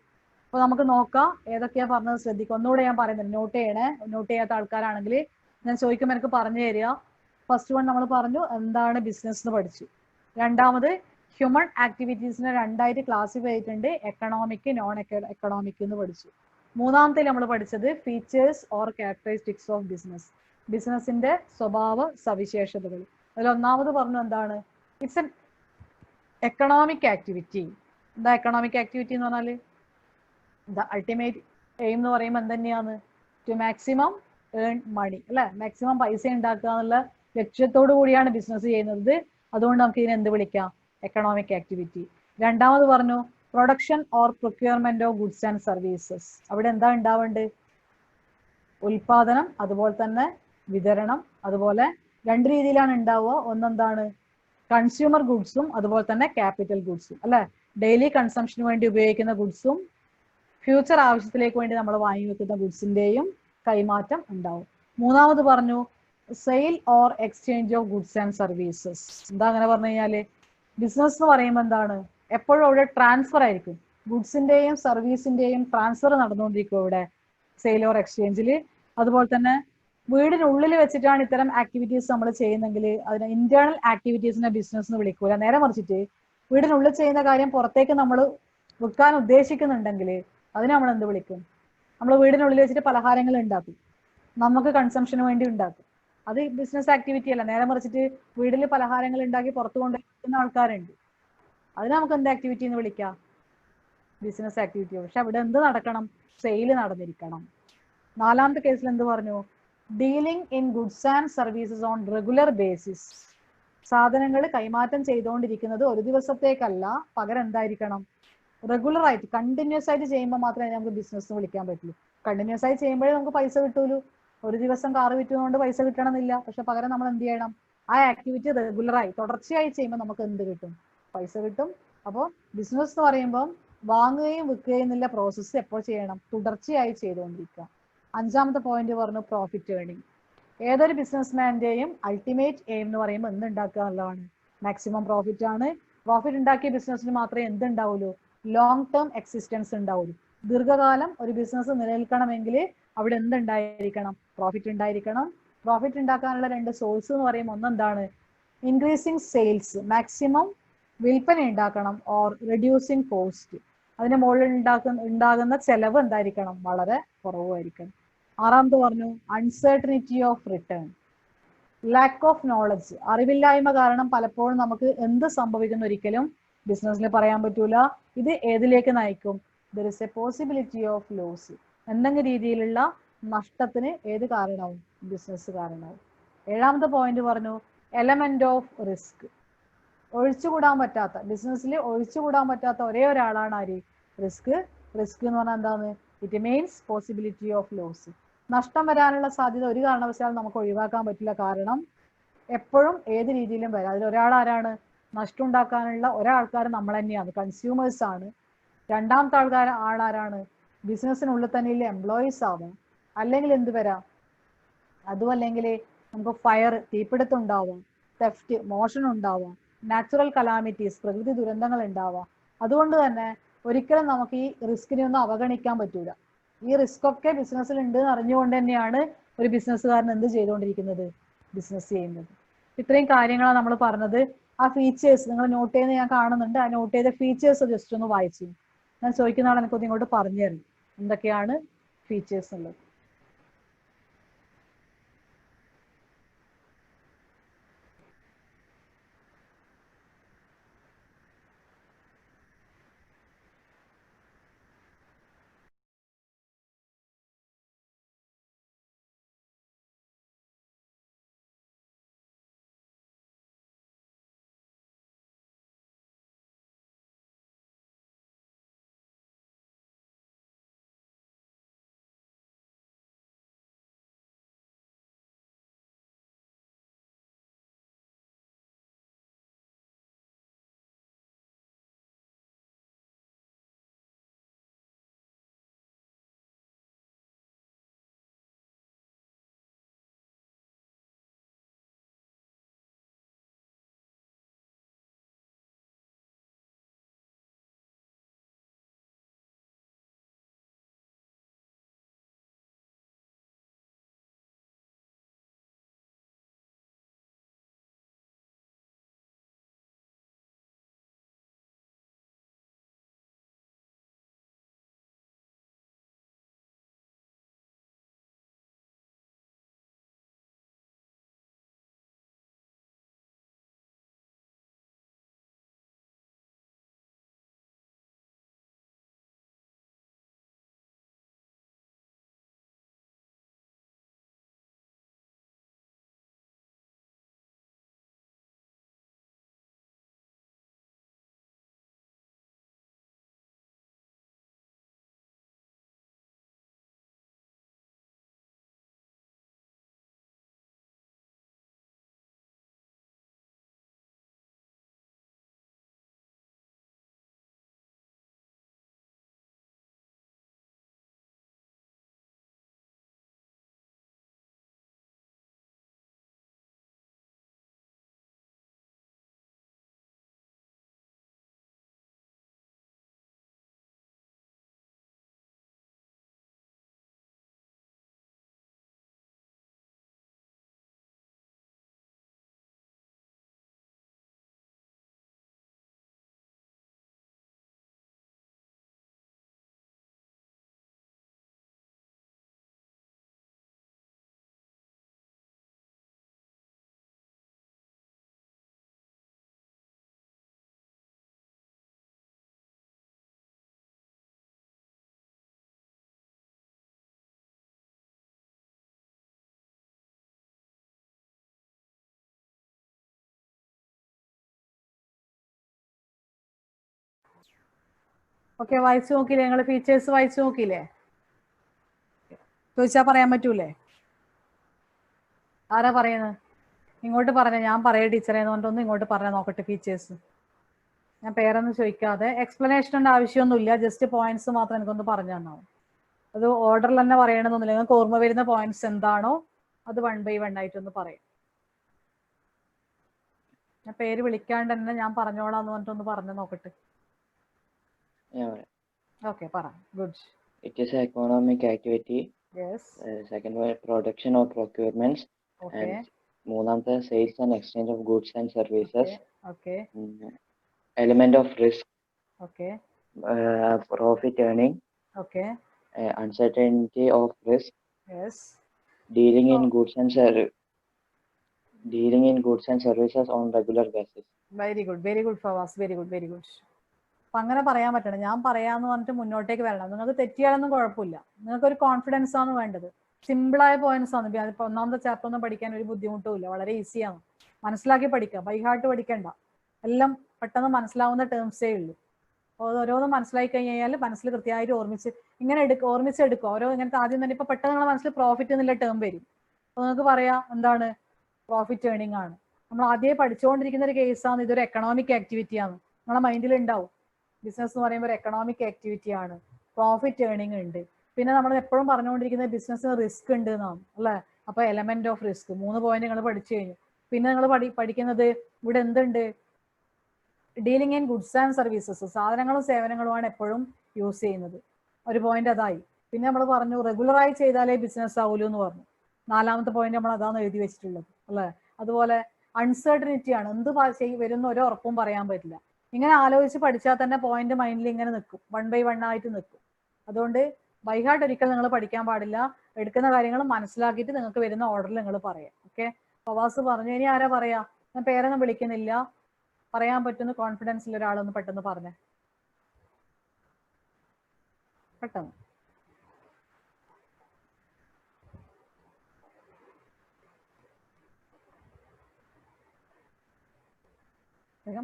അപ്പൊ നമുക്ക് നോക്കാം ഏതൊക്കെയാ പറഞ്ഞത് ശ്രദ്ധിക്കുക. ഒന്നുകൂടെ ഞാൻ പറയുന്നത്, നോട്ട് ചെയ്യണേ. നോട്ട് ചെയ്യാത്ത ആൾക്കാരാണെങ്കിൽ ഞാൻ ചോദിക്കുമ്പോൾ എനിക്ക് പറഞ്ഞു തരിക. ഫസ്റ്റ് വൺ നമ്മൾ പറഞ്ഞു എന്താണ് ബിസിനസ് എന്ന് പഠിച്ചു. രണ്ടാമത് ഹ്യൂമൻ ആക്ടിവിറ്റീസിനെ 2ആയിട്ട് ക്ലാസിഫൈ ചെയ്തിട്ടുണ്ട്, എക്കണോമിക്, നോൺ എക്കണോമിക് എന്ന് പഠിച്ചു. മൂന്നാമത്തെ നമ്മൾ പഠിച്ചത് features or characteristics of business, ബിസിനസിന്റെ സ്വഭാവ സവിശേഷതകൾ. അതിൽ ഒന്നാമത് പറഞ്ഞു എന്താണ്? It's an economic activity. എന്താ എക്കണോമിക് ആക്ടിവിറ്റി എന്ന് പറഞ്ഞാൽ? ദ അൾട്ടിമേറ്റ് എയിം എന്ന് പറയുമ്പോൾ എന്തുതന്നെയാണ്? ടു മാക്സിമം ഏൺ മണി, അല്ലെ? മാക്സിമം പൈസ ഉണ്ടാക്കുക എന്നുള്ള ലക്ഷ്യത്തോടു കൂടിയാണ് ബിസിനസ് ചെയ്യുന്നത്. അതുകൊണ്ട് നമുക്ക് ഇതിനെ എന്ത് വിളിക്കാം? Economic activity. രണ്ടാമത് പറഞ്ഞു production or procurement of goods and services. അവിടെ എന്താ ഉണ്ടാവേണ്ടത്? ഉൽപാദനം, അതുപോലെ തന്നെ വിതരണം. അതുപോലെ 2 രീതിയിലാണ് ഉണ്ടാവുക. ഒന്നെന്താണ്? കൺസ്യൂമർ ഗുഡ്സും അതുപോലെ തന്നെ ക്യാപിറ്റൽ ഗുഡ്സും, അല്ലെ? ഡെയിലി കൺസംഷന് വേണ്ടി ഉപയോഗിക്കുന്ന ഗുഡ്സും ഫ്യൂച്ചർ ആവശ്യത്തിലേക്ക് വേണ്ടി നമ്മൾ വാങ്ങി വെക്കുന്ന ഗുഡ്സിന്റെയും കൈമാറ്റം ഉണ്ടാവും. മൂന്നാമത് പറഞ്ഞു sale or exchange of goods and services. എന്താ അങ്ങനെ പറഞ്ഞു കഴിഞ്ഞാല് ബിസിനസ് എന്ന് പറയുമ്പോൾ എന്താണ്? എപ്പോഴും അവിടെ ട്രാൻസ്ഫർ ആയിരിക്കും. ഗുഡ്സിന്റെയും സർവീസിന്റെയും ട്രാൻസ്ഫർ നടന്നുകൊണ്ടിരിക്കും ഇവിടെ സെയിൽ ഓർ എക്സ്ചേഞ്ചിൽ. അതുപോലെ തന്നെ വീടിനുള്ളിൽ വെച്ചിട്ടാണ് ഇത്തരം ആക്ടിവിറ്റീസ് നമ്മൾ ചെയ്യുന്നെങ്കിൽ അതിനെ ഇന്റേണൽ ആക്ടിവിറ്റീസിനെ ബിസിനസ് എന്ന് വിളിക്കൂല. നേരെ മറിച്ചിട്ട് വീടിനുള്ളിൽ ചെയ്യുന്ന കാര്യം പുറത്തേക്ക് നമ്മൾ വിൽക്കാൻ ഉദ്ദേശിക്കുന്നുണ്ടെങ്കിൽ അതിനെ നമ്മൾ എന്ത് വിളിക്കും? നമ്മൾ വീടിനുള്ളിൽ വെച്ചിട്ട് പലഹാരങ്ങൾ ഉണ്ടാക്കും, നമുക്ക് കൺസംഷന് വേണ്ടി ഉണ്ടാക്കും. അത് ബിസിനസ് ആക്ടിവിറ്റി അല്ല. നേരെ മറിച്ചിട്ട് വീട്ടിൽ പലഹാരങ്ങൾ ഉണ്ടാക്കി പുറത്തു കൊണ്ട് വിൽക്കുന്ന ആൾക്കാരുണ്ട്. അതിന് നമുക്ക് എന്ത് ആക്ടിവിറ്റി എന്ന് വിളിക്കാം? Business activity. പക്ഷെ അവിടെ എന്ത് നടക്കണം? സെയിൽ നടന്നിരിക്കണം. നാലാമത്തെ കേസിൽ എന്ത് പറഞ്ഞു? Dealing in goods and services on regular basis. സാധനങ്ങൾ കൈമാറ്റം ചെയ്തുകൊണ്ടിരിക്കുന്നത് ഒരു ദിവസത്തേക്കല്ല, പകരം എന്തായിരിക്കണം? റെഗുലർ ആയിട്ട് കണ്ടിന്യൂസ് ആയിട്ട് ചെയ്യുമ്പോൾ മാത്രമേ നമുക്ക് ബിസിനസ് വിളിക്കാൻ പറ്റുള്ളൂ. കണ്ടിന്യൂസ് ആയി ചെയ്യുമ്പോഴേ നമുക്ക് പൈസ കിട്ടൂലൂ. ഒരു ദിവസം കാറ് വിറ്റുകൊണ്ട് പൈസ കിട്ടണമെന്നില്ല. പക്ഷെ പകരം നമ്മൾ എന്ത് ചെയ്യണം? ആ ആക്ടിവിറ്റി റെഗുലറായി തുടർച്ചയായി ചെയ്യുമ്പോൾ നമുക്ക് എന്ത് കിട്ടും? പൈസ കിട്ടും. അപ്പോൾ ബിസിനസ് എന്ന് പറയുമ്പോൾ വാങ്ങുകയും വിൽക്കുകയും എന്നുള്ള പ്രോസസ്സ് എപ്പോൾ ചെയ്യണം? തുടർച്ചയായി ചെയ്തുകൊണ്ടിരിക്കുക. അഞ്ചാമത്തെ പോയിന്റ് പറഞ്ഞു പ്രോഫിറ്റ് ഏർണിംഗ്. ഏതൊരു ബിസിനസ്മാന്റെയും അൾട്ടിമേറ്റ് എയിം എന്ന് പറയുമ്പോൾ എന്തുണ്ടാക്കുക എന്നുള്ളതാണ്? മാക്സിമം പ്രോഫിറ്റ് ആണ്. പ്രോഫിറ്റ് ഉണ്ടാക്കിയ ബിസിനസ്സിന് മാത്രമേ എന്തുണ്ടാവുള്ളൂ? ലോങ് ടേം എക്സിസ്റ്റൻസ് ഉണ്ടാവുള്ളൂ. ദീർഘകാലം ഒരു ബിസിനസ് നിലനിൽക്കണമെങ്കിൽ അവിടെ എന്തുണ്ടായിരിക്കണം? പ്രോഫിറ്റ് ഉണ്ടായിരിക്കണം. പ്രോഫിറ്റ് ഉണ്ടാക്കാനുള്ള 2 സോഴ്സ് എന്ന് പറയുമ്പോൾ ഒന്നെന്താണ്? ഇൻക്രീസിങ് സെയിൽസ്, മാക്സിമം വിൽപ്പന ഉണ്ടാക്കണം, ഓർ റെഡ്യൂസിങ് കോസ്റ്റ്, അതിന് മുകളിൽ ഉണ്ടാകുന്ന ചെലവ് എന്തായിരിക്കണം? വളരെ കുറവായിരിക്കണം. ആറാമത് പറഞ്ഞു uncertainty of return, lakh of knowledge. അറിവില്ലായ്മ കാരണം പലപ്പോഴും നമുക്ക് എന്ത് സംഭവിക്കുന്ന ഒരിക്കലും ബിസിനസ്സിൽ പറയാൻ പറ്റൂല. ഇത് ഏതിലേക്ക് നയിക്കും? There is a possibility of loss. എന്തെങ്കിലും രീതിയിലുള്ള നഷ്ടത്തിന് ഏത് കാരണവും? ബിസിനസ് കാരണവും. ഏഴാമത്തെ പോയിന്റ് പറഞ്ഞു എലമെന്റ് ഓഫ് റിസ്ക്. ഒഴിച്ചുകൂടാൻ പറ്റാത്ത, ബിസിനസ്സിൽ ഒഴിച്ചുകൂടാൻ പറ്റാത്ത ഒരേ ഒരാളാണ് ആര്? റിസ്ക്. റിസ്ക് എന്ന് പറഞ്ഞാൽ എന്താണ്? It means possibility of loss. നഷ്ടം വരാനുള്ള സാധ്യത ഒരു കാരണവശാലും നമുക്ക് ഒഴിവാക്കാൻ പറ്റില്ല. കാരണം എപ്പോഴും ഏത് രീതിയിലും വരാം. അതിൽ ഒരാൾ ആരാണ്? നഷ്ടം ഉണ്ടാക്കാനുള്ള ഒരാൾക്കാർ നമ്മൾ തന്നെയാണ്, കൺസ്യൂമേഴ്സ് ആണ്. രണ്ടാമത്തെ ആളാരാണ്? ബിസിനസ്സിനുള്ളിൽ തന്നെയുള്ള എംപ്ലോയീസ് ആവാം. അല്ലെങ്കിൽ എന്ത് വരാം? അതും അല്ലെങ്കിൽ നമുക്ക് ഫയർ, തീപിടുത്തം ഉണ്ടാവാം, തെഫ്റ്റ്, മോഷണം ഉണ്ടാവാം, നാച്ചുറൽ കലാമിറ്റീസ്, പ്രകൃതി ദുരന്തങ്ങൾ ഉണ്ടാവാം. അതുകൊണ്ട് തന്നെ ഒരിക്കലും നമുക്ക് ഈ റിസ്കിനെ ഒന്നും അവഗണിക്കാൻ പറ്റൂല. ഈ റിസ്ക് ഒക്കെ ബിസിനസ്സിൽ ഉണ്ട് എന്ന് അറിഞ്ഞുകൊണ്ട് തന്നെയാണ് ഒരു ബിസിനസ്സുകാരൻ എന്ത് ചെയ്തുകൊണ്ടിരിക്കുന്നത്? ബിസിനസ് ചെയ്യുന്നത്. ഇത്രയും കാര്യങ്ങളാണ് നമ്മൾ പറഞ്ഞത്. ആ ഫീച്ചേഴ്സ് നിങ്ങൾ നോട്ട് ചെയ്യുന്നത് ഞാൻ കാണുന്നുണ്ട്. ആ നോട്ട് ചെയ്ത ഫീച്ചേഴ്സ് ജസ്റ്റ് ഒന്ന് വായിച്ചു. ഞാൻ ചോദിക്കുന്ന ആൾ എനിക്കൊന്ന് ഇങ്ങോട്ട് പറഞ്ഞു തരും എന്തൊക്കെയാണ് ഫീച്ചേഴ്സ് ഉള്ളത്. ഓക്കെ, വായിച്ചു നോക്കിയില്ലേ നിങ്ങൾ? ഫീച്ചേഴ്സ് വായിച്ചു നോക്കിയില്ലേ? ചോദിച്ചാൽ പറയാൻ പറ്റൂലേ? ആരാ പറയുന്നത്? ഇങ്ങോട്ട് പറഞ്ഞ ഞാൻ പറയാം ടീച്ചറെ എന്ന് പറഞ്ഞിട്ടൊന്ന് ഇങ്ങോട്ട് പറഞ്ഞാൽ നോക്കട്ടെ ഫീച്ചേഴ്സ്. ഞാൻ പേരൊന്നും ചോദിക്കാതെ, എക്സ്പ്ലനേഷൻ്റെ ആവശ്യമൊന്നുമില്ല, ജസ്റ്റ് പോയിന്റ്സ് മാത്രം എനിക്കൊന്ന് പറഞ്ഞു തന്നാവും. അത് ഓർഡറിൽ തന്നെ പറയണമെന്നൊന്നുമില്ല, നിങ്ങൾക്ക് ഓർമ്മ വരുന്ന പോയിന്റ്സ് എന്താണോ അത് 1 by 1 ആയിട്ടൊന്ന് പറയും. ഞാൻ പേര് വിളിക്കാണ്ട് തന്നെ ഞാൻ പറഞ്ഞോളാം എന്ന് പറഞ്ഞിട്ടൊന്ന് പറഞ്ഞു നോക്കട്ടെ. ഓക്കെ, പറ. Good. It is an economic activity. Yes. Second one, production or procurements. Okay. And മൂന്നാമത്തെ sales and exchange of goods and services. Okay. Element of risk. Okay. Profit earning. Okay. Uncertainty of risk. Yes. Dealing in goods and services on regular basis. Very good Fawaz, very good. അപ്പൊ അങ്ങനെ പറയാൻ പറ്റണം. ഞാൻ പറയാന്ന് പറഞ്ഞിട്ട് മുന്നോട്ടേക്ക് വരണം. നിങ്ങൾക്ക് തെറ്റിയാലൊന്നും കുഴപ്പമില്ല, നിങ്ങൾക്ക് ഒരു കോൺഫിഡൻസ് ആണ് വേണ്ടത്. സിമ്പിളായ പോയിന്റ്സ് ആണ്. ഇപ്പൊ ഒന്നാമത്തെ ചാപ്റ്റർ ഒന്നും പഠിക്കാൻ ഒരു ബുദ്ധിമുട്ടും ഇല്ല, വളരെ ഈസിയാണ്. മനസ്സിലാക്കി പഠിക്കാം, ബൈ ഹാർട്ട് പഠിക്കണ്ട. എല്ലാം പെട്ടെന്ന് മനസ്സിലാവുന്ന ടേംസേ ഉള്ളൂ. അപ്പോൾ ഓരോന്നും മനസ്സിലാക്കി കഴിഞ്ഞാൽ മനസ്സിൽ കൃത്യമായിട്ട് ഓർമ്മിച്ചെടുക്കുക. ഓരോ ഇങ്ങനത്തെ ആദ്യം തന്നെ ഇപ്പൊ പെട്ടെന്ന് നിങ്ങളുടെ മനസ്സിൽ പ്രോഫിറ്റ് എന്നുള്ള ടേം വരും. അപ്പൊ നിങ്ങൾക്ക് പറയാം എന്താണ് പ്രോഫിറ്റ് ഏണിംഗ് ആണ്. നമ്മൾ ആദ്യമേ പഠിച്ചുകൊണ്ടിരിക്കുന്ന ഒരു കേസാണ്, ഇതൊരു എക്കണോമിക് ആക്ടിവിറ്റി ആണ്. നമ്മളെ മൈൻഡിൽ ഉണ്ടാവും ബിസിനസ് എന്ന് പറയുമ്പോൾ ഒരു എക്കണോമിക് ആക്ടിവിറ്റി ആണ്, പ്രോഫിറ്റ് ഏണിംഗ് ഉണ്ട്. പിന്നെ നമ്മൾ എപ്പോഴും പറഞ്ഞുകൊണ്ടിരിക്കുന്ന ബിസിനസ്സിന് റിസ്ക് ഉണ്ട് എന്നാണ് അല്ലേ? അപ്പൊ എലമെന്റ് ഓഫ് റിസ്ക് 3 പോയിന്റ് നിങ്ങൾ പഠിച്ചു കഴിഞ്ഞു. പിന്നെ നിങ്ങൾ പഠിക്കുന്നത് ഇവിടെ എന്തുണ്ട്? Dealing in goods and services, സാധനങ്ങളും സേവനങ്ങളുമാണ് എപ്പോഴും യൂസ് ചെയ്യുന്നത്. ഒരു പോയിന്റ് അതായി. പിന്നെ നമ്മൾ പറഞ്ഞു റെഗുലറായി ചെയ്താലേ ബിസിനസ് ആവൂലൂ എന്ന് പറഞ്ഞു. 4ാമത്തെ പോയിന്റ് നമ്മൾ അതാണ് എഴുതി വെച്ചിട്ടുള്ളത് അല്ലേ? അതുപോലെ അൺസർട്ടനിറ്റി ആണ്, എന്ത് വരുന്ന ഒരു ഉറപ്പും പറയാൻ പറ്റില്ല. ഇങ്ങനെ ആലോചിച്ച് പഠിച്ചാൽ തന്നെ പോയിന്റ് മൈൻഡിൽ ഇങ്ങനെ നിൽക്കും, 1 by 1 ആയിട്ട് നിൽക്കും. അതുകൊണ്ട് ബൈ ഹാർട്ട് ഒരിക്കൽ നിങ്ങൾ പഠിക്കാൻ പാടില്ല. എടുക്കുന്ന കാര്യങ്ങൾ മനസ്സിലാക്കിയിട്ട് നിങ്ങൾക്ക് വരുന്ന ഓർഡറിൽ നിങ്ങൾ പറയാം. ഓക്കെ, ഫവാസ് പറഞ്ഞു. ഇനി ആരാ പറയാ? ഞാൻ പേരൊന്നും വിളിക്കുന്നില്ല, പറയാൻ പറ്റുന്ന കോൺഫിഡൻസിൽ ഒരാളൊന്ന് പെട്ടെന്ന് പറഞ്ഞേ, പെട്ടെന്ന്.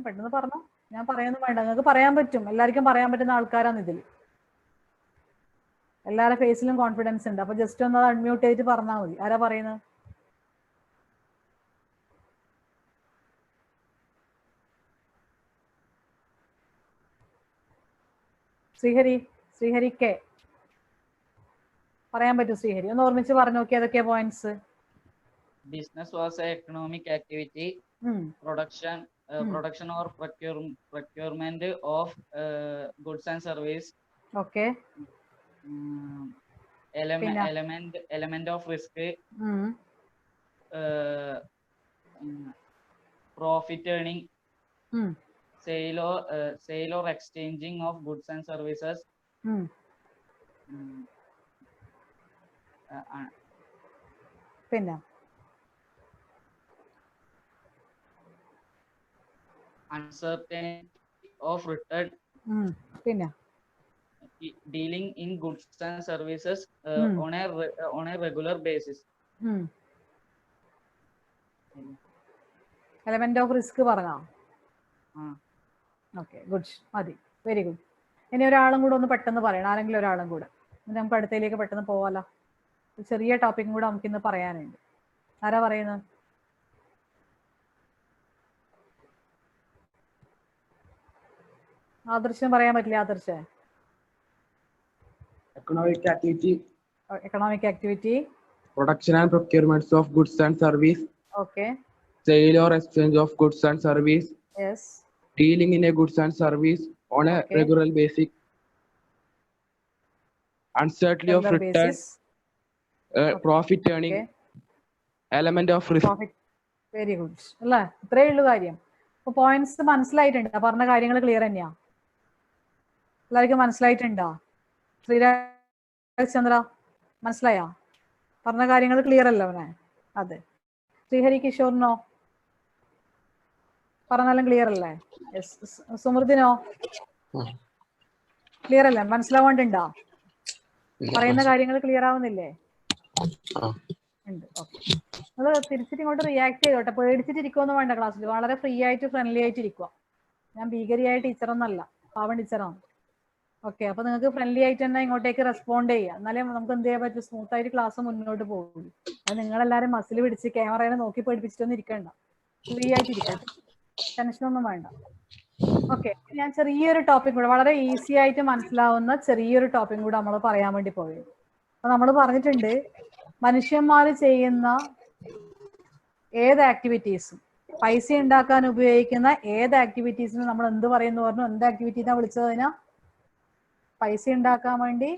പെട്ടെന്ന് പറഞ്ഞോ, ഞാൻ പറയാനൊന്നും വേണ്ട, നിങ്ങൾക്ക് പറയാൻ പറ്റും. എല്ലാവർക്കും പറയാൻ പറ്റുന്ന ആൾക്കാരാണ് ഇതിൽ. എല്ലാവരുടെ ഫേസിലും കോൺഫിഡൻസ് ഉണ്ട്. അപ്പൊ ജസ്റ്റ് ഒന്ന് അത് അൺമ്യൂട്ട് ചെയ്തിട്ട് പറഞ്ഞാൽ മതി. ആരാ പറയുന്നത്? ശ്രീഹരി കെ പറയാൻ പറ്റും? ശ്രീഹരി ഒന്ന് ഓർമ്മിച്ച് പറഞ്ഞു നോക്കി ഏതൊക്കെയാ points? Business was A economic activity. Production or procurement of goods and service. Okay. Element of risk. Profit earning. Sale or exchanging of goods and services. Pinna. Uncertainty of return. Pinna. Dealing in goods and services on a regular basis. Element of risk പറഞ്ഞോ? Okay, good, മതി, very good. ഇനി ഒരാളും കൂടെ ഒന്ന് പെട്ടെന്ന് പറയണം, ആരെങ്കിലും ഒരാളും കൂടെ. നമുക്ക് അടുത്തയിലേക്ക് പെട്ടെന്ന് പോവാലോ. ചെറിയ ടോപ്പിക്കും കൂടെ നമുക്ക് ഇന്ന് പറയാനുണ്ട്. ആരാ പറയുന്നത്? ആദർശം പറയാൻ പറ്റില്ല? Adarsh economic activity, production and procurements of goods and service. Okay. Sale or exchange of goods and service. Yes. Dealing in a goods and service on a regular basis. Uncertainty of return. Profit earning. Element of risk. Profit. Very good. അല്ലേ? ഇത്രയേ ഉള്ളൂ കാര്യം. ഇപ്പൊ points മനസ്സിലായിട്ടുണ്ട്? പറഞ്ഞ കാര്യങ്ങൾ clear തന്നെയാ? എല്ലാവർക്കും മനസ്സിലായിട്ടുണ്ടോ? ശ്രീരാജ് ചന്ദ്ര മനസ്സിലായോ? പറഞ്ഞ കാര്യങ്ങൾ ക്ലിയർ അല്ല അവനെ? അതെ. ശ്രീഹരി കിഷോറിനോ പറഞ്ഞാലും ക്ലിയർ അല്ലേ? സുമൃതിനോ ക്ലിയർ അല്ലേ? മനസ്സിലാവാണ്ടുണ്ടോ? പറയുന്ന കാര്യങ്ങൾ ക്ലിയർ ആവുന്നില്ലേ? ഉണ്ട്. ഓക്കെ, നിങ്ങൾ തിരിച്ചിട്ട് ഇങ്ങോട്ട് റിയാക്ട് ചെയ്തോട്ടെ. പേടിച്ചിട്ടിരിക്കുമെന്ന് വേണ്ട. ക്ലാസ്സിൽ വളരെ ഫ്രീ ആയിട്ട് ഫ്രണ്ട്ലി ആയിട്ട് ഇരിക്കുക. ഞാൻ ഭീകരിയായ ടീച്ചറൊന്നല്ല, പാവൻ ടീച്ചറാണ്. ഓക്കെ, അപ്പൊ നിങ്ങൾക്ക് ഫ്രണ്ട്ലി ആയിട്ട് തന്നെ ഇങ്ങോട്ടേക്ക് റെസ്പോണ്ട് ചെയ്യാം, എന്നാലേ നമുക്ക് എന്ത് ചെയ്യാൻ പറ്റും, സ്മൂത്ത് ആയിട്ട് ക്ലാസ് മുന്നോട്ട് പോകുള്ളൂ. അത് നിങ്ങളെല്ലാരും മസിൽ പിടിച്ച് ക്യാമറയെ നോക്കി പഠിപ്പിച്ചിട്ടൊന്നും ഇരിക്കണ്ട, ഫ്രീ ആയിട്ട് ഇരിക്കട്ടെ, ടെൻഷനൊന്നും വേണ്ട. ഓക്കെ, ഞാൻ ചെറിയൊരു ടോപ്പിക് കൂടെ, വളരെ ഈസി ആയിട്ട് മനസ്സിലാവുന്ന ചെറിയൊരു ടോപ്പിക് കൂടെ നമ്മൾ പറയാൻ വേണ്ടി പോയത്. അപ്പൊ നമ്മൾ പറഞ്ഞിട്ടുണ്ട് മനുഷ്യന്മാർ ചെയ്യുന്ന ഏത് ആക്ടിവിറ്റീസും, പൈസ ഉണ്ടാക്കാൻ ഉപയോഗിക്കുന്ന ഏത് ആക്ടിവിറ്റീസിനും നമ്മൾ എന്ത് പറയുന്നു പറഞ്ഞു, എന്ത് ആക്ടിവിറ്റീനാ വിളിച്ചത്? അതിനാ പൈസ ഉണ്ടാക്കാൻ വേണ്ടി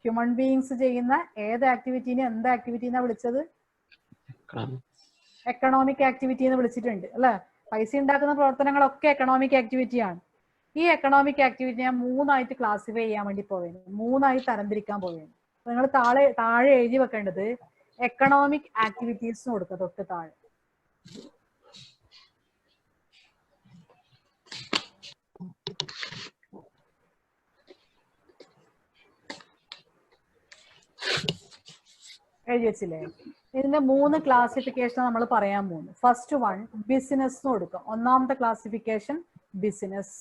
ഹ്യൂമൻ ബീയിങ്സ് ചെയ്യുന്ന ഏത് ആക്ടിവിറ്റീനെ എന്ത് ആക്ടിവിറ്റീനാ വിളിച്ചത്? എക്കണോമിക് ആക്ടിവിറ്റി എന്ന് വിളിച്ചിട്ടുണ്ട് അല്ലെ. പൈസ ഉണ്ടാക്കുന്ന പ്രവർത്തനങ്ങളൊക്കെ എക്കണോമിക് ആക്ടിവിറ്റിയാണ്. ഈ എക്കണോമിക് ആക്ടിവിറ്റി ഞാൻ 3 ആയിട്ട് ക്ലാസിഫൈ ചെയ്യാൻ വേണ്ടി പോവുകയാണ്, 3 ആയി തരംതിരിക്കാൻ പോവുകയാണ്. നിങ്ങൾ താഴെ എഴുതി വെക്കേണ്ടത് എക്കണോമിക് ആക്ടിവിറ്റീസ് കൊടുക്കുക, തൊട്ട് താഴെ. എഴുതി വെച്ചില്ലേ? ഇതിന്റെ 3 ക്ലാസിഫിക്കേഷൻ നമ്മൾ പറയാൻ പോകുന്നു. ഫസ്റ്റ് വൺ ബിസിനസ് എന്ന് കൊടുക്കുക. ഒന്നാമത്തെ classification business.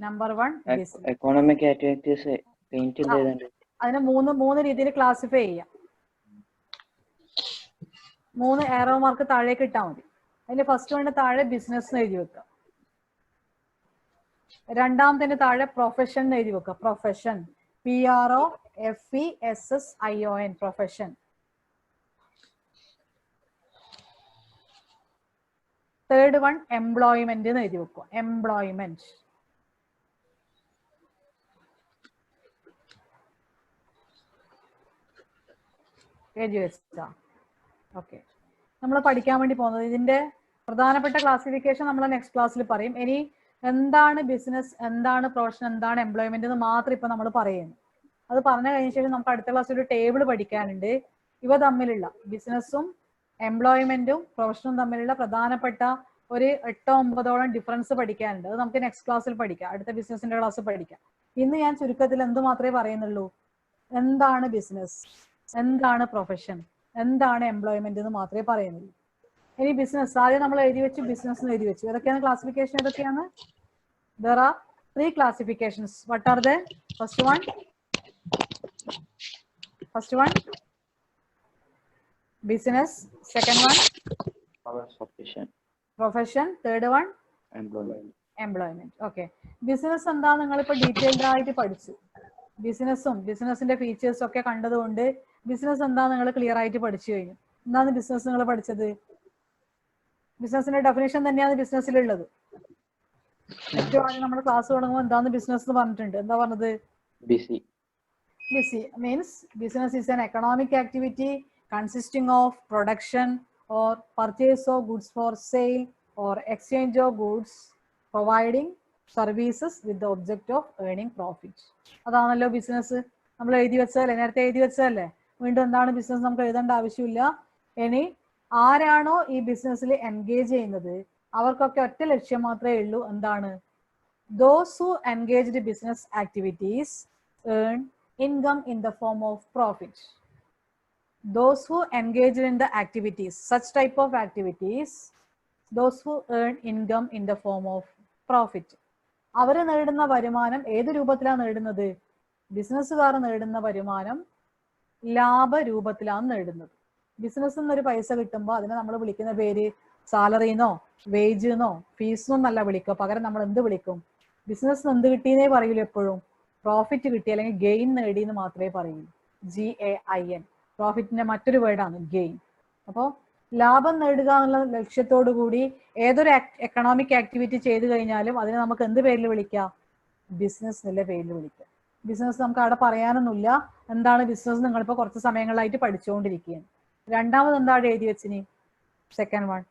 Number 1 business. Economic activities അതിനെ മൂന്ന് രീതിയിൽ ക്ലാസിഫൈ ചെയ്യാം. 3 ആരോ മാർക്ക് താഴേക്ക് ഇട്ടാൽ മതി. അതിന്റെ ഫസ്റ്റ് വണ്ണിന് താഴെ ബിസിനസ് എന്ന് എഴുതി വെക്കുക. രണ്ടാമത്തെ താഴെ പ്രൊഫഷൻ എന്ന് എഴുതി വെക്കുക. Profession, PROFESSION, profession. Third one employment എന്ന് എഴുതി വെക്കുക. എംപ്ലോയ്മെന്റ്. എഴുതി വെച്ചാ ഓക്കെ. നമ്മൾ പഠിക്കാൻ വേണ്ടി പോകുന്നത് ഇതിന്റെ പ്രധാനപ്പെട്ട ക്ലാസിഫിക്കേഷൻ നമ്മൾ നെക്സ്റ്റ് ക്ലാസ്സിൽ പറയും. ഇനി എന്താണ് ബിസിനസ്, എന്താണ് പ്രൊഫഷൻ, എന്താണ് എംപ്ലോയ്മെന്റ് എന്ന് മാത്രം ഇപ്പൊ നമ്മൾ പറയുന്നു. അത് പറഞ്ഞു കഴിഞ്ഞ ശേഷം നമുക്ക് അടുത്ത ക്ലാസ്സിൽ ഒരു ടേബിൾ പഠിക്കാനുണ്ട്. ഇവ തമ്മിലുള്ള ബിസിനസ്സും എംപ്ലോയ്മെന്റും പ്രൊഫഷനും തമ്മിലുള്ള പ്രധാനപ്പെട്ട ഒരു 8-9 ഡിഫറൻസ് പഠിക്കാനുണ്ട്. അത് നമുക്ക് നെക്സ്റ്റ് ക്ലാസ്സിൽ പഠിക്കാം, അടുത്ത ബിസിനസിന്റെ ക്ലാസ് പഠിക്കാം. ഇന്ന് ഞാൻ ചുരുക്കത്തിൽ എന്ത് മാത്രമേ പറയുന്നുള്ളൂ, എന്താണ് ബിസിനസ്, എന്താണ് പ്രൊഫഷൻ, എന്താണ് എംപ്ലോയ്മെന്റ് എന്ന് മാത്രമേ പറയുന്നുള്ളൂ. ഇനി ബിസിനസ് ആദ്യം നമ്മൾ എഴുതി വെച്ചു, ബിസിനസ് എന്ന് എഴുതി വെച്ചു. ഏതൊക്കെയാണ് ക്ലാസിഫിക്കേഷൻ? ഏതൊക്കെയാണ്? There are 3 classifications. What are they? First one business, second one profession, third one employment. Okay, business എന്താ നിങ്ങൾ ഇപ്പൊ ഡീറ്റെയിൽഡ് ആയിട്ട് പഠിച്ചു. ബിസിനസ്സും ബിസിനസിന്റെ ഫീച്ചേഴ്സും ഒക്കെ കണ്ടതുകൊണ്ട് ബിസിനസ് എന്താ നിങ്ങൾ ക്ലിയർ ആയിട്ട് പഠിച്ചു കഴിഞ്ഞു. എന്താണ് ബിസിനസ് നിങ്ങൾ പഠിച്ചത്? ബിസിനസിന്റെ ഡെഫിനേഷൻ തന്നെയാണ് ബിസിനസ്സിലുള്ളത്. ഏറ്റവും ആദ്യം നമ്മൾ ക്ലാസ് തുടങ്ങുമ്പോൾ എന്താണ് ബിസിനസ് എന്ന് പറഞ്ഞിട്ടുണ്ട്. എന്താ പറഞ്ഞത്? ബിസി means business is an economic activity consisting of production or purchase of goods for sale or exchange of goods, providing services with the object of earning profit. അതാണല്ലോ ബിസിനസ്. നമ്മൾ എഴുതി വെച്ചതല്ലേ, നേരത്തെ എഴുതി വെച്ചതല്ലേ. വീണ്ടും എന്താണ് ബിസിനസ് നമുക്ക് എഴുതേണ്ട ആവശ്യമില്ല. ഇനി ആരാണോ ഈ ബിസിനസ്സിൽ എൻഗേജ് ചെയ്യുന്നത് അവർക്കൊക്കെ ഒറ്റ ലക്ഷ്യം മാത്രമേ ഉള്ളൂ. എന്താണ്? Those who engaged in business activities earn income in the form of profit. Those who engaged in the activities, such type of activities, those who earn income in the form of profit. അവർ നേടുന്ന വരുമാനം ഏത് രൂപത്തിലാണ് നേടുന്നത്? ബിസിനസ്സുകാർ നേടുന്ന വരുമാനം ലാഭരൂപത്തിലാണ് നേടുന്നത്. Business എന്നൊരു പൈസ കിട്ടുമ്പോൾ അതിനെ നമ്മൾ വിളിക്കുന്ന പേര് സാലറിന്നോ വേജെന്നോ ഫീസെന്നോ എന്നല്ല വിളിക്കുക. പകരം നമ്മൾ എന്ത് വിളിക്കും? ബിസിനസ് എന്ത് കിട്ടിയെന്നേ പറയൂല എപ്പോഴും. പ്രോഫിറ്റ് കിട്ടി അല്ലെങ്കിൽ ഗെയിൻ നേടി എന്ന് മാത്രമേ പറയൂ. GAIN. പ്രോഫിറ്റിന്റെ മറ്റൊരു വേർഡാണ് ഗെയിൻ. അപ്പോൾ ലാഭം നേടുക എന്നുള്ള ലക്ഷ്യത്തോടു കൂടി ഏതൊരു എക്കണോമിക് ആക്ടിവിറ്റി ചെയ്തു കഴിഞ്ഞാലും അതിനെ നമുക്ക് എന്ത് പേരിൽ വിളിക്കാം? ബിസിനസ് എന്നുള്ള പേരിൽ വിളിക്കാം. ബിസിനസ് നമുക്ക് അവിടെ പറയാനൊന്നുമില്ല. എന്താണ് ബിസിനസ് നിങ്ങളിപ്പോൾ കുറച്ച് സമയങ്ങളായിട്ട് പഠിച്ചുകൊണ്ടിരിക്കുകയാണ്. രണ്ടാമത് എന്താണ് എഴുതി വെച്ചിനി? സെക്കൻഡ് വൺ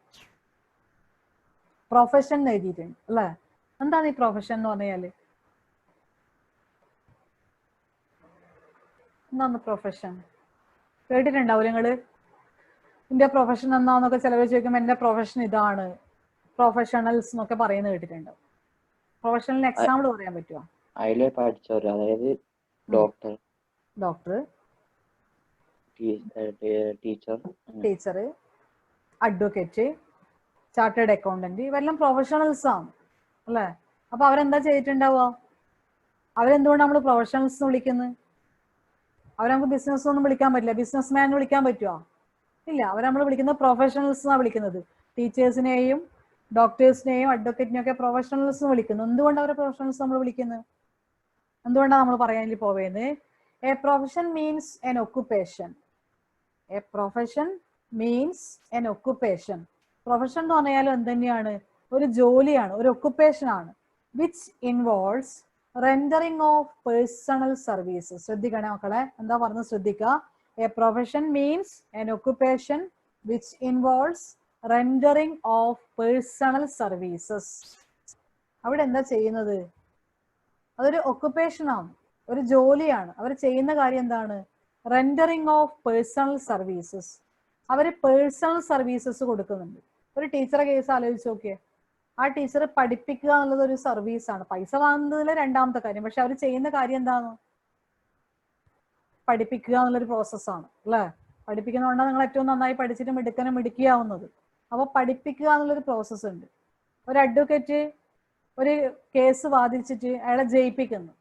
പ്രൊഫഷൻ എഴുതിയിട്ടുണ്ട് അല്ലേ. എന്താണ് ഈ പ്രൊഫഷൻ എന്ന് പറഞ്ഞാല്? എന്താണ് പ്രൊഫഷൻ? കേട്ടിട്ടുണ്ടാവും നിങ്ങള്? എന്റെ പ്രൊഫഷൻ എന്നാന്നൊക്കെ ചിലവർ ചോദിക്കുമ്പോൾ എന്റെ പ്രൊഫഷൻ ഇതാണ്, പ്രൊഫഷണൽസ് എന്നൊക്കെ പറയുന്നത് കേട്ടിട്ടുണ്ടാവും. പ്രൊഫഷണലിന് എക്സാമ്പിൾ പറയാൻ പറ്റുമോ? അതായത് doctor, teacher, advocate, chartered accountant, ഇവരെല്ലാം പ്രൊഫഷണൽസ് ആണ് അല്ലെ. അപ്പൊ അവരെന്താ ചെയ്തിട്ടുണ്ടാവുക? അവരെന്തുകൊണ്ട് നമ്മൾ പ്രൊഫഷണൽസ് എന്ന് വിളിക്കുന്നത്? അവരെ നമുക്ക് ബിസിനസ് ഒന്നും വിളിക്കാൻ പറ്റില്ല. ബിസിനസ് മാൻ വിളിക്കാൻ പറ്റുമോ? ഇല്ല. അവരെ നമ്മൾ വിളിക്കുന്നത് പ്രൊഫഷണൽസ് എന്നാണ് വിളിക്കുന്നത്. ടീച്ചേഴ്സിനെയും ഡോക്ടേഴ്സിനെയും അഡ്വക്കേറ്റിനെയും ഒക്കെ പ്രൊഫഷണൽസ് എന്ന് വിളിക്കുന്നു. എന്തുകൊണ്ട് അവരെ പ്രൊഫഷണൽസ് നമ്മൾ വിളിക്കുന്നത്? എന്തുകൊണ്ടാണ് നമ്മൾ പറയാൻ പോവുന്നത്? A profession means N occupation. A profession means N occupation. Profession എന്ന് പറഞ്ഞാലും എന്ത് തന്നെയാണ്? ഒരു ജോലിയാണ്, ഒരു ഒക്കുപേഷൻ ആണ്. Which involves rendering of personal services. ശ്രദ്ധിക്കണേ മക്കളെ, എന്താ പറഞ്ഞത് ശ്രദ്ധിക്കുക. A profession means N occupation which involves rendering of personal services. അവിടെ എന്താ ചെയ്യുന്നത്? അതൊരു ഒക്കുപേഷൻ ആണ്, ഒരു ജോലിയാണ്. അവർ ചെയ്യുന്ന കാര്യം എന്താണ്? Rendering of personal services. അവർ പേഴ്സണൽ സർവീസസ് കൊടുക്കുന്നുണ്ട്. ഒരു ടീച്ചറെ കേസ് ആലോചിച്ച് നോക്കിയേ. ആ ടീച്ചറെ പഠിപ്പിക്കുക എന്നുള്ളത് ഒരു സർവീസാണ്. പൈസ വാങ്ങുന്നതിൽ രണ്ടാമത്തെ കാര്യം. പക്ഷെ അവർ ചെയ്യുന്ന കാര്യം എന്താണ്? പഠിപ്പിക്കുക എന്നുള്ളൊരു പ്രോസസ്സാണ് അല്ലേ? പഠിപ്പിക്കുന്നതുകൊണ്ടാണ് നിങ്ങൾ ഏറ്റവും നന്നായി പഠിച്ചിട്ട് മിടുക്കിയാവുന്നത്. അപ്പോൾ പഠിപ്പിക്കുക എന്നുള്ളൊരു പ്രോസസ്സ് ഉണ്ട്. ഒരു അഡ്വക്കേറ്റ് ഒരു കേസ് വാദിച്ചിട്ട് അയാളെ ജയിപ്പിക്കുന്നു,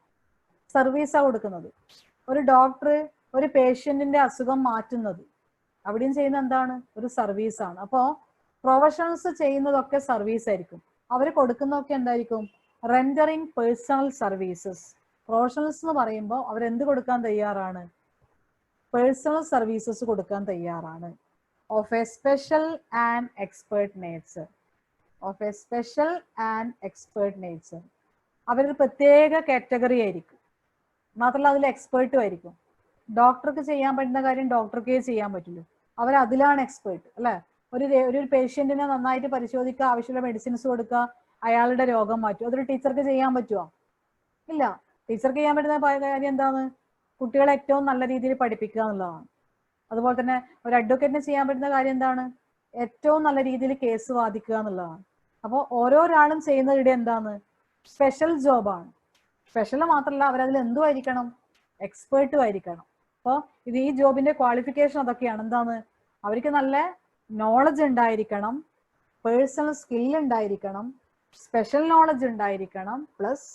സർവീസാണ് കൊടുക്കുന്നത്. ഒരു ഡോക്ടർ ഒരു പേഷ്യന്റിന്റെ അസുഖം മാറ്റുന്നത്, അവിടെയും ചെയ്യുന്ന എന്താണ്? ഒരു സർവീസാണ്. അപ്പോൾ പ്രൊഫഷണൽസ് ചെയ്യുന്നതൊക്കെ സർവീസ് ആയിരിക്കും. അവർ കൊടുക്കുന്നതൊക്കെ എന്തായിരിക്കും? Rendering personal services. പ്രൊഫഷണൽസ് എന്ന് പറയുമ്പോൾ അവരെന്ത് കൊടുക്കാൻ തയ്യാറാണ്? പേഴ്സണൽ സർവീസസ് കൊടുക്കാൻ തയ്യാറാണ്. Of a special and expert nature. Of a special and expert nature. അവരൊരു പ്രത്യേക കാറ്റഗറി ആയിരിക്കും. മാത്രമല്ല അതിൽ എക്സ്പേർട്ടും ആയിരിക്കും. ഡോക്ടർക്ക് ചെയ്യാൻ പറ്റുന്ന കാര്യം ഡോക്ടർക്കേ ചെയ്യാൻ പറ്റുള്ളൂ. അവർ അതിലാണ് എക്സ്പേർട്ട് അല്ലെ? ഒരു പേഷ്യന്റിനെ നന്നായിട്ട് പരിശോധിക്കുക, ആവശ്യമുള്ള മെഡിസിൻസ് കൊടുക്കുക, അയാളുടെ രോഗം മാറ്റും. അതൊരു ടീച്ചർക്ക് ചെയ്യാൻ പറ്റുമോ? ഇല്ല. ടീച്ചർക്ക് ചെയ്യാൻ പറ്റുന്ന കാര്യം എന്താണ്? കുട്ടികളെ ഏറ്റവും നല്ല രീതിയിൽ പഠിപ്പിക്കുക എന്നുള്ളതാണ്. അതുപോലെ തന്നെ ഒരു അഡ്വക്കേറ്റിന് ചെയ്യാൻ പറ്റുന്ന കാര്യം എന്താണ്? ഏറ്റവും നല്ല രീതിയിൽ കേസ് വാദിക്കുക എന്നുള്ളതാണ്. അപ്പോൾ ഓരോരാളും ചെയ്യുന്നത് ഇവിടെ എന്താണ്? സ്പെഷ്യൽ ജോബാണ്. സ്പെഷ്യൽ മാത്രമല്ല, അവരതിൽ എന്തും ആയിരിക്കണം? എക്സ്പേർട്ടും ആയിരിക്കണം. അപ്പോൾ ഈ ജോബിന്റെ ക്വാളിഫിക്കേഷൻ അതൊക്കെയാണ്. എന്താണ്? അവർക്ക് നല്ല നോളജ് ഉണ്ടായിരിക്കണം, പേഴ്സണൽ സ്കിൽ ഉണ്ടായിരിക്കണം, സ്പെഷ്യൽ നോളജ് ഉണ്ടായിരിക്കണം, പ്ലസ്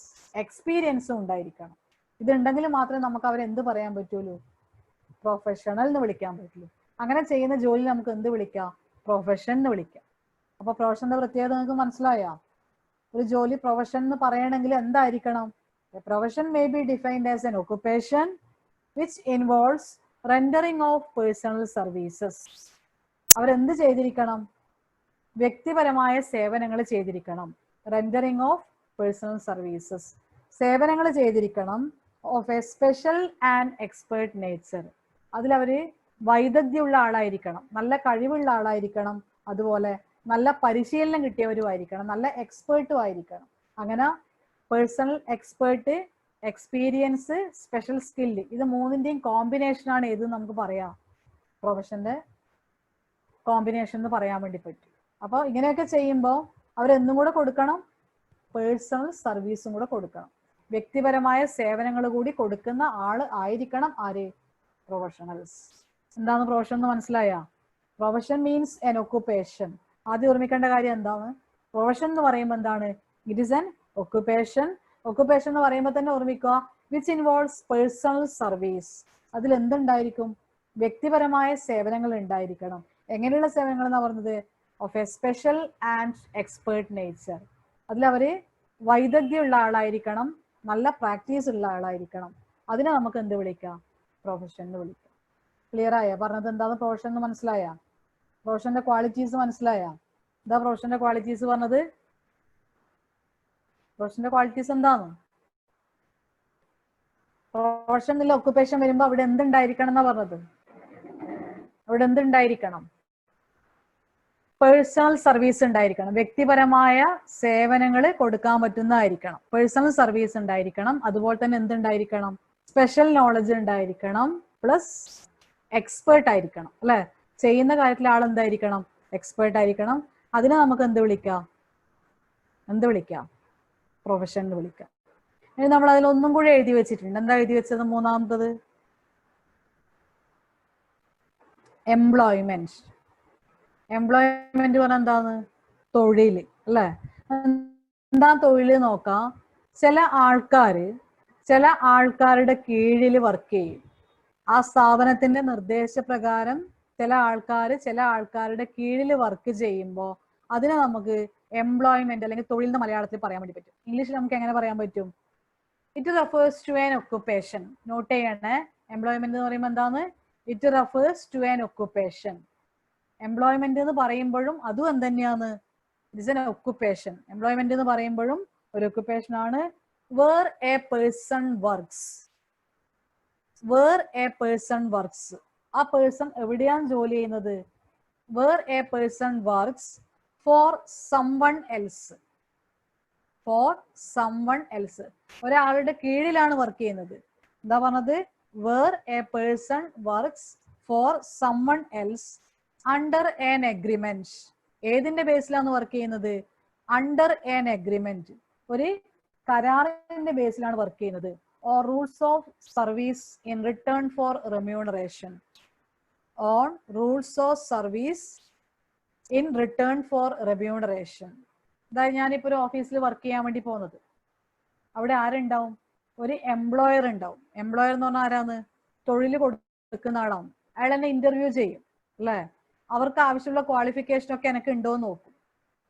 എക്സ്പീരിയൻസും ഉണ്ടായിരിക്കണം. ഇതുണ്ടെങ്കിൽ മാത്രമേ നമുക്ക് അവരെ എന്ത് പറയാൻ പറ്റുള്ളൂ? പ്രൊഫഷണൽ എന്ന് വിളിക്കാൻ പറ്റുള്ളൂ. അങ്ങനെ ചെയ്യുന്ന ജോലി നമുക്ക് എന്ത് വിളിക്കാം? പ്രൊഫഷൻ എന്ന് വിളിക്കാം. അപ്പൊ പ്രൊഫഷന്റെ പ്രത്യേകത നിങ്ങൾക്ക് മനസ്സിലായോ? ഒരു ജോലി പ്രൊഫഷൻ എന്ന് പറയണമെങ്കിൽ എന്തായിരിക്കണം? Profession may be defined as an occupation which involves rendering of personal services. അവരെന്ത് ചെയ്തിരിക്കണം? വ്യക്തിപരമായ സേവനങ്ങൾ ചെയ്തിരിക്കണം. റെൻഡറിങ് ഓഫ് പേഴ്സണൽ സർവീസസ്, സേവനങ്ങൾ ചെയ്തിരിക്കണം. Of a special and expert nature. അതിലവര് വൈദഗ്ധ്യമുള്ള ആളായിരിക്കണം, നല്ല കഴിവുള്ള ആളായിരിക്കണം, അതുപോലെ നല്ല പരിശീലനം കിട്ടിയവരും ആയിരിക്കണം, നല്ല എക്സ്പേർട്ടും ആയിരിക്കണം. അങ്ങനെ personal expert, experience, special skill, ഇത് മൂന്നിന്റെയും കോമ്പിനേഷനാണ് ഏത് നമുക്ക് പറയാം? പ്രൊഫഷന്റെ കോമ്പിനേഷൻ എന്ന് പറയാൻ വേണ്ടി പറ്റും. അപ്പോൾ ഇങ്ങനെയൊക്കെ ചെയ്യുമ്പോൾ അവരെന്നും കൂടെ കൊടുക്കണം? പേഴ്സണൽ സർവീസും കൂടെ കൊടുക്കണം. വ്യക്തിപരമായ സേവനങ്ങൾ കൂടി കൊടുക്കുന്ന ആള് ആയിരിക്കണം ആര്? പ്രൊഫഷണൽസ്. എന്താണ് പ്രൊഫഷൻ എന്ന് മനസ്സിലായ? Profession means N occupation. ആദ്യം ഓർമ്മിക്കേണ്ട കാര്യം എന്താണ്? പ്രൊഫഷൻ എന്ന് പറയുമ്പോൾ എന്താണ്? It is an occupation. Occupation എന്ന് പറയുമ്പോൾ തന്നെ ഓർമ്മിക്കുക, വിച്ച് ഇൻവോൾവ്സ് പേഴ്സണൽ സർവീസ്. അതിൽ എന്തുണ്ടായിരിക്കും? വ്യക്തിപരമായ സേവനങ്ങൾ ഉണ്ടായിരിക്കണം. എങ്ങനെയുള്ള സേവനങ്ങൾ എന്നാ പറഞ്ഞത്? Of a special and expert nature. അതിലവര് വൈദഗ്ധ്യമുള്ള ആളായിരിക്കണം, നല്ല പ്രാക്ടീസ് ഉള്ള ആളായിരിക്കണം. അതിനെ നമുക്ക് എന്ത് വിളിക്കാം? പ്രൊഫഷൻ എന്ന് വിളിക്കാം. ക്ലിയർ ആയ? പറഞ്ഞത് എന്താണ് പ്രൊഫഷൻ എന്ന് മനസ്സിലായ? പ്രൊഫഷന്റെ ക്വാളിറ്റീസ് മനസ്സിലായ? എന്താ പ്രൊഫഷന്റെ ക്വാളിറ്റീസ് പറഞ്ഞത്? പ്രൊഫഷന്റെ ക്വാളിറ്റീസ് എന്താണ്? പ്രൊഫഷൻ എന്നുള്ള ഒക്കുപേഷൻ വരുമ്പോ അവിടെ എന്തുണ്ടായിരിക്കണം എന്നാ പറഞ്ഞത്? അവിടെ എന്തുണ്ടായിരിക്കണം? പേഴ്സണൽ സർവീസ് ഉണ്ടായിരിക്കണം. വ്യക്തിപരമായ സേവനങ്ങൾ കൊടുക്കാൻ പറ്റുന്നതായിരിക്കണം. പേഴ്സണൽ സർവീസ് ഉണ്ടായിരിക്കണം. അതുപോലെ തന്നെ എന്തുണ്ടായിരിക്കണം? സ്പെഷ്യൽ നോളജ് ഉണ്ടായിരിക്കണം, പ്ലസ് എക്സ്പേർട്ട് ആയിരിക്കണം അല്ലെ? ചെയ്യുന്ന കാര്യത്തിൽ ആൾ എന്തായിരിക്കണം? എക്സ്പേർട്ട് ആയിരിക്കണം. അതിനെ നമുക്ക് എന്ത് വിളിക്കാം? പ്രൊഫഷൻ എന്ന് വിളിക്കാം. ഇനി നമ്മൾ അതിൽ ഒന്നും കൂടി എഴുതി വെച്ചിട്ടുണ്ട്. എന്താ എഴുതി വെച്ചത്? മൂന്നാമത്തത് എംപ്ലോയ്മെന്റ്. എംപ്ലോയ്മെന്റ് പറഞ്ഞാൽ എന്താണ്? തൊഴിൽ അല്ലെ? എന്താ തൊഴിൽ നോക്കാം. ചില ആൾക്കാരുടെ കീഴിൽ വർക്ക് ചെയ്യും. ആ സ്ഥാപനത്തിന്റെ നിർദ്ദേശപ്രകാരം ചില ആൾക്കാരുടെ കീഴിൽ വർക്ക് ചെയ്യുമ്പോൾ അതിനെ നമുക്ക് എംപ്ലോയ്മെന്റ് അല്ലെങ്കിൽ തൊഴിൽ എന്ന് മലയാളത്തിൽ പറയാൻ വേണ്ടി പറ്റും. ഇംഗ്ലീഷിൽ നമുക്ക് എങ്ങനെ പറയാൻ പറ്റും? It refers to an occupation. Note ചെയ്യണേ, എംപ്ലോയ്മെന്റ് എന്ന് പറയുമ്പോൾ എന്താണ്? It refers to an occupation. Employment എന്ന് പറയുമ്പോഴും അതും എന്തുതന്നെയാണ്? It's an occupation. എംപ്ലോയ്മെന്റ് എന്ന് പറയുമ്പോഴും ഒരു ഒക്കുപേഷൻ ആണ്. Where a person works. Where a person works. ആ പേഴ്സൺ എവിടെയാണ് ജോലി ചെയ്യുന്നത്? Where a person works for someone else. For someone else. ഒരാളുടെ കീഴിലാണ് വർക്ക് ചെയ്യുന്നത്. എന്താ പറഞ്ഞത്? Where a person works for someone else under an agreement. ഏതിന്റെ ബേസിലാണ് വർക്ക് ചെയ്യുന്നത്? Under an agreement. ഒരു കരാറിന്റെ ബേസിലാണ് വർക്ക് ചെയ്യുന്നത്. Or rules of service in return for remuneration. On rules of service in return for remuneration. അതായത് ഞാനിപ്പോ ഒരു ഓഫീസിൽ വർക്ക് ചെയ്യാൻ വേണ്ടി പോകുന്നത്. അവിടെ ആരുണ്ടാവും? ഒരു എംപ്ലോയർ ഉണ്ടാവും. എംപ്ലോയർ എന്ന് പറഞ്ഞാൽ ആരാന്ന്? തൊഴിൽ കൊടുക്കുന്ന ആളാണ്. അയാൾ എന്നെ ഇന്റർവ്യൂ ചെയ്യും അല്ലെ? അവർക്ക് ആവശ്യമുള്ള ക്വാളിഫിക്കേഷൻ ഒക്കെ എനിക്ക് ഉണ്ടോ എന്ന് നോക്കും.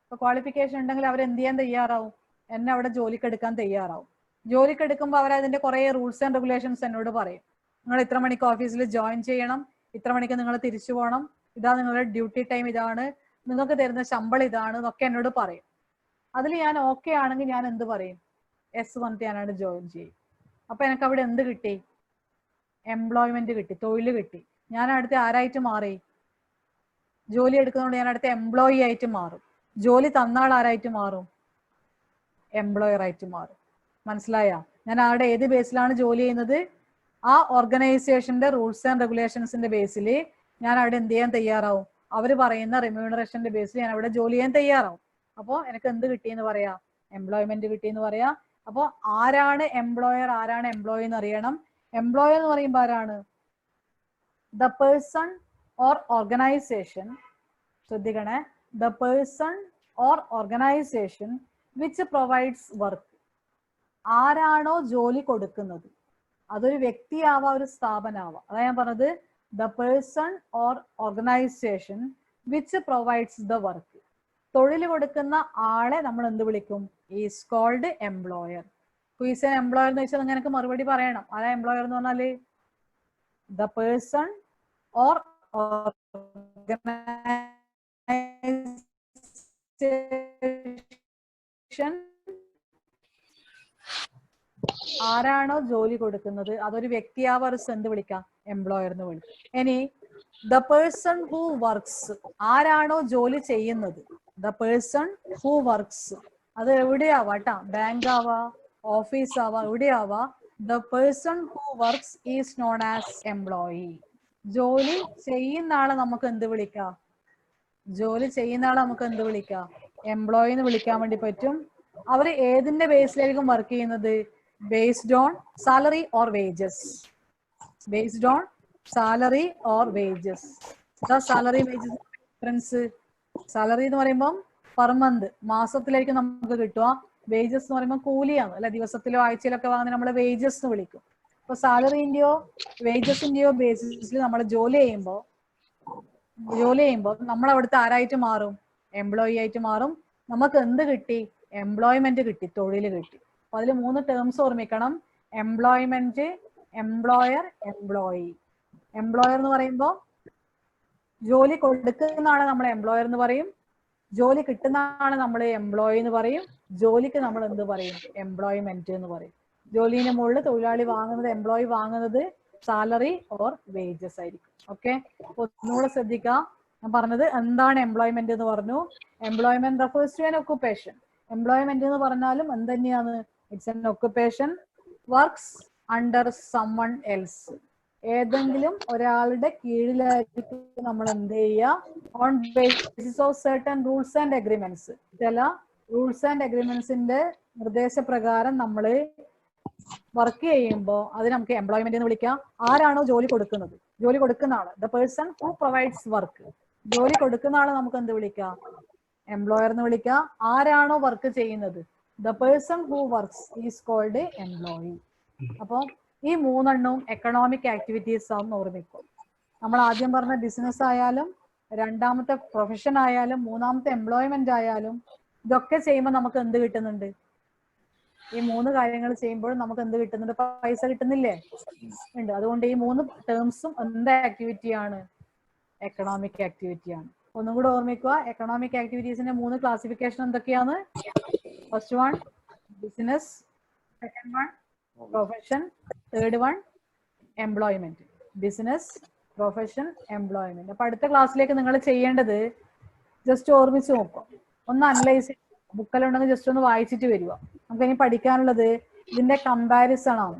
അപ്പൊ ക്വാളിഫിക്കേഷൻ ഉണ്ടെങ്കിൽ അവർ എന്ത് ചെയ്യാൻ തയ്യാറാവും? എന്നെ അവിടെ ജോലിക്കെടുക്കാൻ തയ്യാറാവും. ജോലിക്കെടുക്കുമ്പോൾ അവർ അതിന്റെ കുറെ റൂൾസ് ആൻഡ് റെഗുലേഷൻസ് എന്നോട് പറയും. നിങ്ങൾ ഇത്ര മണിക്ക് ഓഫീസിൽ ജോയിൻ ചെയ്യണം, ഇത്ര മണിക്ക് നിങ്ങൾ തിരിച്ചു പോകണം, ഇതാ നിങ്ങളുടെ ഡ്യൂട്ടി ടൈം ഇതാണ്, നിങ്ങൾക്ക് തരുന്ന ശമ്പളം ഇതാണ് എന്നൊക്കെ എന്നോട് പറയും. അതിൽ ഞാൻ ഓക്കെ ആണെങ്കിൽ ഞാൻ എന്ത് പറയും? എസ് പറഞ്ഞിട്ട് ഞാനവിടെ ജോയിൻ ചെയ്യും. അപ്പൊ എനിക്ക് അവിടെ എന്ത് കിട്ടി? എംപ്ലോയ്മെന്റ് കിട്ടി, തൊഴിൽ കിട്ടി. ഞാൻ അടുത്ത് ആരായിട്ട് മാറി? ജോലി എടുക്കുന്നതുകൊണ്ട് ഞാൻ അടുത്ത എംപ്ലോയി ആയിട്ട് മാറും. ജോലി തന്നാൾ ആരായിട്ട് മാറും? എംപ്ലോയർ ആയിട്ട് മാറും. മനസ്സിലായ? ഞാൻ ആരുടെ ഏത് ബേസിലാണ് ജോലി ചെയ്യുന്നത്? ആ ഓർഗനൈസേഷന്റെ റൂൾസ് ആൻഡ് റെഗുലേഷൻസിന്റെ ബേസിൽ ഞാൻ അവിടെ എന്ത് ചെയ്യാൻ തയ്യാറാവും? അവർ പറയുന്ന റെമ്യൂണറേഷന്റെ ബേസിൽ ഞാൻ അവിടെ ജോലി ചെയ്യാൻ തയ്യാറാവും. അപ്പോൾ എനിക്ക് എന്ത് കിട്ടിയെന്ന് പറയാ? എംപ്ലോയ്മെന്റ് കിട്ടിയെന്ന് പറയാ. അപ്പോൾ ആരാണ് എംപ്ലോയർ, ആരാണ് എംപ്ലോയി എന്ന് അറിയണം. എംപ്ലോയർ എന്ന് പറയുമ്പോൾ ആരാണ്? The person or organisation. ശ്രദ്ധിക്കണേ, the person or organisation which provides work. ആരാണോ ജോലി കൊടുക്കുന്നത്, അതൊരു വ്യക്തിയാവാം, ഒരു സ്ഥാപനമാവാം. അതാ ഞാൻ പറഞ്ഞത്, the person or organisation which provides the work. തൊഴിൽ കൊടുക്കുന്ന ആളെ നമ്മൾ എന്ത് വിളിക്കും? Is called employer. Who is an employer എന്ന് വെച്ചാൽ നിങ്ങൾക്ക് മറുപടി പറയണം. ആരാ എംപ്ലോയർ എന്ന് പറഞ്ഞാല്? ദ പേഴ്സൺ ഓർ ഓർഗനൈസേഷൻ ആരാണോ ജോലി കൊടുക്കുന്നത്, അതൊരു വ്യക്തിയാവാം, ഒരു എന്ത് വിളിക്കാം? എംപ്ലോയർ എന്ന് വിളിക്കാം. ഇനി ദ പേഴ്സൺ ഹൂ വർക്ക്സ്. ആരാണോ ജോലി ചെയ്യുന്നത്, ദ പേഴ്സൺ ഹൂ വർക്ക്സ്. അത് എവിടെയാവാ കേട്ടാ? ബാങ്ക് ആവാ, ഓഫീസ് ആവാ, എവിടെയാവാ? The person who works is known as employee. ജോലി ചെയ്യുന്ന ആളെ നമുക്ക് എന്ത് വിളിക്കാം? ജോലി ചെയ്യുന്ന ആളെ നമുക്ക് എന്ത് വിളിക്കാം? എംപ്ലോയി എന്ന് വിളിക്കാൻ വേണ്ടി പറ്റും. അവർ ഏതിന്റെ ബേസിലായിരിക്കും വർക്ക് ചെയ്യുന്നത്? Based on salary or wages. Based on salary or wages. Salary wages difference. Salary എന്ന് പറയുമ്പോൾ പെർ മന്ത്, മാസത്തിലായിരിക്കും നമുക്ക് കിട്ടുക. വേജസ് എന്ന് പറയുമ്പോൾ കൂലിയാണ് അല്ലെ? ദിവസത്തിലോ ആഴ്ചയിലോ ഒക്കെ വാങ്ങുന്ന നമ്മളെ വേജസ് എന്ന് വിളിക്കും. അപ്പൊ സാലറിന്റെയോ വേജസിന്റെയോ ബേസിസിൽ നമ്മൾ ജോലി ചെയ്യുമ്പോൾ നമ്മൾ അവിടുത്തെ ആരായിട്ട് മാറും? എംപ്ലോയി ആയിട്ട് മാറും. നമുക്ക് എന്ത് കിട്ടി? എംപ്ലോയ്മെന്റ് കിട്ടി, തൊഴിൽ കിട്ടി. അപ്പൊ അതിൽ 3 ടേംസ് ഓർമ്മിക്കണം: എംപ്ലോയ്മെന്റ്, എംപ്ലോയർ, എംപ്ലോയി. എംപ്ലോയർ എന്ന് പറയുമ്പോൾ ജോലി കൊടുക്കുന്ന ആളെ നമ്മൾ എംപ്ലോയർ എന്ന് പറയും, ജോലി കിട്ടുന്ന ആളെ നമ്മൾ എംപ്ലോയി എന്ന് പറയും, ജോലിക്ക് നമ്മൾ എന്ത് പറയും? എംപ്ലോയ്മെന്റ് എന്ന് പറയും. ജോലിന്റെ മുകളിൽ തൊഴിലാളി വാങ്ങുന്നത്, എംപ്ലോയി വാങ്ങുന്നത് സാലറി ഓർ വേജസ് ആയിരിക്കും. ഓക്കെ, ഒന്നുകൂടെ ശ്രദ്ധിക്കാം. ഞാൻ പറഞ്ഞത് എന്താണ് എംപ്ലോയ്മെന്റ് എന്ന് പറഞ്ഞു. Employment refers to an occupation. Employment എന്ന് പറഞ്ഞാലും എന്ത് തന്നെയാണ്? It's an occupation works under someone else. ഏതെങ്കിലും ഒരാളുടെ കീഴിലായിരിക്കും നമ്മൾ എന്ത് ചെയ്യുക? On basis of certain rules and agreements. ചില റൂൾസ് ആൻഡ് അഗ്രിമെന്റ്സിന്റെ നിർദ്ദേശപ്രകാരം നമ്മൾ വർക്ക് ചെയ്യുമ്പോൾ അത് നമുക്ക് എംപ്ലോയ്മെന്റ് എന്ന് വിളിക്കാം. ആരാണോ ജോലി കൊടുക്കുന്നത്, ജോലി കൊടുക്കുന്ന ആള്, the person who provides work. ജോലി കൊടുക്കുന്ന ആളെ നമുക്ക് എന്ത് വിളിക്കാം? എംപ്ലോയർ എന്ന് വിളിക്കാം. ആരാണോ വർക്ക് ചെയ്യുന്നത്, the person who works is called employee. അപ്പോൾ ഈ മൂന്നെണ്ണവും എക്കണോമിക് ആക്ടിവിറ്റീസ് ആണെന്ന് ഓർമ്മിക്കും. നമ്മൾ ആദ്യം പറഞ്ഞ ബിസിനസ് ആയാലും, രണ്ടാമത്തെ പ്രൊഫഷൻ ആയാലും, മൂന്നാമത്തെ എംപ്ലോയ്മെന്റ് ആയാലും, ഇതൊക്കെ ചെയ്യുമ്പോൾ നമുക്ക് എന്ത് കിട്ടുന്നുണ്ട്? ഈ മൂന്ന് കാര്യങ്ങൾ ചെയ്യുമ്പോൾ നമുക്ക് എന്ത് കിട്ടുന്നുണ്ട്? പൈസ കിട്ടുന്നില്ലേ? ഉണ്ട്. അതുകൊണ്ട് ഈ മൂന്ന് ടേംസും എന്ത് ആക്ടിവിറ്റിയാണ്? എക്കണോമിക് ആക്ടിവിറ്റിയാണ്. ഒന്നും കൂടെ ഓർമ്മിക്കുക, എക്കണോമിക് ആക്ടിവിറ്റീസിന്റെ മൂന്ന് ക്ലാസിഫിക്കേഷൻ എന്തൊക്കെയാണ്? First one business, second one profession, third one employment. Business, profession, employment. അപ്പൊ അടുത്ത ക്ലാസ്സിലേക്ക് നിങ്ങൾ ചെയ്യേണ്ടത് ജസ്റ്റ് ഓർമ്മിച്ച് നോക്കാം, ഒന്ന് അനലൈസ്, ബുക്കെല്ലാം ജസ്റ്റ് ഒന്ന് വായിച്ചിട്ട് വരിക. നമുക്ക് ഇനി പഠിക്കാനുള്ളത് ഇതിന്റെ കമ്പാരിസൺ ആണ്.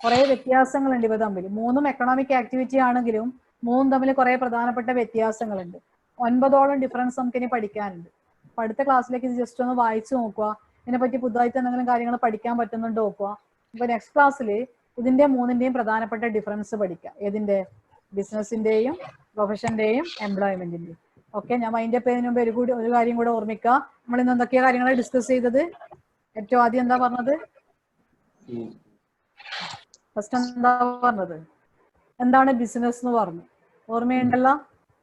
കുറെ വ്യത്യാസങ്ങളുണ്ട് ഇവ തമ്മിൽ. മൂന്നും എക്കണോമിക് ആക്ടിവിറ്റി ആണെങ്കിലും മൂന്നും തമ്മിൽ കുറെ പ്രധാനപ്പെട്ട വ്യത്യാസങ്ങളുണ്ട്. 9ഓളം ഡിഫറൻസ് നമുക്ക് ഇനി പഠിക്കാനുണ്ട്. അപ്പൊ അടുത്ത ക്ലാസ്സിലേക്ക് ഇത് ജസ്റ്റ് ഒന്ന് വായിച്ചു നോക്കുക. ഇതിനെപ്പറ്റി പുതുതായിട്ട് എന്തെങ്കിലും കാര്യങ്ങൾ പഠിക്കാൻ പറ്റുന്നുണ്ടോ നോക്കുക. അപ്പൊ നെക്സ്റ്റ് ക്ലാസ്സിൽ ഇതിന്റെ മൂന്നിന്റെയും പ്രധാനപ്പെട്ട ഡിഫറൻസ് പഠിക്കാം. ഏതിന്റെ? ബിസിനസിന്റെയും പ്രൊഫഷന്റെയും എംപ്ലോയ്മെന്റിന്റെയും. ഓക്കെ, ഞാൻ അതിന്റെ പേരിന് മുമ്പ് ഒരു കാര്യം കൂടെ ഓർമ്മിക്കുക. നമ്മൾ ഇന്ന് എന്തൊക്കെയാ കാര്യങ്ങൾ ഡിസ്കസ് ചെയ്തത്? ഏറ്റവും ആദ്യം എന്താ പറഞ്ഞത്? ഫസ്റ്റ് എന്താ പറഞ്ഞത്? എന്താണ് ബിസിനസ് എന്ന് പറഞ്ഞു. ഓർമ്മയുണ്ടല്ലോ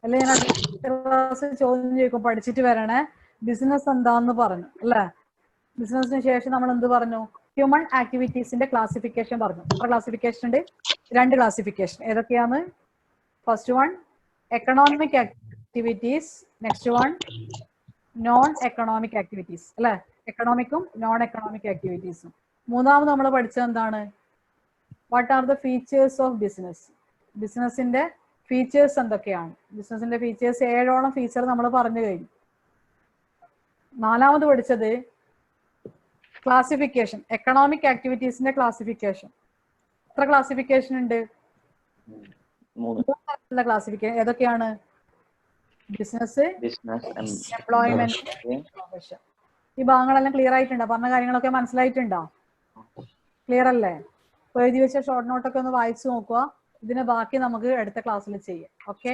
അല്ലെ? ഞാൻ ക്ലാസ് ചോദ്യം ചോദിക്കും, പഠിച്ചിട്ട് വരണേ. ബിസിനസ് എന്താന്ന് പറഞ്ഞു അല്ലേ? ബിസിനസിന് ശേഷം നമ്മൾ എന്ത് പറഞ്ഞു? ഹ്യൂമൻ ആക്ടിവിറ്റീസിന്റെ ക്ലാസിഫിക്കേഷൻ പറഞ്ഞു. എത്ര ക്ലാസിഫിക്കേഷൻ ഉണ്ട്? 2 ക്ലാസിഫിക്കേഷൻ. ഏതൊക്കെയാണ്? First one economic activities, next one non economic activities അല്ലെ? എക്കണോമിക്കും നോൺ എക്കണോമിക് ആക്ടിവിറ്റീസും. മൂന്നാമത് നമ്മൾ പഠിച്ചത് എന്താണ്? What are the features of business? ബിസിനസിന്റെ ഫീച്ചേഴ്സ് എന്തൊക്കെയാണ്? ബിസിനസിന്റെ ഫീച്ചേഴ്സ് 7ഓളം ഫീച്ചർ നമ്മൾ പറഞ്ഞു കഴിഞ്ഞു. നാലാമത് പഠിച്ചത് ക്ലാസിഫിക്കേഷൻ, എക്കണോമിക് ആക്ടിവിറ്റീസിന്റെ ക്ലാസിഫിക്കേഷൻ. എത്ര ക്ലാസിഫിക്കേഷൻ ഉണ്ട്? 3 തരത്തിലുള്ള ക്ലാസിഫിക്കേഷൻ. ഏതൊക്കെയാണ്? Business, employment, profession. ഈ ഭാഗങ്ങളെല്ലാം ക്ലിയർ ആയിട്ടുണ്ടോ? പറഞ്ഞ കാര്യങ്ങളൊക്കെ മനസ്സിലായിട്ടുണ്ടോ? ക്ലിയർ അല്ലേ? എഴുതി വെച്ച ഷോർട്ട് നോട്ടൊക്കെ ഒന്ന് വായിച്ചു നോക്കുക. ഇതിന് ബാക്കി നമുക്ക് അടുത്ത ക്ലാസ്സിൽ ചെയ്യാം. ഓക്കെ.